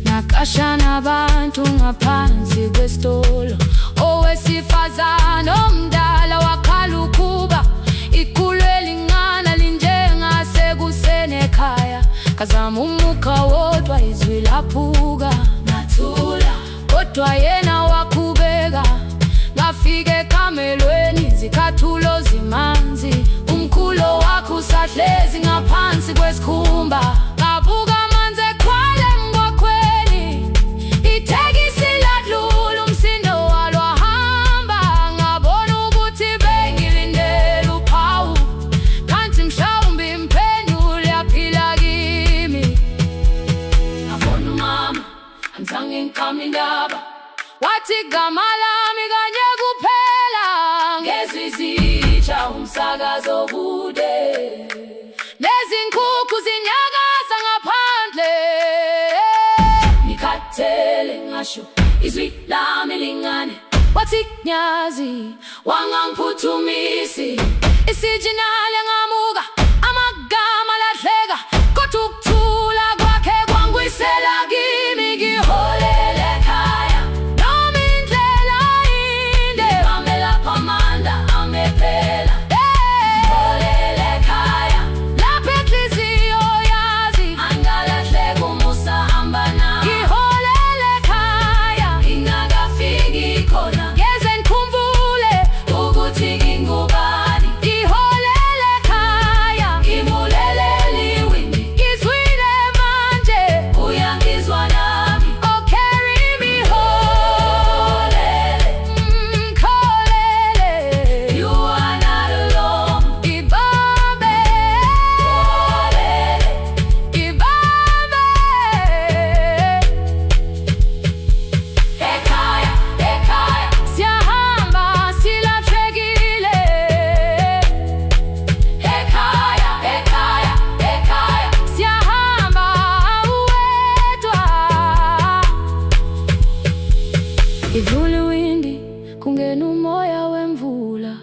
nakasha nabantu ngaphansi kwesitolo. Owesifazane omdala wakhala ukuba ikhulu elingana linjengasekuseni ekhaya. Kazama umukha wodwa izwi laphuka, ngathula kodwa yena wakhubeka. Ngafika ekamelweni izicathulo zimanzi, umkhulo wakhe usahlezi ngaphansi kwesikhumba. Ngabuka amanzi ekhwale ngwakhweni, itekisi ladlula umsindo walo wahamba. Ngabona ukuthi bengilindele uphawu, kanti mhlawumbe impendulo yaphila kimi. Ngabona umama angizange ngiqame indaba, wathi igama lami kanye kuphela. Ngezwi zitsha umsakazo kude, nezinkukhu zinyakaza ngaphandle. Ngikhathele ngasho izwi lami lingane, wathi nyazi wangangiphuthumisi. Isijinali ngamuka, amagama lahleka, kodwa ukuthula kwakhe kwangwisela kimi. Ngiholele ekhaya noma indlela inde, ngibambela phamandla amphela. Ngiholele ekhaya lapho inhliziyo yazi angalahleki umusa hamba nawe. Ngiholele ekhaya ingakafiki khona, ngeze ngikhumbule ukuthi ngingubani. Ngiholele ekhaya ngimulelele iwindi, ngizwile manje uyangizwa nami. Oh, carry me home, ngiholele, you are not alone. Ngibambe, ngiholele, ngibambe. Ekhaya, ekhaya siyahamba silahlekile. Ekhaya, ekhaya, ekhaya siyahamba uwedwa. Ivula iwindi kungena umoya wemvula,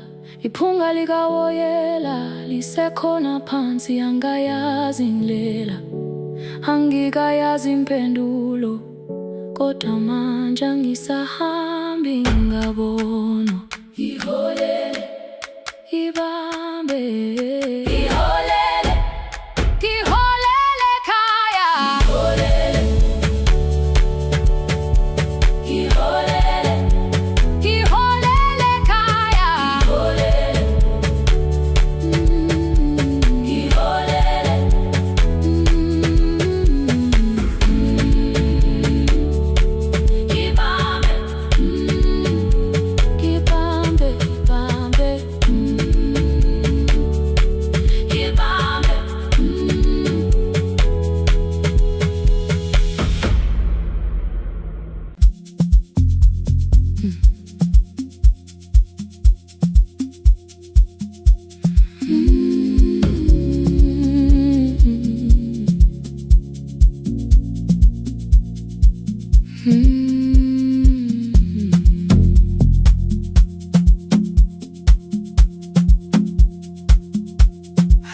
iphunga likawoyela lisekhona phansi. Angayazi indlela, angikayazi impendulo, kodwa manje angisahambi ngabona. Ngiholele, ngibambe, ngiholele, ngiholele ekhaya. Ngiholele, ngiholele, ngiholele ekhaya. Ngiholele,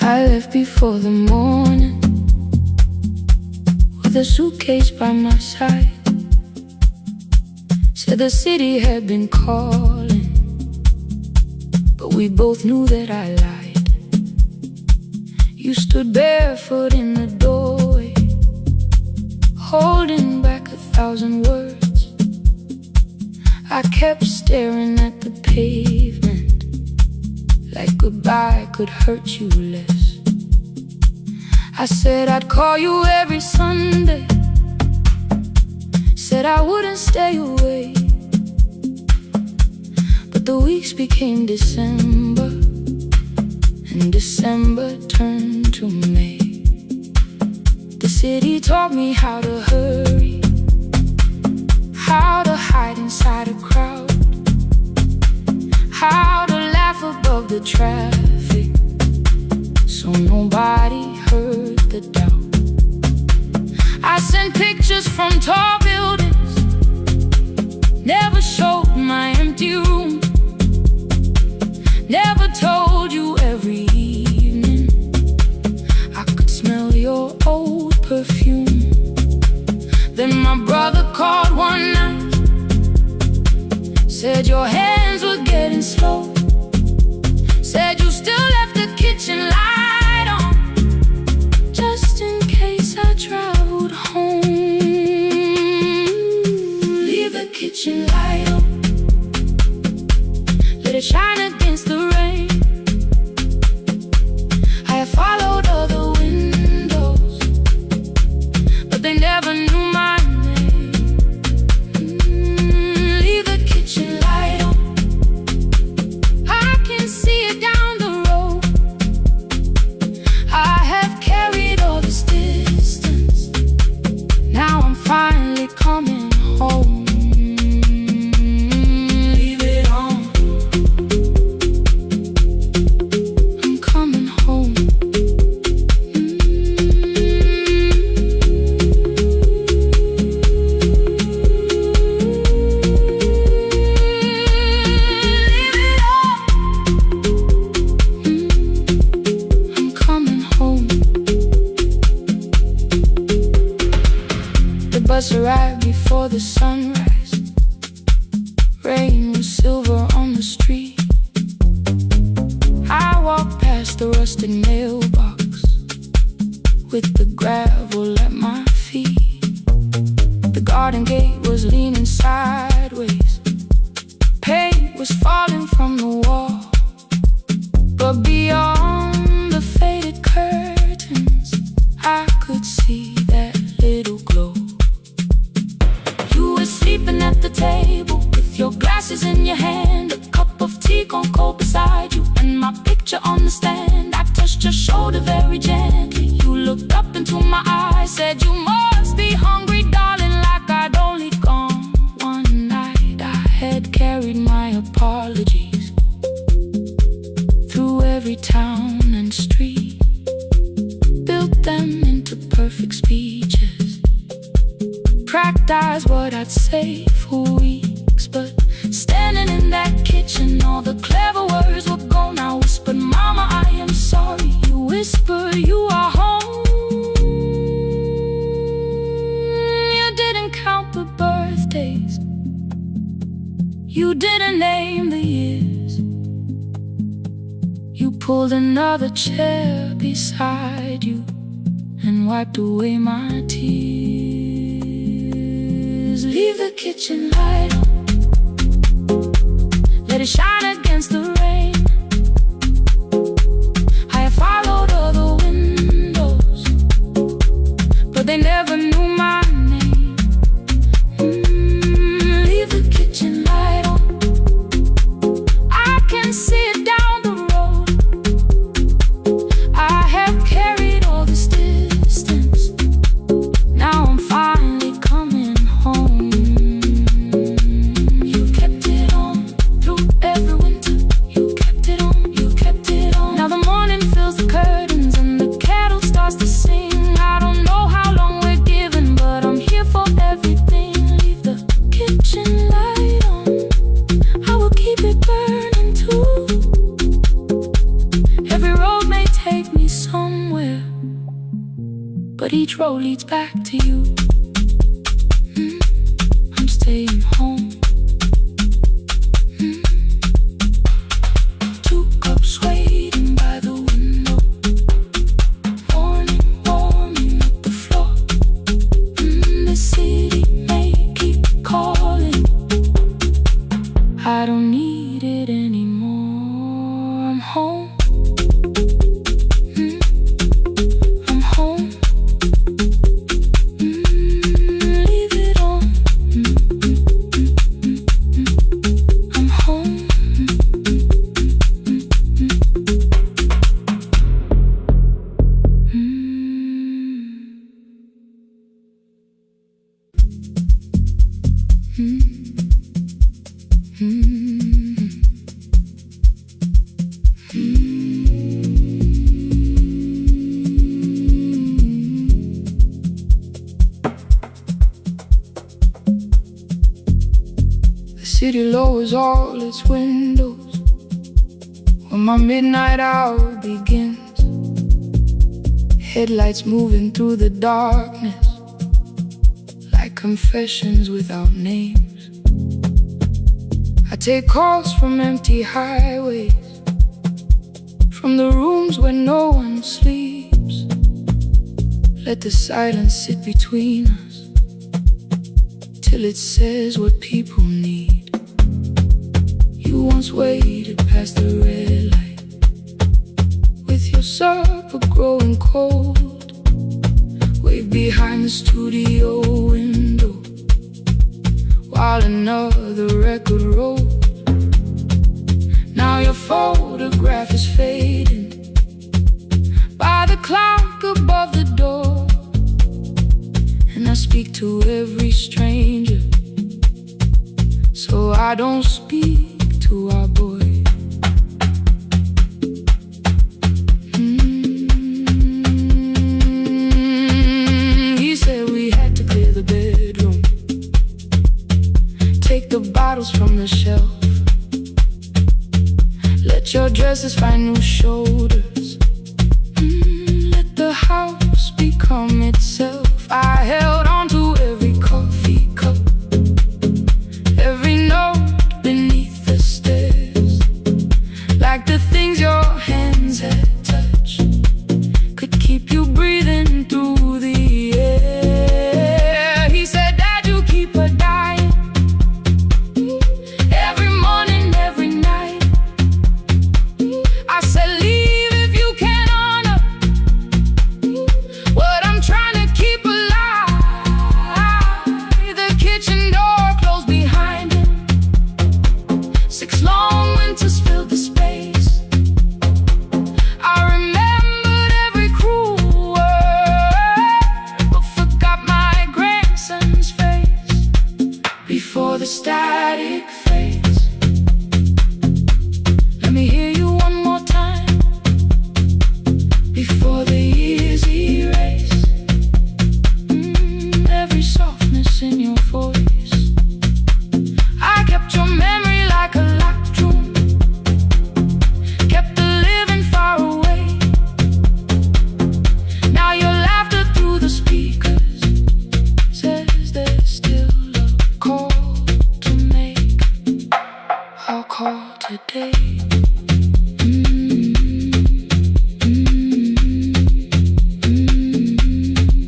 I left before the morning with a suitcase by my side. Said the city had been calling, but we both knew that I lied. You stood barefoot in the doorway, holding back 1,000 words. I kept staring at the pavement, like goodbye could hurt you less. I said I'd call you every Sunday, said I wouldn't stay away. But the weeks became December, and December turned to May. The city taught me how to hurry, how to hide inside a crowd, how to laugh above the traffic, so nobody heard the doubt. I sent pictures from tall buildings, never showed my empty room, never told you every evening I could smell your old perfume. Then my brother called one night, said your hands were getting slow, said you still left the kitchen light on, just in case I traveled home. Leave the kitchen light on, let it shine against the rain. I have followed other windows, but they never knew my name. Leave the kitchen light on, I can see it down the road. I have carried all this distance, now I'm finally coming home. Leave it on, I'm coming home. Leave it on, I'm coming home. The bus arrived before the sunrise. Rain was silver on the street. I walked past the rusted mailbox with the gravel at my feet. The garden gate was leaning sideways, paint was falling from the wall, but beyond the faded curtains I could see that little glow. You were sleeping at the table with your glasses in your hand, a cup of tea gone cold beside you, and my picture on the stand. I touched your shoulder very gently. You looked up into my eyes, said you must be hungry, darling, like I'd only gone one night. I had carried my apologies through every town and street, built them into perfect speeches, practiced what I'd say for weeks. But standing in that kitchen, all the clever words were gone. I whispered, Mama, I am sorry. You whispered, you are home. You didn't count the birthdays, you didn't name the years. You pulled another chair beside you and wiped away my tears. Leave the kitchen light on, let it shine against the rain. I have followed other windows, but they never knew my name. Leave the kitchen light on, I can see it down the road. I have carried all this distance, now I'm finally coming home. You kept it on through every winter, you kept but each road leads back to you. I'm staying home. 2 cups waiting by the window, morning warming up the floor. The city may keep calling, I don't need it anymore. I'm home. I'm home. Leave it on. I'm home. The city lowers all its windows when my midnight hour begins. Headlights moving through the darkness like confessions without names. I take calls from empty highways, from the rooms where no one sleeps. Let the silence sit between us till it says what people need. You once waited past the red light with your supper growing cold, way behind the studio window while another record rolled. Now your photograph is fading by the clock above the door, and I speak to every stranger, so I don't speak to our boy. He said we had to clear the bedroom, take the bottles from the shelf, let your dresses find new shoulders, let the house become itself. I held on to every coffee cup, every note beneath the stairs, like the things your hands had touched could keep you breathing through the air. He said, Dad, you keep her dying, every morning, every night. I said, leave if you can honor what I'm trying to keep alive. The kitchen door closed behind him, 6 long winters filled the space. I remembered every cruel word, but forgot my grandson's face before the static fades. Let me hear you one more time before the years erase every softness in your voice. I kept your memory like a locked room, kept the living far away. Now your laughter through the speakers says there's still a call to make. I'll call today.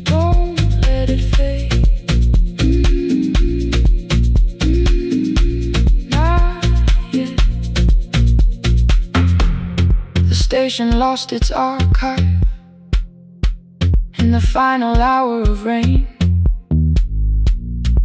Don't let it fade. Not yet. The station lost its archive in the final hour of rain,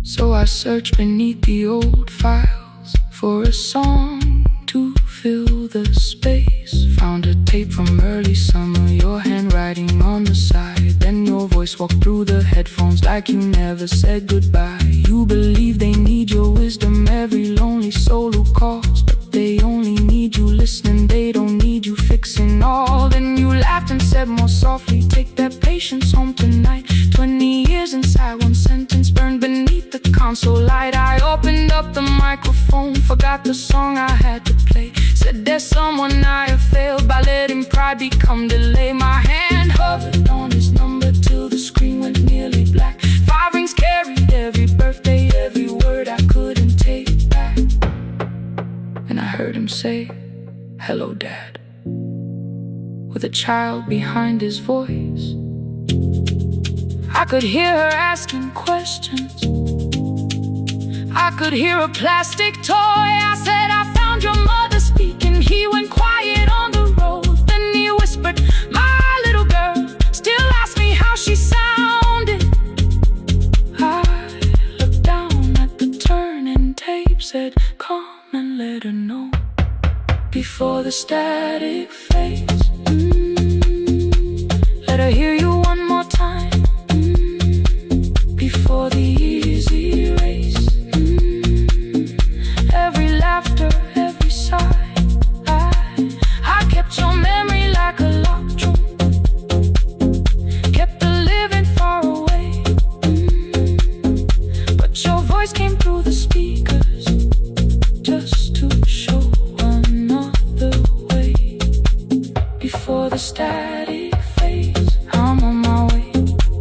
so I searched beneath the old files for a song to fill the space. Found a tape from early summer, your handwriting on the side. Then your voice walked through the headphones like you never said goodbye. You believe they need your wisdom, every lonely soul who calls, but they only need you listening, they don't need you fixing all. Then you laughed and said more softly, take that patience home tonight. 20 years inside one sentence burned beneath the console light. I opened up the microphone, forgot the song I had to play. Said there's someone I have failed by letting pride become delay. My hand hovered on his number till the screen the child behind his voice. I could hear her asking questions. I could hear a plastic toy. I said, I found your mother speaking. He went quiet on the road. Then he whispered, my little girl still asks me how she sounded. I looked down at the turning tape, said, come and let her know before the static fades. Let her hear you one more time before the easy race. Every laughter, every sigh, I kept your memory like a locked room, kept her living far away. But your voice came through the speakers just to show another way before the static fades. I'm on my way,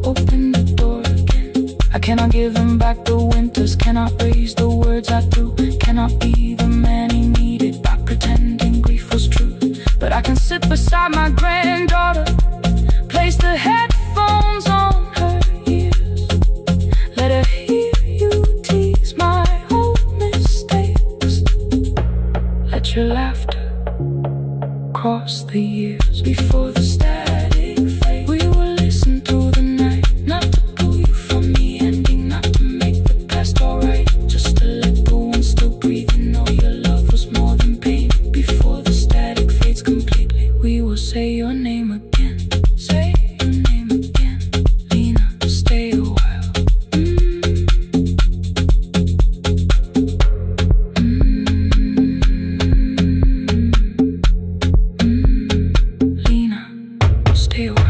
open the door again. I cannot give him back the winters, cannot raise the words I threw, cannot be the man he needed by pretending grief was true. But I can sit beside my granddaughter, place the headphones on her ears, let her hear you tease my old mistakes. Let your laughter cross the years before the static fade. We will listen through the night, not to pull you from the ending, not to make the past alright, just to let the one still breathe and know your love was more than pain. Before the static fades completely, we will say your name again. Say your name again. Lena, stay a while. Lena, stay a while.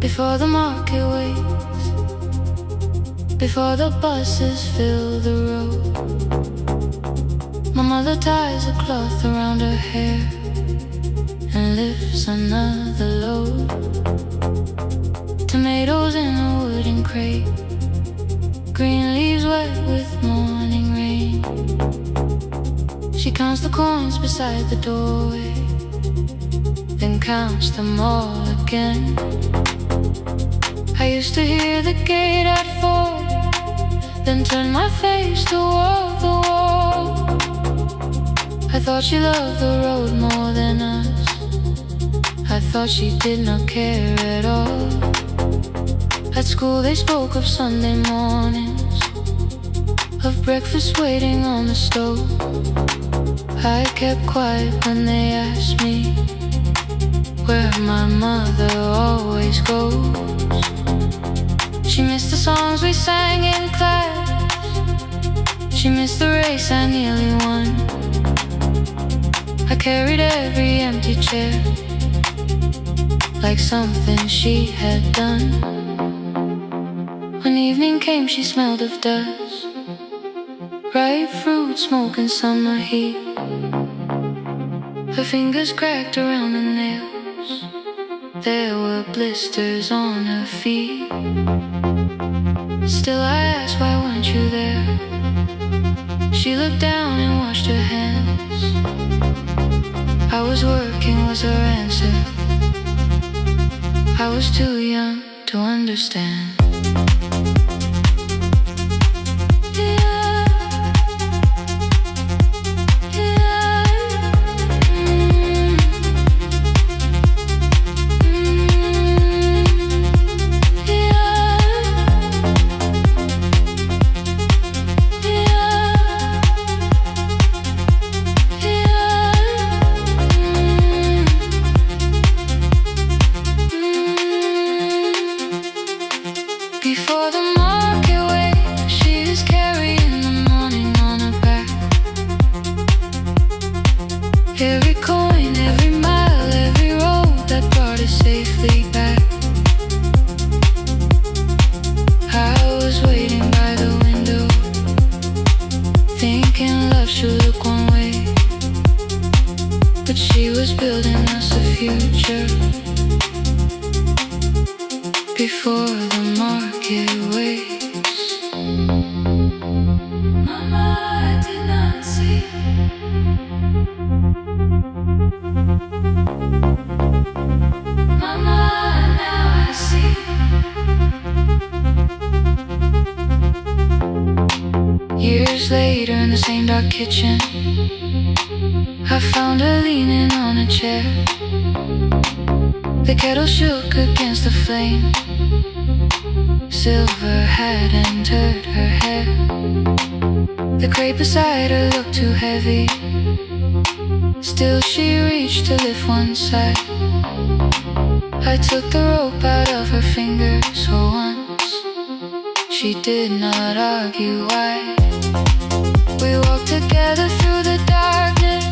Before the market waits, before the buses fill the road, my mother ties a cloth around her hair and lifts another load. Tomatoes in a wooden crate, green leaves wet with morning rain. She counts the coins beside the doorway, then counts them all again. I used to hear the gate at 4, then turn my face toward the wall. I thought she loved the road more than us, I thought she did not care at all. At school they spoke of Sunday mornings, of breakfast waiting on the stove. I kept quiet when they asked me where my mother always goes. She missed the songs we sang in class, she missed the race I nearly won. I carried every empty chair like something she had done. When evening came she smelled of dust, ripe fruit, smoke and summer heat. Her fingers cracked around the nails, there were blisters on her feet. Still I asked, why weren't you there? She looked down and washed her hands. I was working was her answer, I was too young to understand. before the market wakes. Mama, I did not see. Mama, now I see. Years later in the same dark kitchen, I found her leaning on a chair. The kettle shook against the flame. Silver had entered her hair. The crate beside her looked too heavy. Still she reached to lift one side. I took the rope out of her fingers for once. She did not argue why. We walked together through the darkness.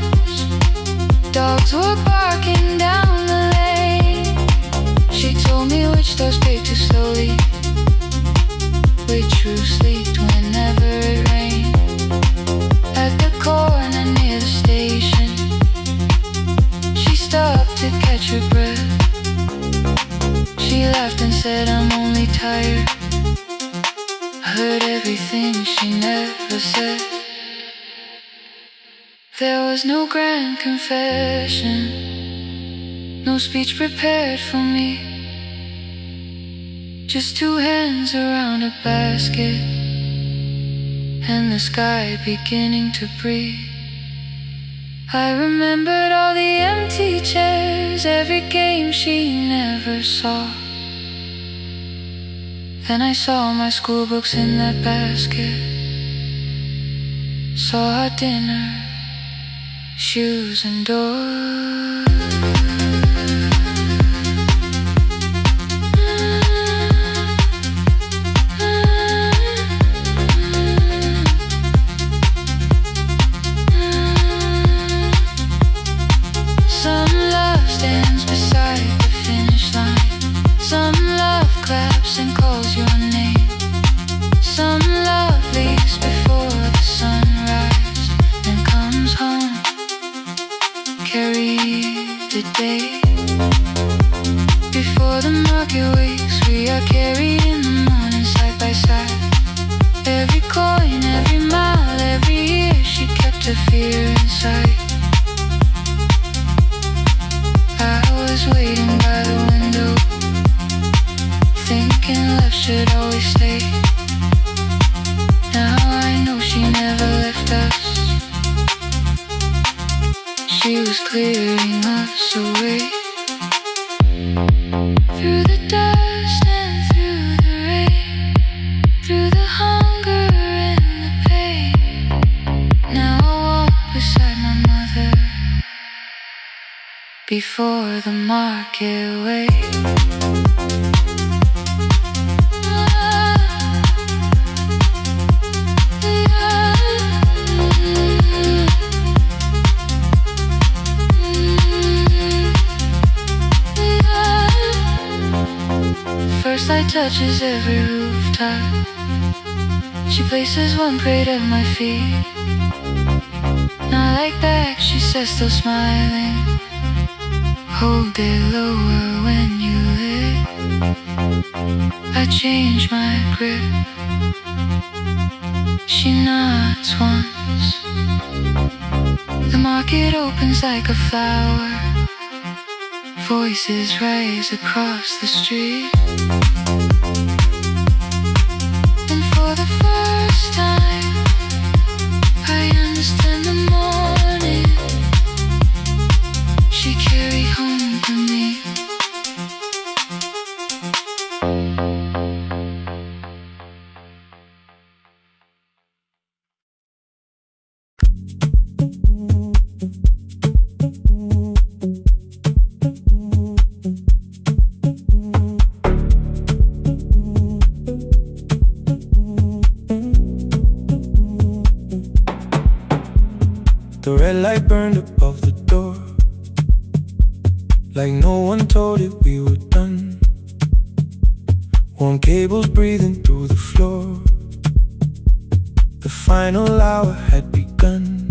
Dogs were barking down the lane. She told me which doors paid too slowly, which roofs leaked whenever it rained. At the corner near the station, she stopped to catch her breath. She laughed and said, I'm only tired. I heard everything she never said. There was no grand confession, no speech prepared for me. Just two hands around a basket and the sky beginning to breathe. I remembered all the empty chairs, every game she never saw. Then I saw my school books in that basket, saw our dinner, shoes and doors. Some love stands beside the finish line. Some love claps and calls your name. Some love leaves before the sunrise, then comes home, carry the day. Before the market wakes, we are carried in the morning side by side. Every coin, every mile, every year, she kept her fear inside. I was waiting by the window, thinking left should always stay. Now I know she never left us. She was clearing us away. Through the dust and through the rain, through the hunger and the pain. Now I walk beside my mother before the market wakes. First light touches every rooftop. She places one crate at my feet. Not like back, she says, still smiling. Hold it lower when you lit. I change my grip. She nods once. The market opens like a flower. Voices rise across the street. And for the first time, I understand the morning she carried home to me. The red light burned above the door, like no one told it we were done. Warm cables breathing through the floor. The final hour had begun.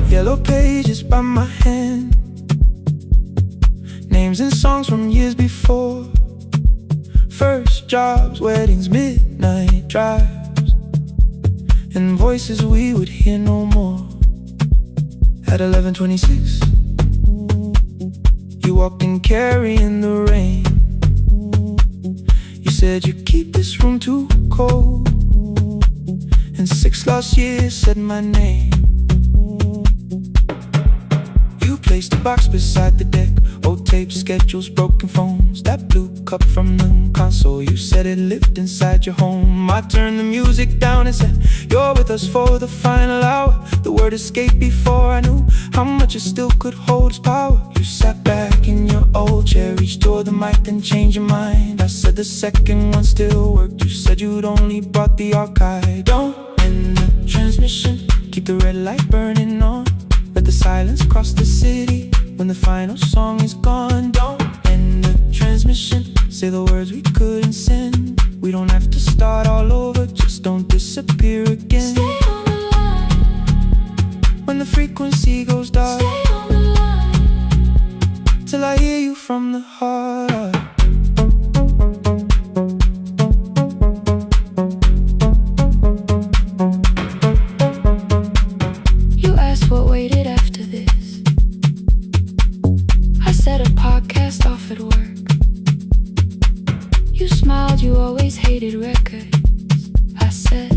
Yellow pages by my hand, names and songs from years before. First jobs, weddings, midnight drives, and voices we would hear no more. At 11:26, you walked in carrying the rain. You said you keep this room too cold, and 6 lost years said my name. You placed a box beside the deck, old tapes, schedules, broken phones, that blue cup from the console. You said it lived inside your home. I turned the music down and said, you're with us for the final hour. The word escaped before I knew how much it still could hold its power. You sat back in your old chair, reached toward the mic, then changed your mind. I said the second one still worked. You said you'd only brought the archive. Don't end the transmission, keep the red light burning on. Let the silence cross the city when the final song is gone. Don't end the transmission, say the words we couldn't send. We don't have to start all over, just don't disappear again. Stay on the line. When the frequency goes dark, Stay on the line. till I hear you from the heart. You asked what waited after this. I said a podcast off at work. You smiled, you always hated records. I said,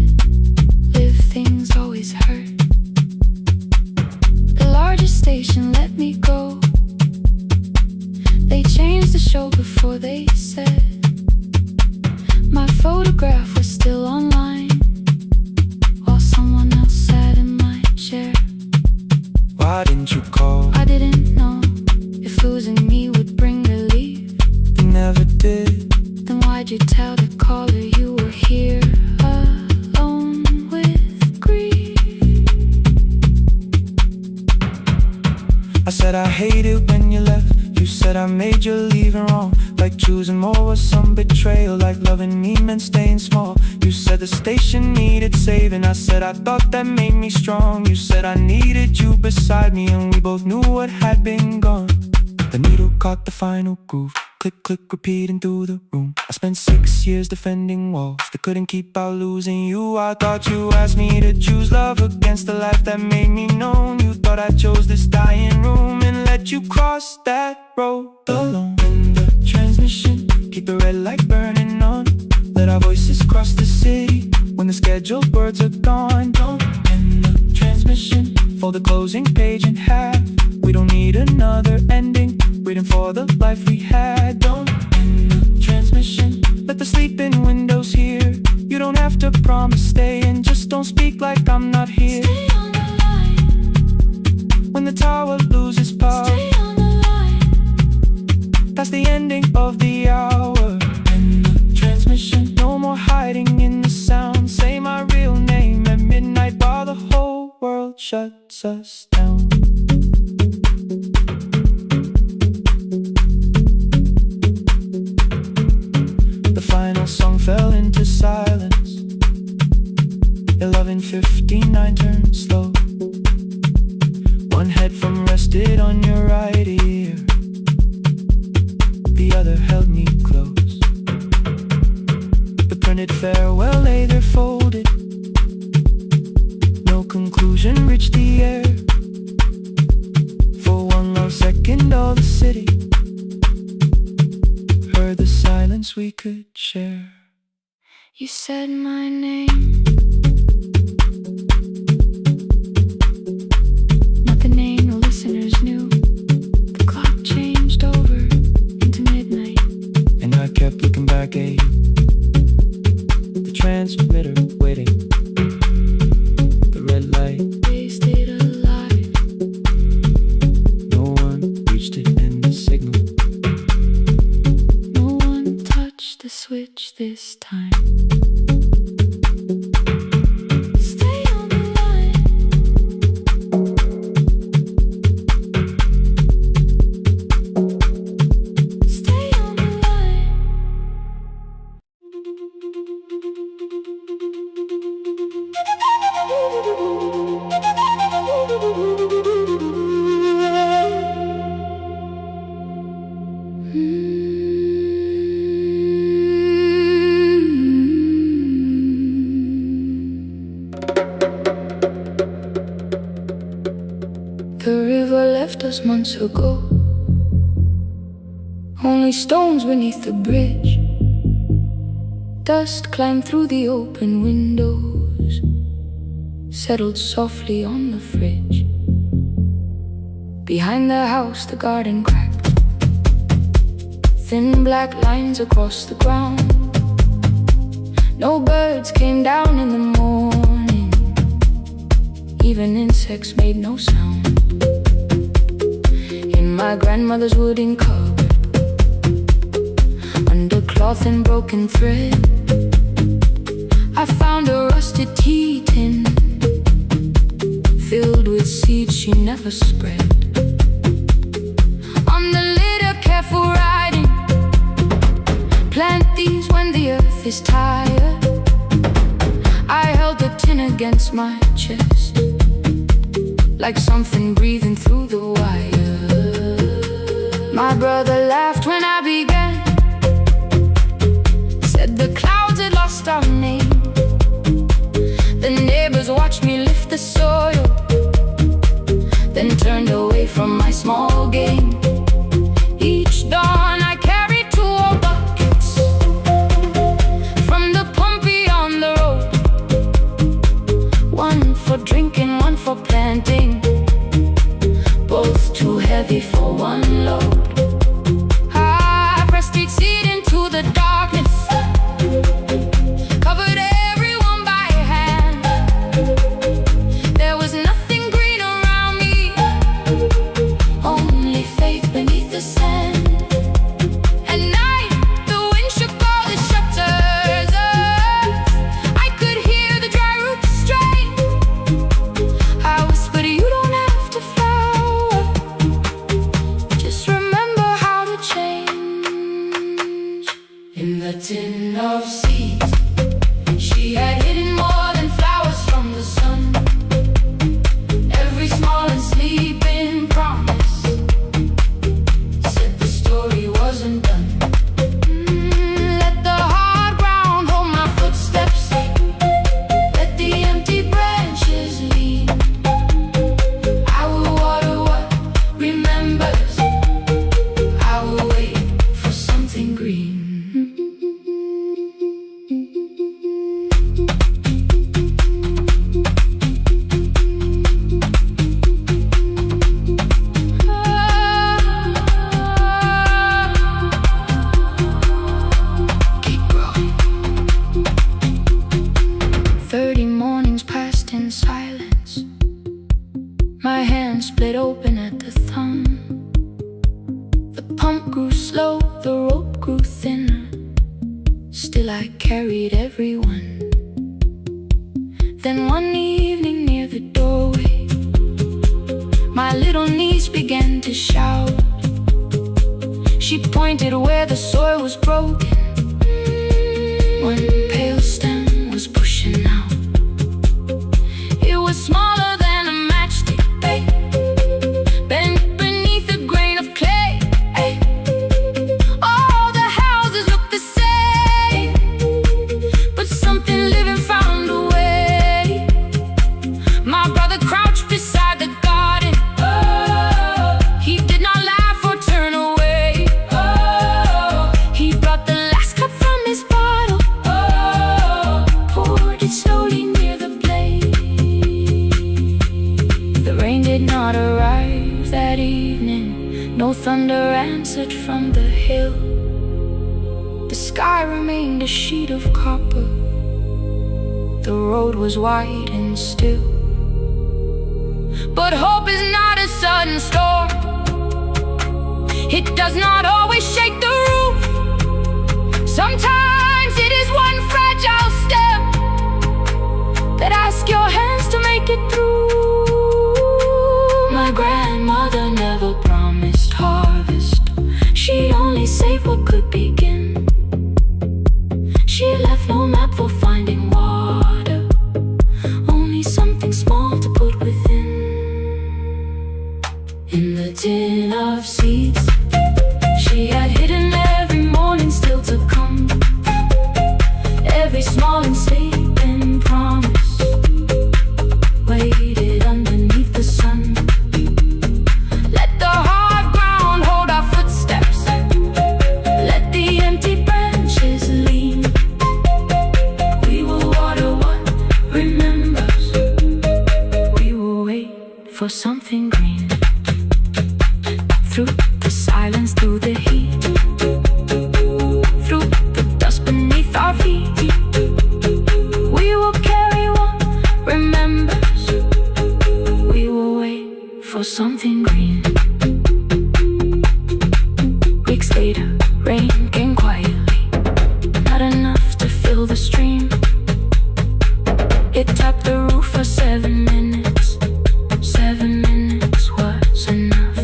live things always hurt. The largest station let me go. They changed the show before they said my photograph was still online, while someone else sat in my chair. Why didn't you call? I didn't know if losing me would bring relief. You never did. Then why'd you tell the caller you were here alone with grief? I said I hate it when you left. You said I made you leaving wrong, like choosing more was some betrayal, like loving me meant staying small. You said the station needed saving. I said I thought that made me strong. You said I needed you beside me, and we both knew what had been gone. The needle caught the final groove, click, click, repeating through the room. I spent 6 years defending walls that couldn't keep out losing you. I thought you asked me to choose love against the life that made me known. You thought I chose this dying room and let you cross that road alone. In the transmission, keep the red light burning on. Let our voices cross the city when the scheduled words are gone. Don't end the transmission, fold the closing page in half. We don't need another ending, waiting for the life we had. Don't end the transmission, let the sleeping windows hear. You don't have to promise staying, just don't speak like I'm not here. Stay on the line. When the tower loses power, Stay on the line. that's the ending of the hour. End the transmission, no more hiding in the sound. Say my real name at midnight while the whole world shuts us down. The final song fell into silence. 11:59 turned slow. One headphone rested on your right ear, the other held me close. The printed farewell lay there folded. No conclusion reached the air. For one long second all the city heard the silence we could share. You said my name, not the name the listeners knew. The clock changed over into midnight, And I kept looking back at you, the transmitter waiting, the red light, wasted alive. no one reached it in the signal. No one touched the switch this time. Stay on the line. Stay on the line. was months ago. Only stones beneath the bridge. Dust climbed through the open windows, settled softly on the fridge. Behind the house the garden cracked, thin black lines across the ground. No birds came down in the morning, even insects made no sound. In my grandmother's wooden cupboard, under cloth and broken thread, I found a rusted tea tin filled with seeds she never spread. On the lid a careful writing: plant these when the earth is tired. I held the tin against my chest, like something breathing through the wire. My brother laughed when I began, said the clouds had lost our name. The neighbors watched me lift the soil, then turned away from my small game. Each dawn I carried 2 old buckets from the pump beyond the road, one for drinking, one for planting, both too heavy for one load. I pressed each seed into the darkness, covered everyone by hand. There was nothing green around me, only faith beneath the sand. At night the wind shook all the shutters. I could hear the dry roots strain. I whispered, you don't have to flower, just remember how to change. In the tin of seeds she had hidden more than flowers from the sun. Every small and sleeping promise said the story wasn't done. Let the hard ground hold my footsteps, let the empty branches lean. I will water what remembers, I will wait for something green. Keep growing. 30 mornings passed in silence. My hand split open at the thumb. The pump grew slow, the rope grew thinner. Still I carried everyone. Then one evening near the doorway, my little niece began to shout. She pointed where the soil was broken. One pale stem was pushing out. It was smaller than a matchstick, babe, bent beneath a grain of clay. All the houses looked the same, but something living found a way. My brother crouched beside the garden. He did not laugh or turn away. He brought the last cup from his bottle, poured it slowly near the blaze. The rain did not arrive that evening, no thunder answered from the hill. The sky remained a sheet of copper, the road was wide and still. But hope is not a sudden storm, it does not always shake the roof. Sometimes it is one fragile step that asks your hands to make it through. My grandmother never promised harvest, she only saved what could begin. She left no map for finding water, only something small to put within. In the tin of seeds she had hidden Rain came quietly, not enough to fill the stream. It tapped the roof for 7 minutes. 7 minutes was enough.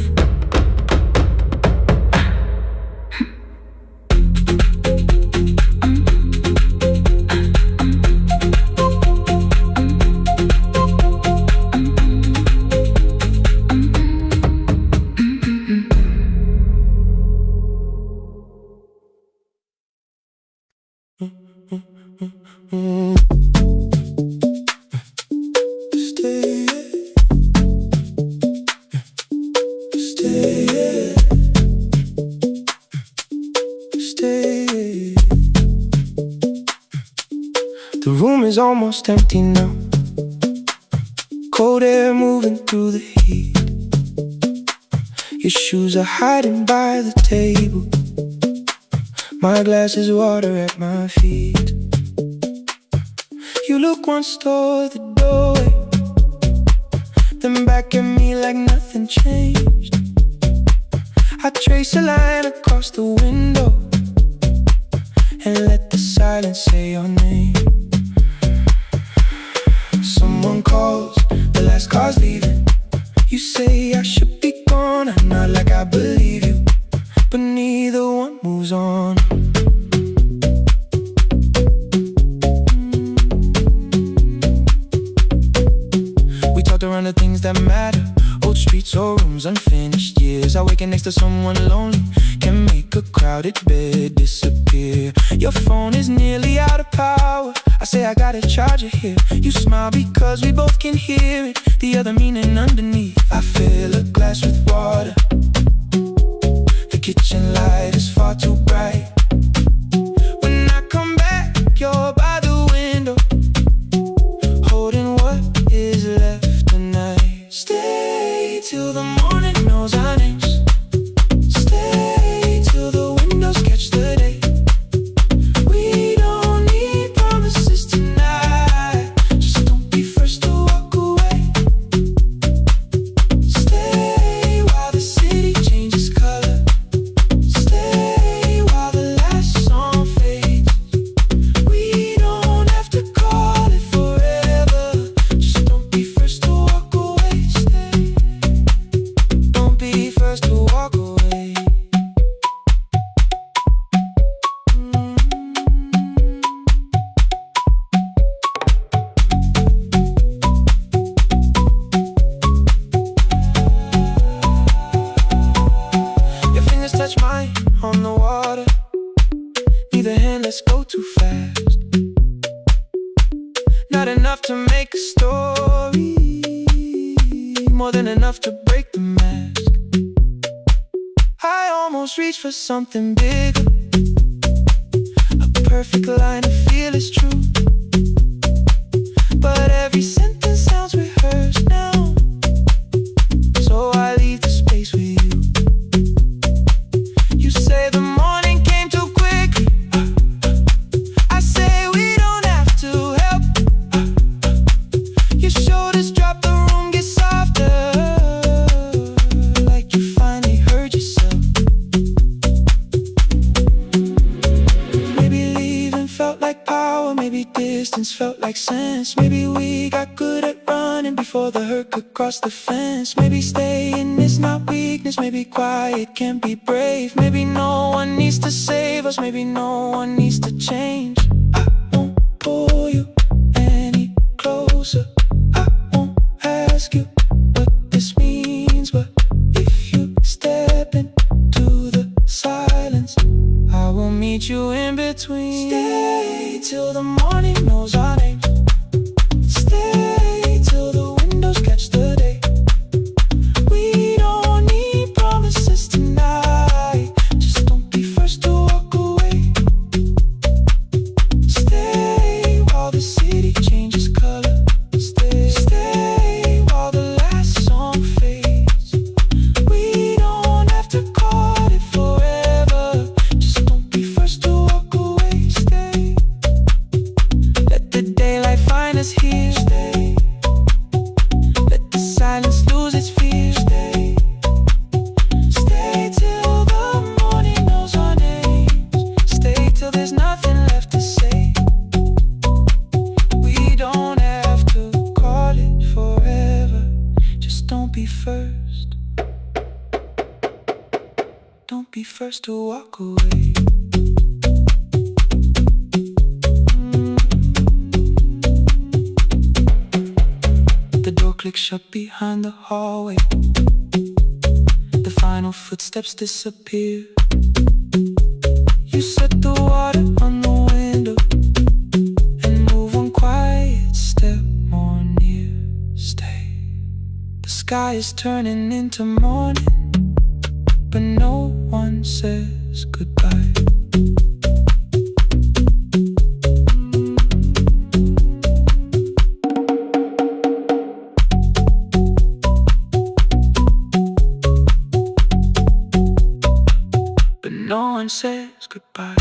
The room is almost empty now. Cold air moving through the heat. Your shoes are hiding by the table. My glass is water at my feet. You look once toward the doorway, then back at me like nothing changed. I trace a line across the window and let the silence say your name. Someone calls, the last car's leaving. You say I should be gone, I nod like I believe you, but neither one moves on. We talked around the things that matter, old streets or rooms, unfinished years. I waking next to someone lonely can make a crowded bed disappear. Your phone is nearly out of power. I say I got a charger here. You smile because we both can hear it, the other meaning underneath. I fill a glass with water. The kitchen light is far too bright. When I come back, you're by the window, holding what is left tonight. Stay till the morning knows our names. Stay till the windows catch the day. We don't need promises tonight. Just don't be first to walk away. Stay while the city changes color. Stay while the last song fades. We don't have to call it forever. Just don't be first to walk away. Stay. Don't be first to walk away. Your fingers touch mine on the water. Neither hand, let's go too fast. Not enough to make a story, more than enough to break the mask. I almost reach for something bigger, a perfect line to feel is true. But every sentence sounds rehearsed now, so I leave the space with you. You say the morning came too quickly. I say we don't have to help. Your shoulders drop, the room gets softer, like you finally heard yourself. Maybe leaving felt like power, maybe distance felt like sense. Maybe we got good at running before the hurt could cross the fence. Maybe staying is not weakness, maybe quiet can be brave. Maybe no one needs to save us, maybe no one needs to change. I won't pull you any closer. I won't ask you what this means, but if you step into the silence, I will meet you in between. Stay till the morning knows our names. Stay till the windows catch the day. We don't need promises tonight. Just don't be first to walk away. Stay while the city changes color. Stay while the last song fades. We don't have to call it forever. Just don't be first to walk away. Stay. Let the day first to walk away. The door clicks shut behind the hallway. The final footsteps disappear. You set the water on the window and move one quiet step more near. Stay. The sky is turning into morning, but no one says goodbye. But no one says goodbye.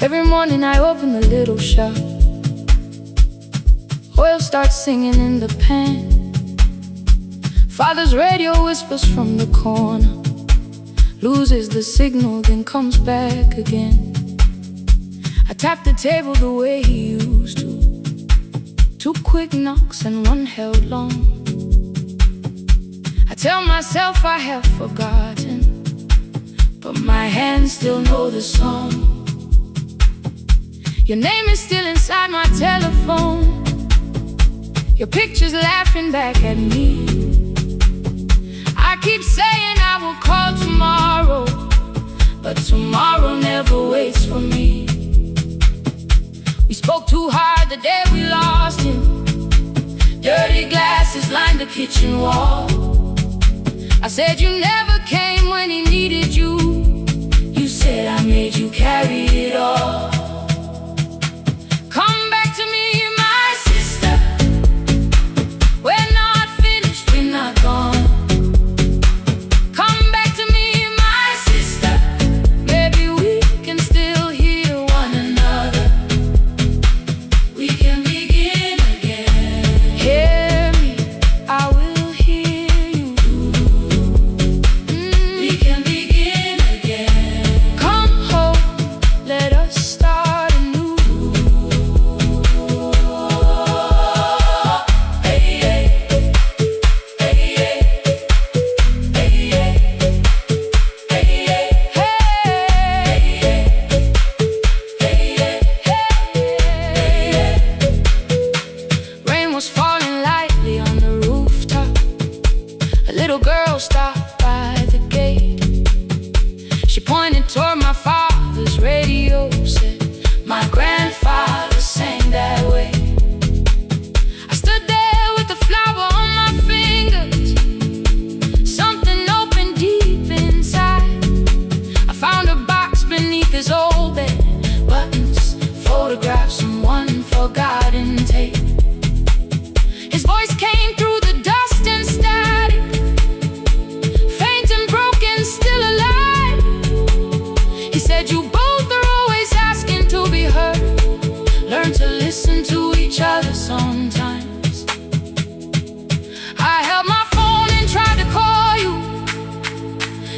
Every morning I open the little shop. Oil starts singing in the pan. Father's radio whispers from the corner, loses the signal, then comes back again. I tap the table the way he used to. 2 quick knocks and 1 held long. I tell myself I have forgotten, but my hands still know the song. Your name is still inside my telephone. Your picture's laughing back at me. I keep saying I will call tomorrow, but tomorrow never waits for me. We spoke too hard the day we lost him. Dirty glasses lined the kitchen wall. I said you never came when he needed you. You said I made you carry it all. Come back to me, my sister. We're not finished, we're not gone. Come back to me, my sister. Maybe we can still hear one another. We can begin again. Hear me, I will hear you. We can begin again. Come home, let us start anew. Hey, hey, hey, hey, hey, hey, hey. Rain was falling lightly on the rooftop. A little girl stopped by the gate. She pointed toward my father's radio, said, my grandfather sang that way. I stood there with the flower on my fingers. Something opened deep inside. I found a box beneath his old bed. Buttons, photographs, and 1 forgotten tape. His voice came through the dust and static, faint and broken, still alive. He said, you both are always asking to be heard. Learn to listen to each other sometimes. I held my phone and tried to call you,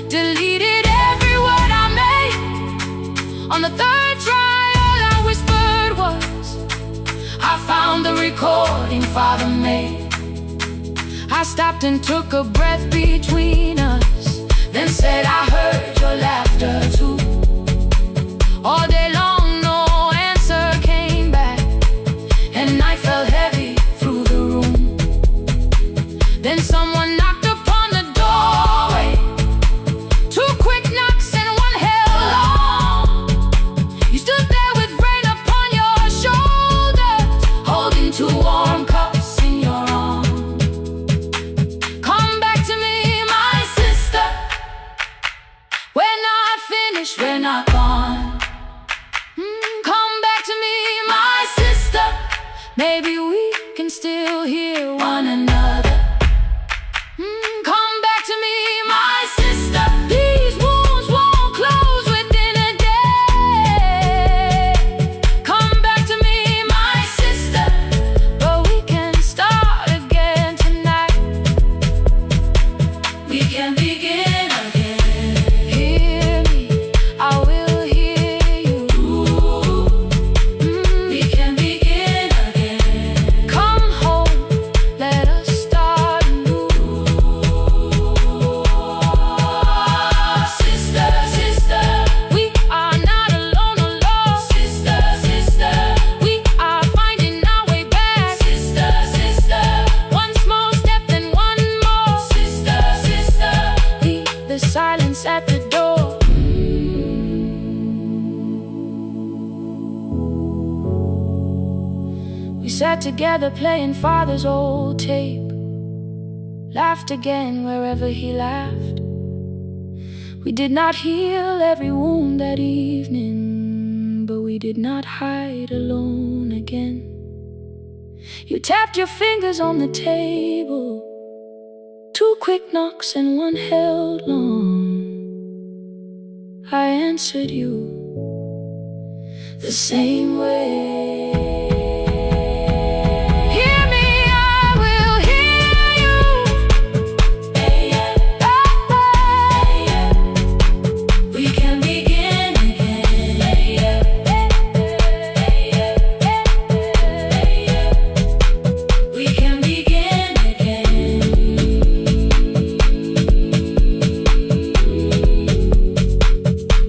deleted every word I made. On the 3rd try, all I whispered was, I found the recording Father made. I stopped and took a breath between us, then said I heard your laughter too. All day long no answer came back, and night fell heavy through the room. Then someone knocked upon the doorway. 2 quick knocks and 1 held long. You stood there with rain upon your shoulders, holding 2 warm cups in your arms. Come back to me, my sister. We're not finished, we're not gone. Come back to me, my sister. Maybe we can still hear one another. Come back to me, my sister. These wounds won't close within a day. Come back to me, my sister. But we can start again tonight. begin again. Hear me, I will hear you. We can begin again. Come home, let us start anew. Sister, sister, We are not alone, alone. sister, sister, We are finding our way back. sister, sister, One small step, then one more. sister, sister. Leave the silence at the door. We sat together playing father's old tape. Laughed again wherever he laughed. We did not heal every wound that evening, but we did not hide alone again. You tapped your fingers on the table. 2 quick knocks and one held long. I answered you the same way. Hear me, I will hear you. Hey, yeah, Hey, yeah. We can begin again. Hey, yeah, hey, yeah, hey, yeah. We can begin again.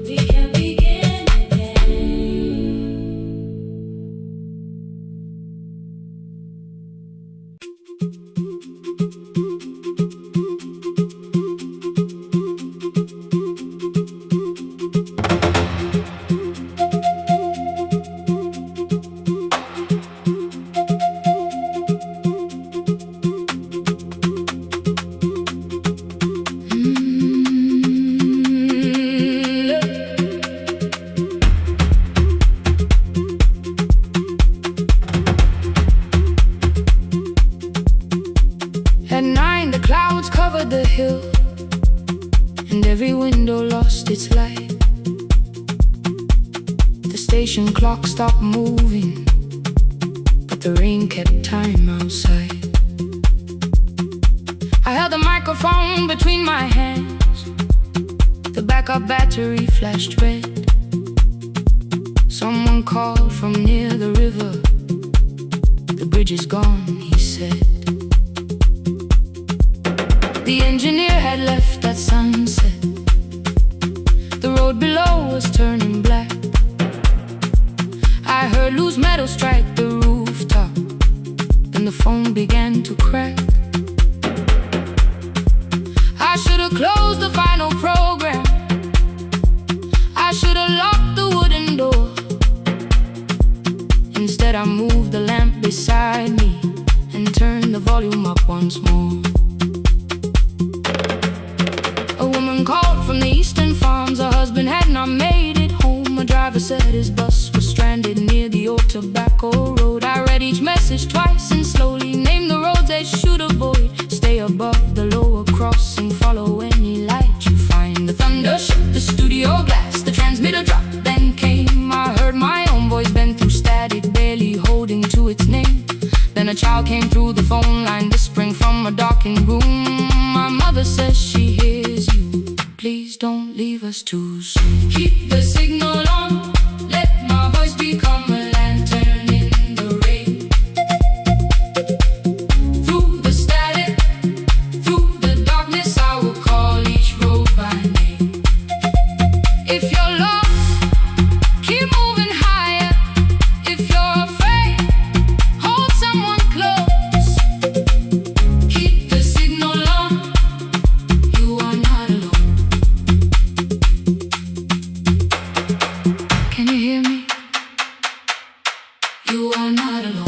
We can begin again. At 9, the clouds covered the hill, and every window lost its light. The station clock stopped moving, but the rain kept time outside. I held the microphone between my hands. The backup battery flashed red. Someone called from near the river. The bridge is gone, he said. The engineer had left at sunset. The road below was turning black. I heard loose metal strike the rooftop, and the phone began to crack. I should have closed the final program. I should have locked the wooden door. Instead I moved the lamp beside me and turned the volume up once more. A woman called from the eastern farms. Her husband had not made it home. A driver said his bus was stranded near the old tobacco road. I read each message twice and slowly named the roads they should avoid. Stay above the lower crossing, follow any light you find. The thunder shook the studio glass, the transmitter dropped, then came. I heard my own voice bend through static, barely holding to its name. Then a child came through the phone line, whispering from a darkened room. My mother says she hears you. Please don't leave us too soon. Keep the signal on, let my voice become a lantern in the rain. Through the static, through the darkness, I will call each road by name. If you're lost, keep moving higher. If you're afraid, hold someone close. Keep the signal on, you are not alone. Can you hear me? You are not alone.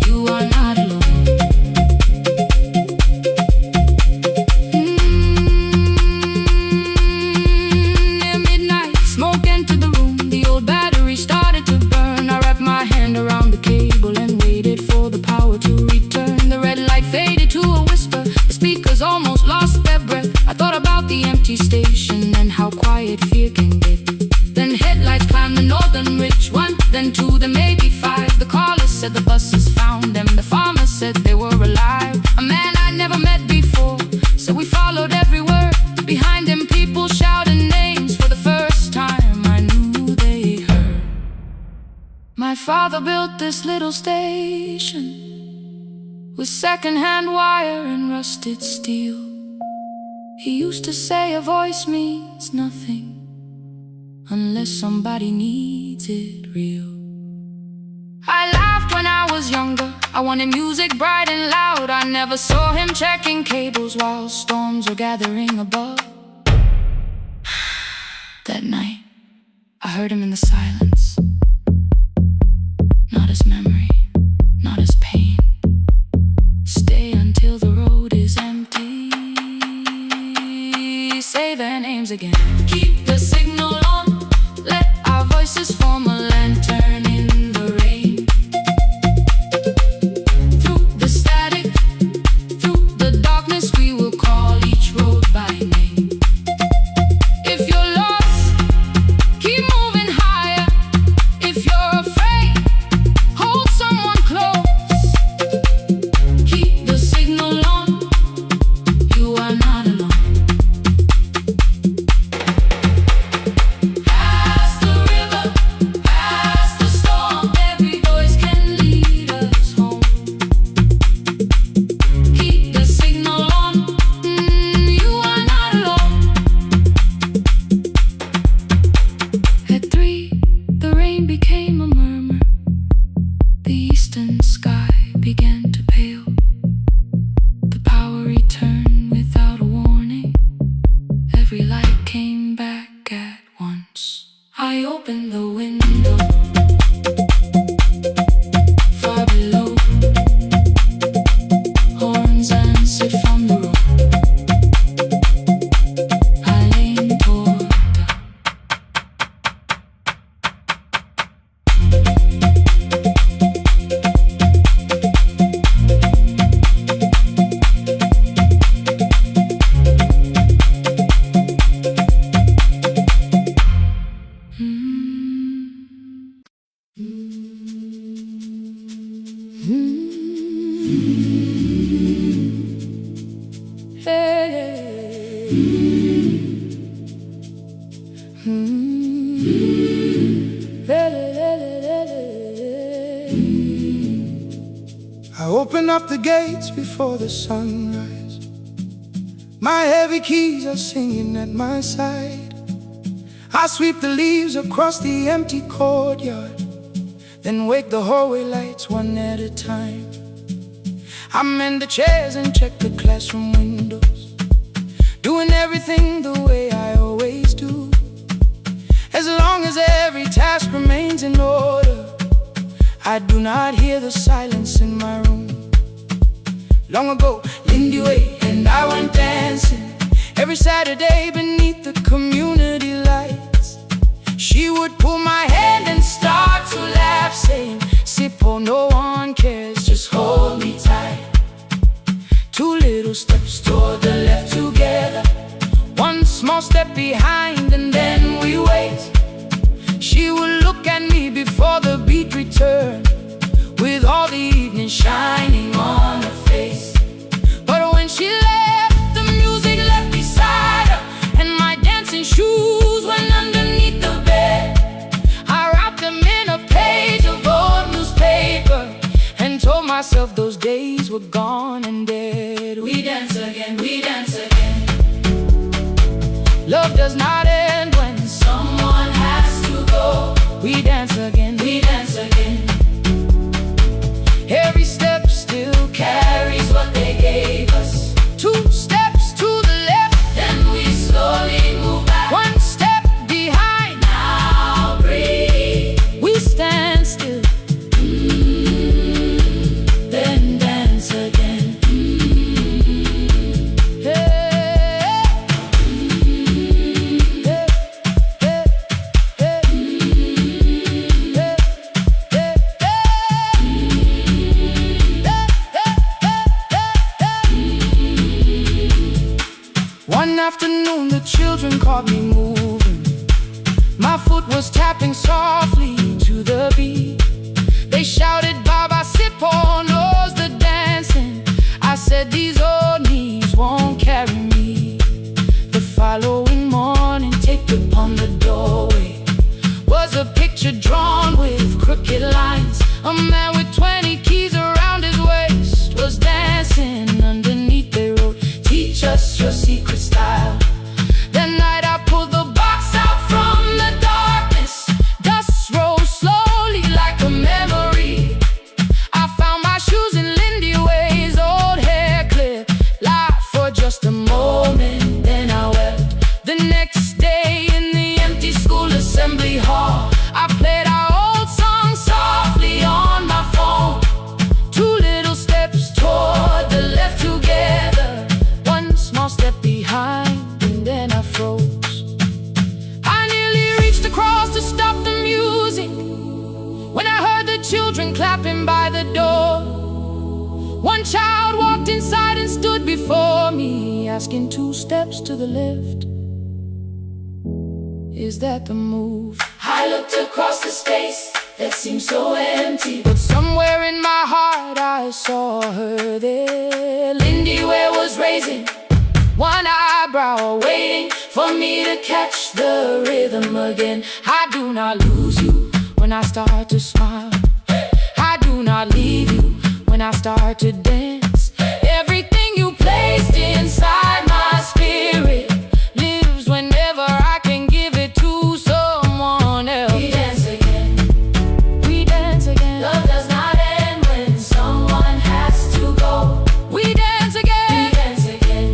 You are not alone. Near midnight, smoke entered the room. The old battery started to burn. I wrapped my hand around the cable and waited for the power to return. The red light faded to a whisper. The speakers almost lost their breath. I thought about the empty station and how quiet fear can get. Then headlights climbed the northern ridge. 1, then 2, then maybe 5. The caller said the bus is found. father built this little station with second-hand wire and rusted steel. He used to say a voice means nothing unless somebody needs it real. I laughed when I was younger. I wanted music bright and loud. I never saw him checking cables while storms were gathering above. That night, I heard him in the silence. Not as memory, not as pain. Stay until the road is empty. Say their names again. Keep the signal on. Let our voices form a lantern in the rain. Through the static, through the darkness, we will call each road by name. If you're lost, keep moving higher. If you're afraid, hold someone close. Keep the signal on. You are not alone. Past the river, past the storm, every voice can lead us home. Keep the signal on. You are not alone. At 3, the rain became a murmur. The eastern sky began to pale. The power returned without a warning. Every light came back at once. I opened the window. Far below, horns answered from the road. I leaned toward the I open up the gates before the sunrise. My heavy keys are singing at my side. I sweep the leaves across the empty courtyard, then wake the hallway lights one at a time. I mend the chairs and check the classroom windows, doing everything the way I always do. As long as every task remains in order, I do not hear the silence in my room. Long ago, Lindy Way and I went dancing every Saturday beneath the community lights. She would pull my hand and start to laugh, saying, "Sippo, no one cares, just hold me tight." 2 little steps toward the left together, 1 small step behind, and then we wait. She would look at me before the beat returned, with all the evening shining on her face. But when she left, the music left beside her, and my dancing shoes went underneath the bed. I wrapped them in a page of old newspaper and told myself those days were gone and dead. We dance again, we dance again. Love does not end when someone has to go. We dance again, we dance again. Every step still carries what they gave us. 2 steps to the left, then we slowly move back. 1 step behind, now breathe. We stand still, then dance again. One afternoon the children caught me moving. My foot was tapping softly to the beat. They shouted, "Baba Sippo knows the dancing." I said, "These old knees won't carry me." The following morning, taped upon the doorway was a picture drawn with crooked lines. A man with 20 keys around his waist was dancing. Underneath they wrote, "Teach us your secret style." That night I pulled the box out from the darkness. Dust rose slowly like a memory. I found my shoes in Lindy Way's old hair clip. Laughed for just a moment, then I wept. The next day in the empty school assembly hall, I played our old song softly on my phone. Two little steps toward the left together, one small step behind, and then I froze. I nearly reached across to stop the music when I heard the children clapping by the door. One child walked inside and stood before me, asking 2 steps to the left, "Is that the move?" I looked across the space that seemed so empty, but somewhere in my heart I saw her there. Lindy Ware was raising one eyebrow, waiting for me to catch the rhythm again. I do not lose you when I start to smile. I do not leave you when I start to dance. Everything you placed inside my spirit lives whenever I can give it to someone else. We dance again. We dance again. Love does not end when someone has to go. We dance again. We dance again.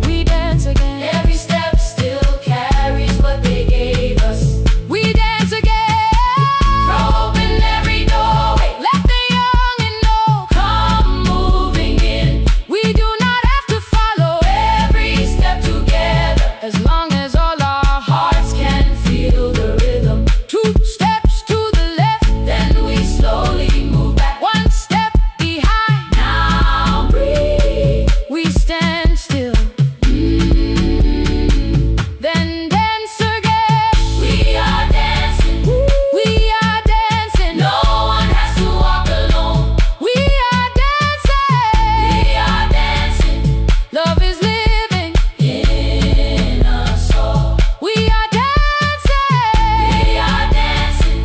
We dance again. Every step still carries what they gave us. We dance again. Throw open every doorway. Let the youngin' know. Come moving in. We do not have to follow every step together, as long as all our hearts can feel the rhythm. 2 steps to the left, then we slowly move back. 1 step behind. Now breathe. We stand still. Then dance again. We are dancing. We are dancing. No one has to walk alone. We are dancing. We are dancing. Love is living in us all. We are dancing. We are dancing.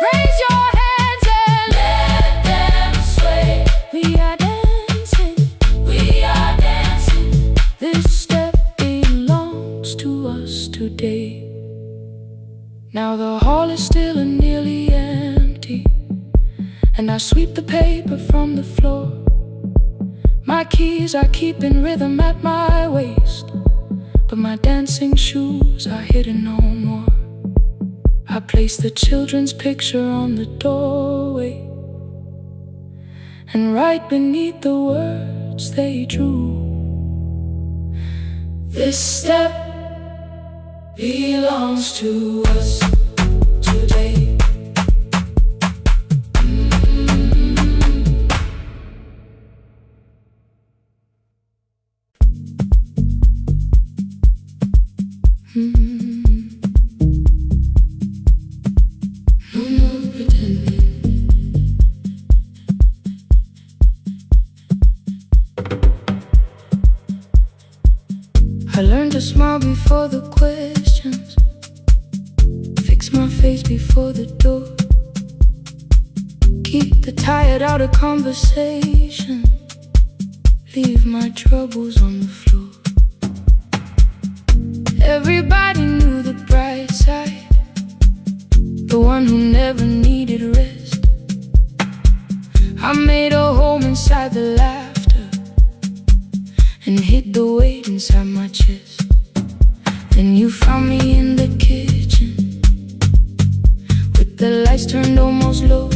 Raise your hands and let them sway. We are dancing. We are dancing. This step belongs to us today. Now the hall is still and nearly empty, and I sweep the paper from the floor. My keys I keep in rhythm at my waist, but my dancing shoes are hidden no more. I place the children's picture on the doorway, and right beneath the words they drew, "This step belongs to us today." No pretending. I learned to smile before the questions, fix my face before the door, keep the tired out of conversation, leave my troubles on the floor. Everybody knew the bright side, the one who never needed rest. I made a home inside the laughter and hid the weight inside my chest. Then you found me in the kitchen with the lights turned almost low.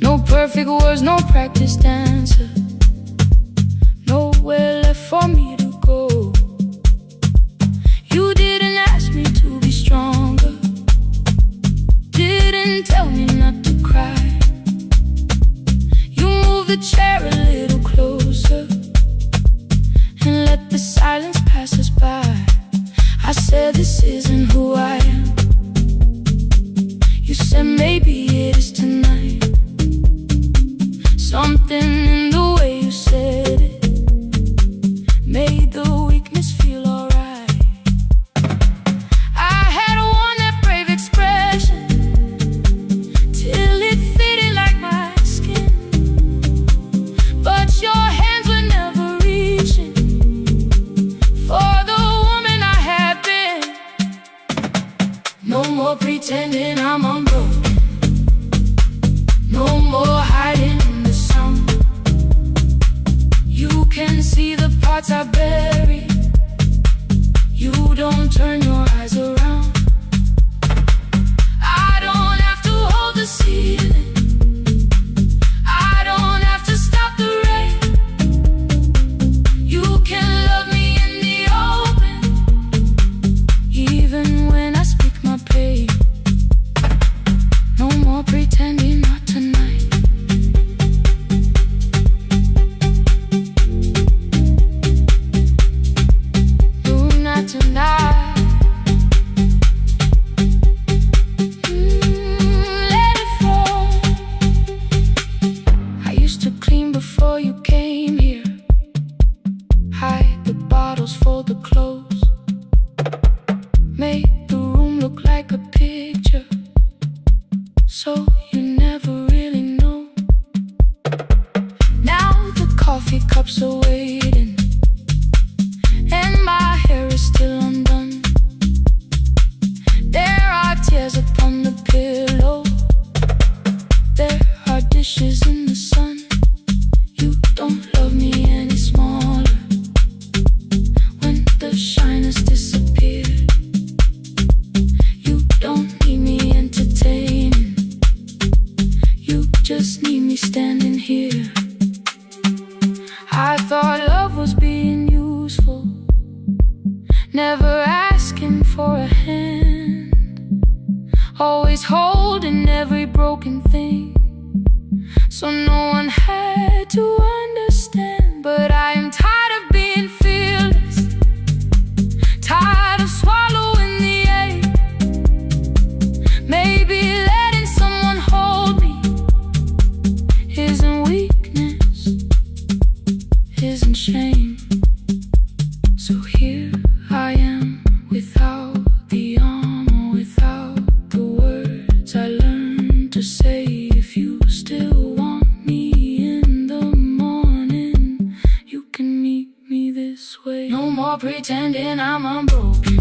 No perfect words, no practiced answer, nowhere left for me to go. You didn't ask me to be stronger, didn't tell me not to cry. You moved the chair a little closer and let the silence pass us by. I said, "This isn't who I am." You said, "Maybe it is tonight." Something in the way you said it made the weakness feel alright. I had one that brave expression till parts I bury. You don't turn your eyes around. I don't have to hold the ceiling. I don't have to stop the rain. You can love me in the open, even when I speak my pain. No more pretending, not tonight. No, not tonight. Let it fall. I used to clean before you came here. Hide the bottles, fold the clothes. Make the room look like a picture, so you never really know. Now the coffee cups are waiting, and my hair is still undone. There are tears upon the pillow. There are dishes in the sun. You don't love me any smaller when the shine has disappeared. You don't need me entertaining. You just need me standing here. I thought love was being useful, never asking for a hand, always holding every broken thing, so no one had to understand. But I am tired of being fearless, tired of swallowing the ache. Maybe letting someone hold me isn't weakness, isn't shame. So here I am, without the armor, without the words I learned to say. If you still want me in the morning, you can meet me this way. No more pretending I'm unbroken.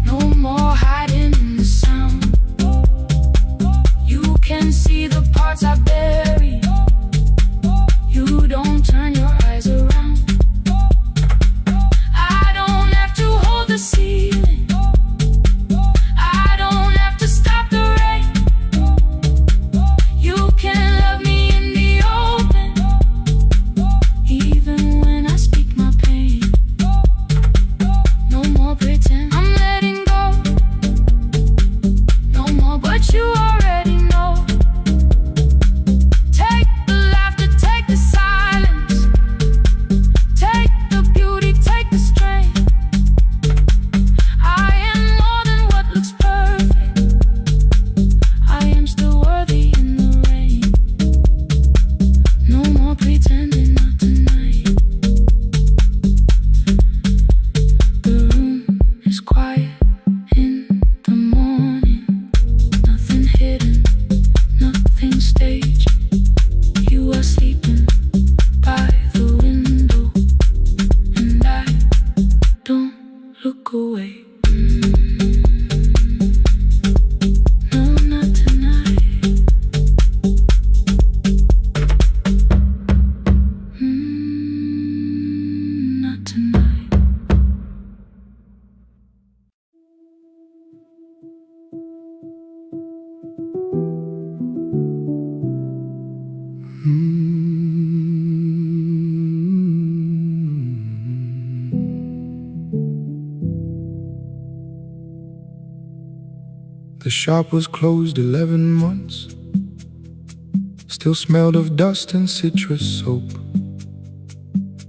No more hiding in the sound. You can see the parts I bury. You don't turn your eyes around. I don't have to hold the ceiling. I don't have to stop the rain. You can love me in the open, even when I speak my pain. No more pretend, I'm letting go. No more, but you already know. Take the laughter, take the silence, take the beauty, take the strength. I am more than what looks perfect. I am still worthy in the rain. No more pretending, not tonight. The room is quiet in the morning. Nothing hidden, nothing staged. You are sleeping by the window, and I don't look away. No, not tonight. Not tonight. The shop was closed 11 months. Still smelled of dust and citrus soap.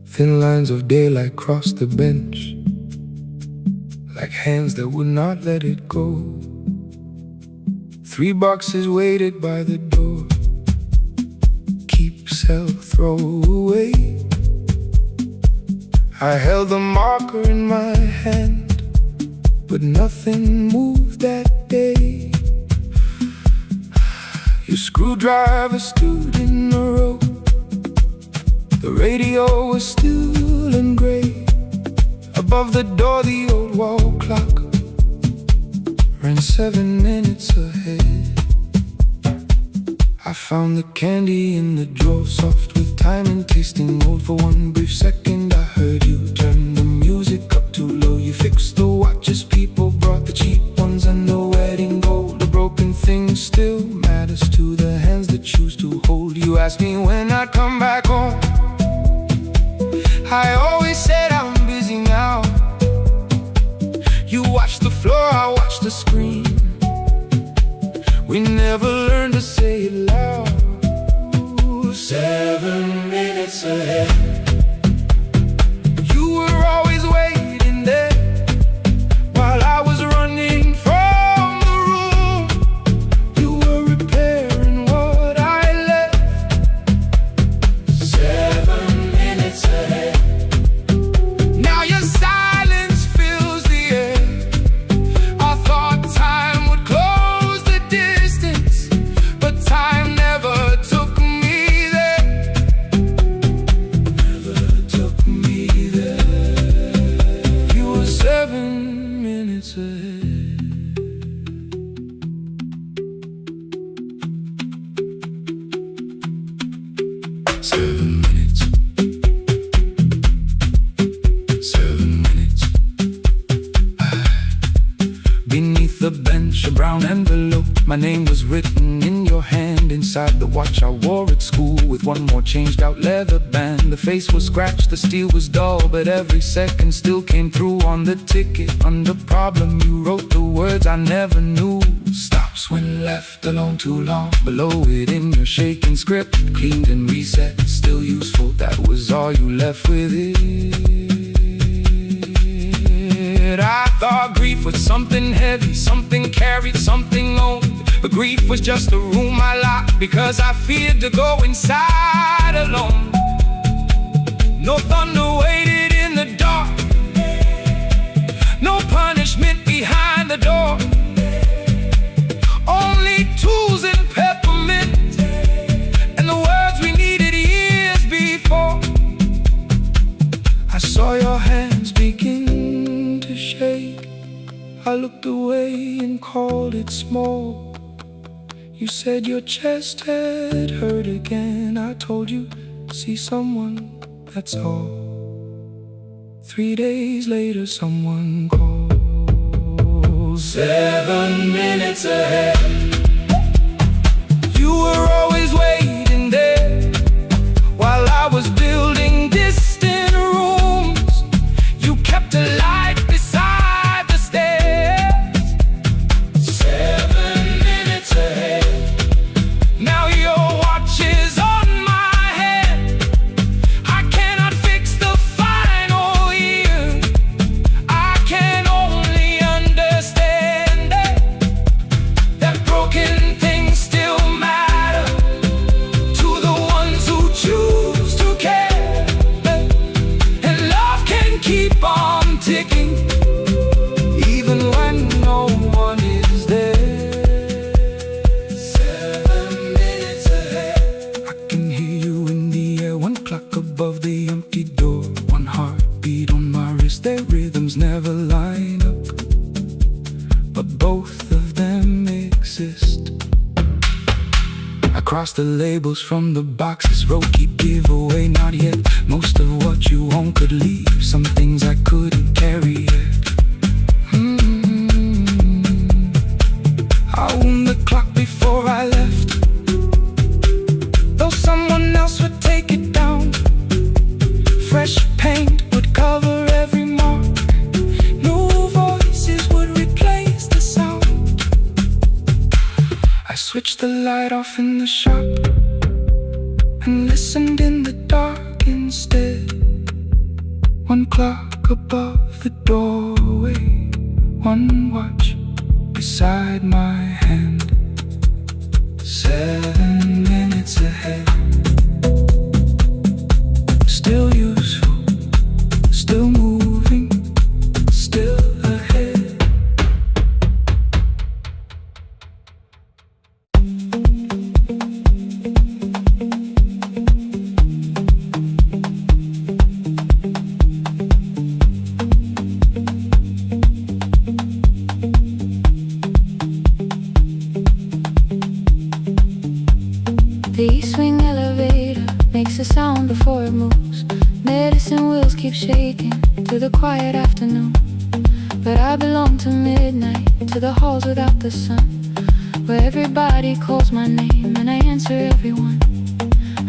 Thin lines of daylight crossed the bench, like hands that would not let it go. 3 boxes waited by the door. Keep, sell, throw away. I held the marker in my hand, but nothing moved that day. Your screwdriver stood in the road. The radio was still and gray. Above the door, the old wall clock ran 7 minutes ahead. I found the candy in the drawer, soft with time and tasting old. For one brief second I heard you turn the music up too low. You fixed the watches, people brought the cheap ones and the wedding gold. The broken thing still matters to the hands that choose to hold. You asked me when I'd come back home. I always said I'm busy now. You watched the floor, I watched the screen. We never learned to say it loud. 7 minutes ahead. You were always waiting there while I was running from the room. You were repairing what I left. 7 minutes ahead. Now your silence fills the air. I thought time would close the distance, but time never took me there. Never took me there. You were 7 minutes ahead. 7 minutes. 7 minutes. Beneath the bench, a brown envelope. My name was written in your hand. Inside the watch I wore at school, with one more changed out leather band. The face was scratched, the steel was dull, but every second still came through on the ticket. Under problem you wrote the words I never knew. Stops when left alone too long. Below it in your shaking script, cleaned and reset, still useful. That was all you left with it. I thought grief was something heavy, something carried, something owned. But grief was just a room I locked because I feared to go inside alone. No thunder waited in the dark, no punishment behind the door. Only tools and peppermint, and the words we needed years before. I saw your hands begin to shake. I looked away and called it small. You said your chest had hurt again. I told you, see someone, that's all. 3 days later someone calls. 7 minutes ahead. You were always waiting there while I was building distant rooms. You kept a light beside the stairs. 7 minutes ahead. Now your watch is on my head. I cannot fix the final year. I can only understand that broken things still matter to the ones who choose to care. And love can keep on ticking even when no one is there. 7 minutes ahead. I can hear you in the air, one clock above the empty door, one heartbeat on my wrist. Their rhythms never line up, but both of them exist. I cross the labels from the boxes, wrote keep, give away, not yet. Most of what you own could leave, some things I couldn't carry yet. I wound the clock before I left, though someone else would take it down. Fresh paint would cover every mark, new voices would replace the sound. I switched the light off in the shop and listened in the dark instead. One clock above the doorway, one watch beside my hand. 7 minutes ahead. Still useful, still moving, still ahead. east wing elevator makes a sound before it moves. Medicine wheels keep shaking through the quiet afternoon. But I belong to midnight, to the halls without the sun, where everybody calls my name and I answer everyone.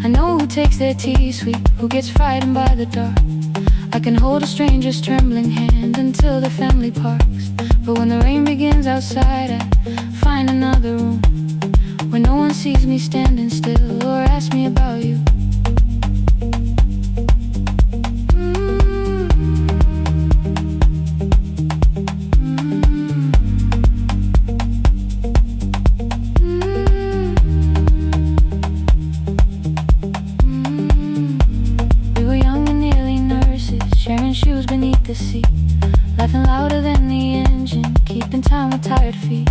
I know who takes their tea sweet, who gets frightened by the dark. I can hold a stranger's trembling hand until the family parks. But when the rain begins outside, I find another room where no one sees me standing still or asks me about you. Sharing shoes beneath the seat, laughing louder than the engine, keeping time with tired feet.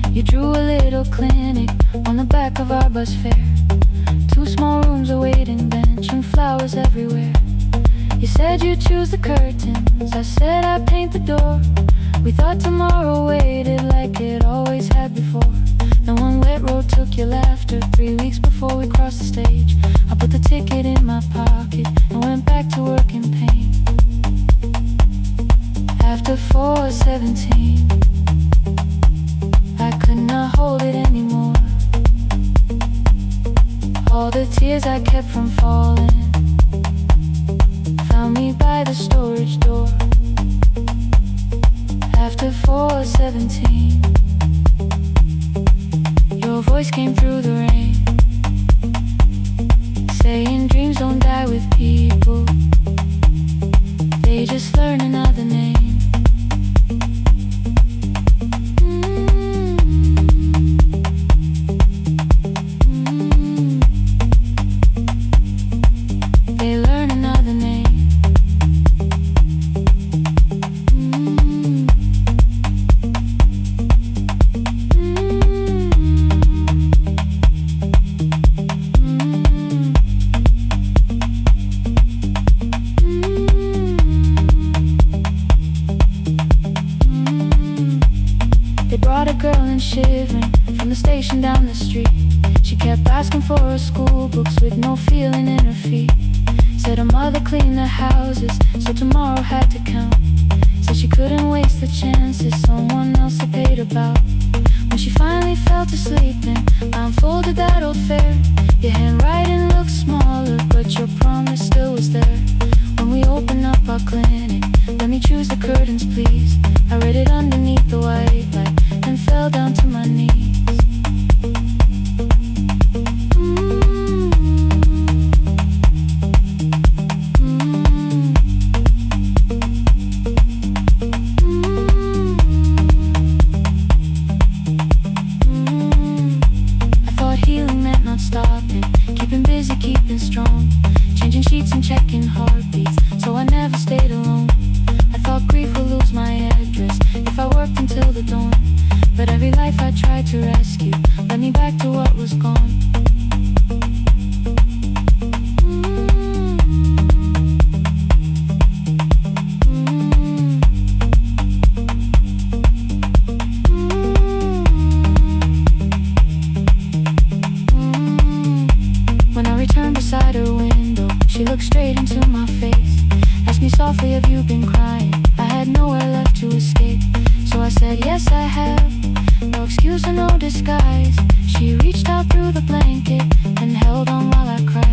You drew a little clinic on the back of our bus fare. 2 small rooms, a waiting bench, and flowers everywhere. You said you'd choose the curtains, I said I'd paint the door. We thought tomorrow waited like it always had before. Then one wet road took your laughter. 3 weeks before we crossed the stage, I put the ticket in my pocket and went back to work in pain. After 4:17, I could not hold it anymore. All the tears I kept from falling found me by the storage door. After 4:17, your voice came through the rain, saying dreams don't die with people, they just learn another name. They learn another name. They brought a girl in shivering from the station down the street. She kept asking for her school books with no feeling in her feet. Said her mother cleaned the houses, so tomorrow had to count. Said she couldn't waste the chances someone else had paid about. When she finally fell to sleeping, I unfolded that old fare. Your handwriting looked smaller, but your promise still was there. When we opened up our clinic, let me choose the curtains please. I read it underneath the white light and fell down to my knees. Stopping, keeping busy, keeping strong, changing sheets and checking heartbeats, so I never stayed alone. I thought grief would lose my address if I worked until the dawn, but every life I tried to rescue led me back to what was gone. Beside her window, she looked straight into my face, asked me softly, have you been crying? I had nowhere left to escape, so I said, yes I have, no excuse or no disguise. She reached out through the blanket and held on while I cried.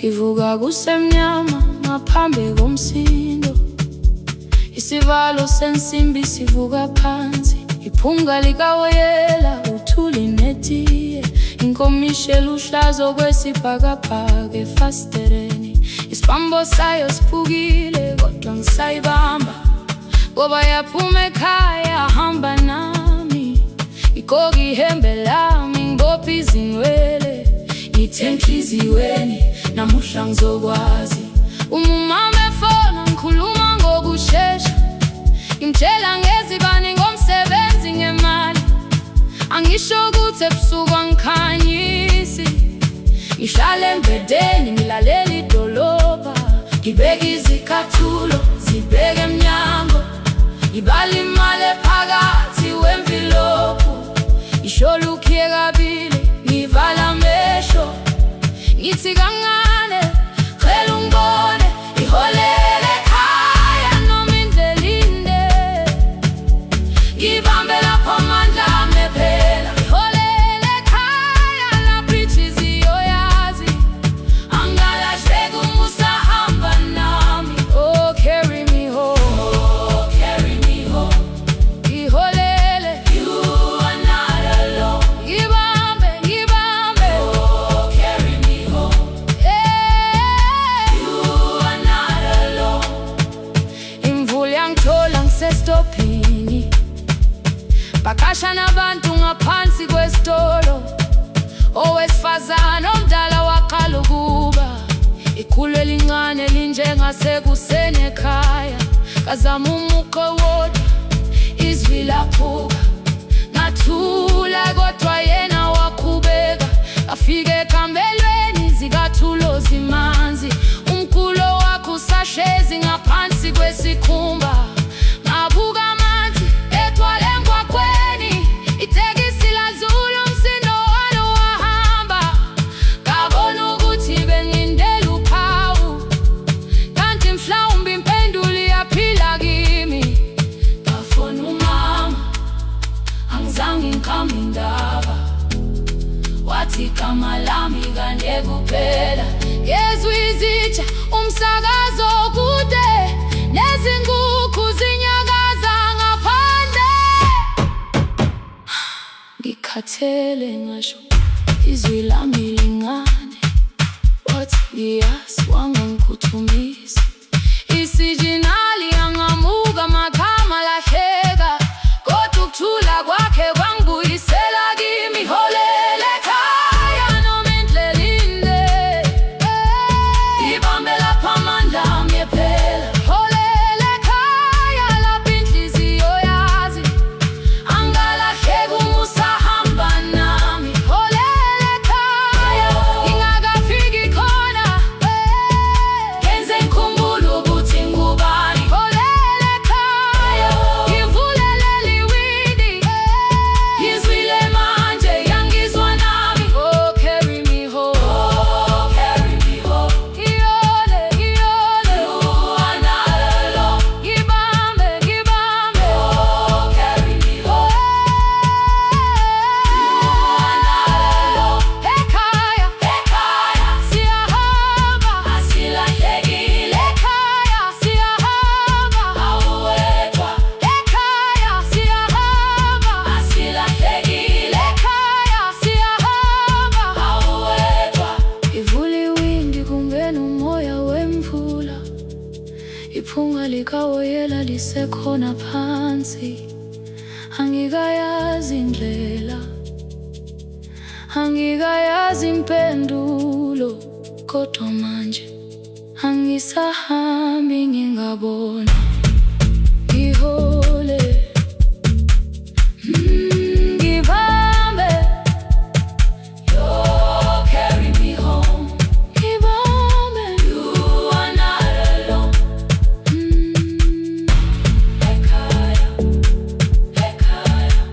Ngivuka kusemnyama ngaphambi komsindo, isivalo sensimbi sivuka phansi, iphunga likawoyela uthuli netiye, inkomishi eluhlaza okwesibhakabhaka efasitereni. Isibambo sayo siphukile kodwa ngisayibamba, ngoba yaphuma ekhaya hamba nami. Igqoka ihembe lami ngibopha izinwele, ngithe enhliziyweni namuhla ngizokwazi. Umama efona ngikhuluma ngokushesha, ngimtshela ngezibani, ngomsebenzi, ngemali. Angisho ukuthi ebusuku angikhanyisi, ngihlala embedeni ngilalela idolobha, ngibeka izicathulo zibheke emnyango, ngibala imali ephakathi wemvilophu. Isholukhiye kabili ngivala amehlo, ngithi kancane cela ungibone, iholele ekhaya noma indlela inde. Ngibambe lapho amandla ami ephela, iholele ekhaya lapho inhliziyo yazi. Angalahleki uma usahamba nami. Oh, carry me home, oh, carry me home. Iholele, you are not alone. Ngibambe, ngibambe, oh, carry me home. Yeah, you are not alone. Imvula yangithola ngisestophini, bakasha nabantu ngaphansi kwesitolo. Owesifazane omdala waqala ukuba, ikhulu elincane linjengasekuseni ekhaya. Kazama umuqo wodwa, izwi laphuka, ngathula kodwa yena waqhubeka. Afike ekambelweni zikathulo zimanzi, umkhulo wakhe usahlezi ngaphansi kwesikhumba. Ngabuka amanzi etwala emgwaqweni, itekisi ladlula umsindo walo wahamba. Ngabona ukuthi bengindela uphawu, kanti mhlawumbe impendulo iyaphila kimi. Ngafona umama, angizange ngikhambe indaba, wathi igama lami kanye kuphela. Yezwi izitsha, umsakazo kude, nezinkukhu zinyakaza ngaphandle. Ngikhathele ngasho izwi lami lingane, wathi ngiyazi wangangikhuthumisa. Isijinali yangamuka magama lahleka, kodwa ukuthula kwakhe kwangibuyisela kimi. Iholele ekhaya noma indlela inde, ngibambe lapho amandla ami ephela. Iholele ekhaya lapho inhliziyo yazi. Angalahleki uma usahamba nami. Iholele ekhaya ngingakafiki khona, ngenze ngikhumbule ukuthi ngubani. Iholele ekhaya ngivulelele iwindi, ngizwile manje yangizwa nami. Oh, carry me home, oh, carry me home. Iyole, iyole, you are not alone. Ngibambe, ngibambe, oh, carry me home. You are not alone. Ekhaya, ekhaya siyahamba, asilahlekile. Ekhaya siyahamba, awuwedwa. Ekhaya siyahamba, asilahlekile. Ekhaya siyahamba, awuwedwa. Ivula iwindi kungena umoya wemvula, iphunga likawoyela lisekhona phansi. Angikayazi indlela, angikayazi impendulo, kodwa manje angisahambi ngingabona. Ihole, ngibambe, you carry me home. Ngibambe, you are not alone. Ekhaya, ekhaya,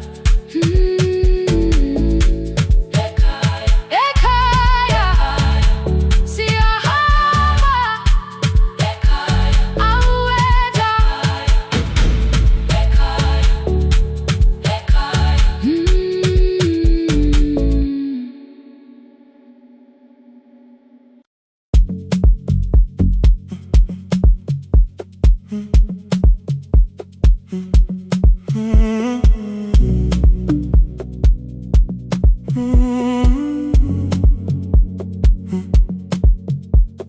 ekhaya, ekhaya siyahamba. Ekhaya, awuwedwa. The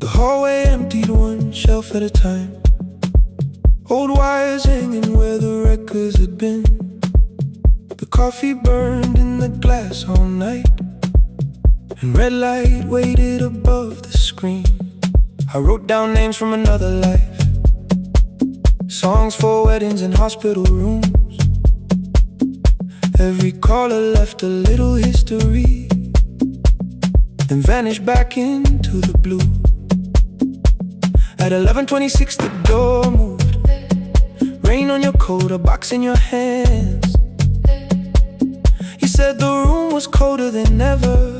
hallway emptied one shelf at a time. Old wires hanging where the records had been. The coffee burned in the glass all night, and red light waited above the screen. I wrote down names from another life, songs for weddings and hospital rooms. Every caller left a little history, then vanished back into the blue. At 11:26 the door moved. Rain on your coat, a box in your hands. You said the room was colder than ever,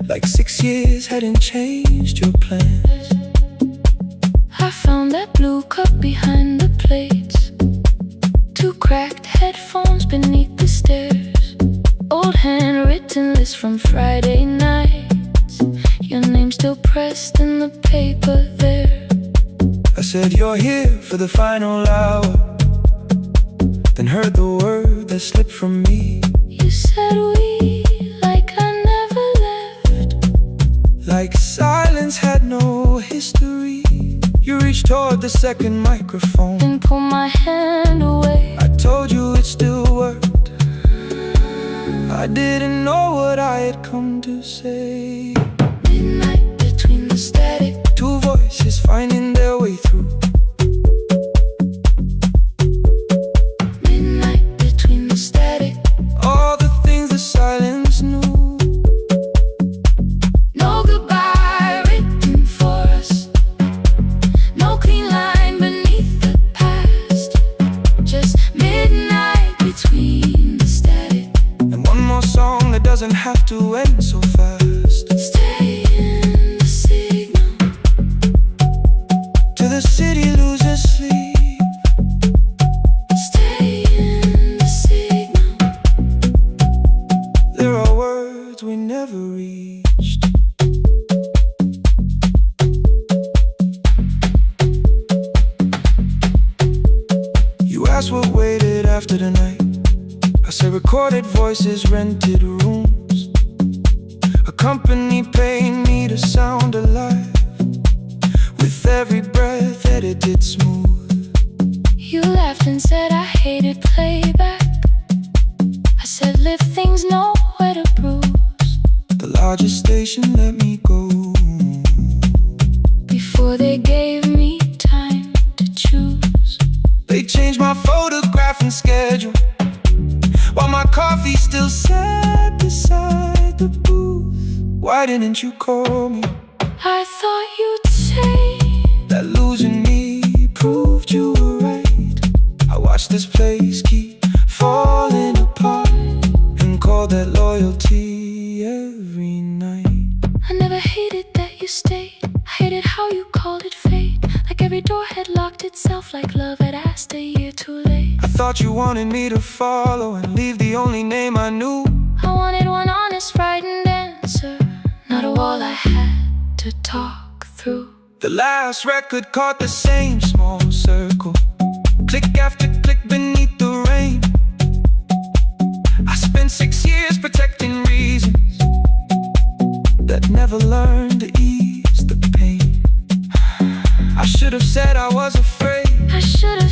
like 6 years hadn't changed your plans. I found that blue cup behind the plates, 2 cracked headphones beneath the stairs, old handwritten list from Friday nights, your name still pressed in the paper there. I said you're here for the final hour, then heard the word that slipped from me. You said we, like I never left, like silence had no history. You reached toward the second microphone, then pulled my hand away. I told you it still worked. I didn't know what I had come to say. Midnight between the static, 2 voices finding their way through. midnight between the static. All the things the silence knew. No goodbye written for us, no clean line beneath the past, just midnight between the static. And one more song that doesn't have to end so fast. Stay in the signal Till the city loses sleep. Stay in the signal. There are words we never reached. You asked what waited after the night. I said recorded voices, rented rooms, a company paying me to sound alive, with every breath edited smooth. You laughed and said I hated playback. I said live things nowhere to bruise, The largest station let me go. before they gave me time to choose. They changed my photograph and schedule, while my coffee still sat beside the booth. Why didn't you call me? I thought you'd say That losing me proved you were right. I watched this place keep falling apart, and called that loyalty every night. I never hated that you stayed, I hated how you called it fate, like every door had locked itself, like love had asked a year too late. I thought you wanted me to follow and leave the only name I knew. I wanted one honest, frightened answer, not a wall I had to talk through. The last record caught the same small circle, click after click beneath the rain. I spent 6 years protecting reasons that never learned to ease the pain. I should have said I was afraid. I should have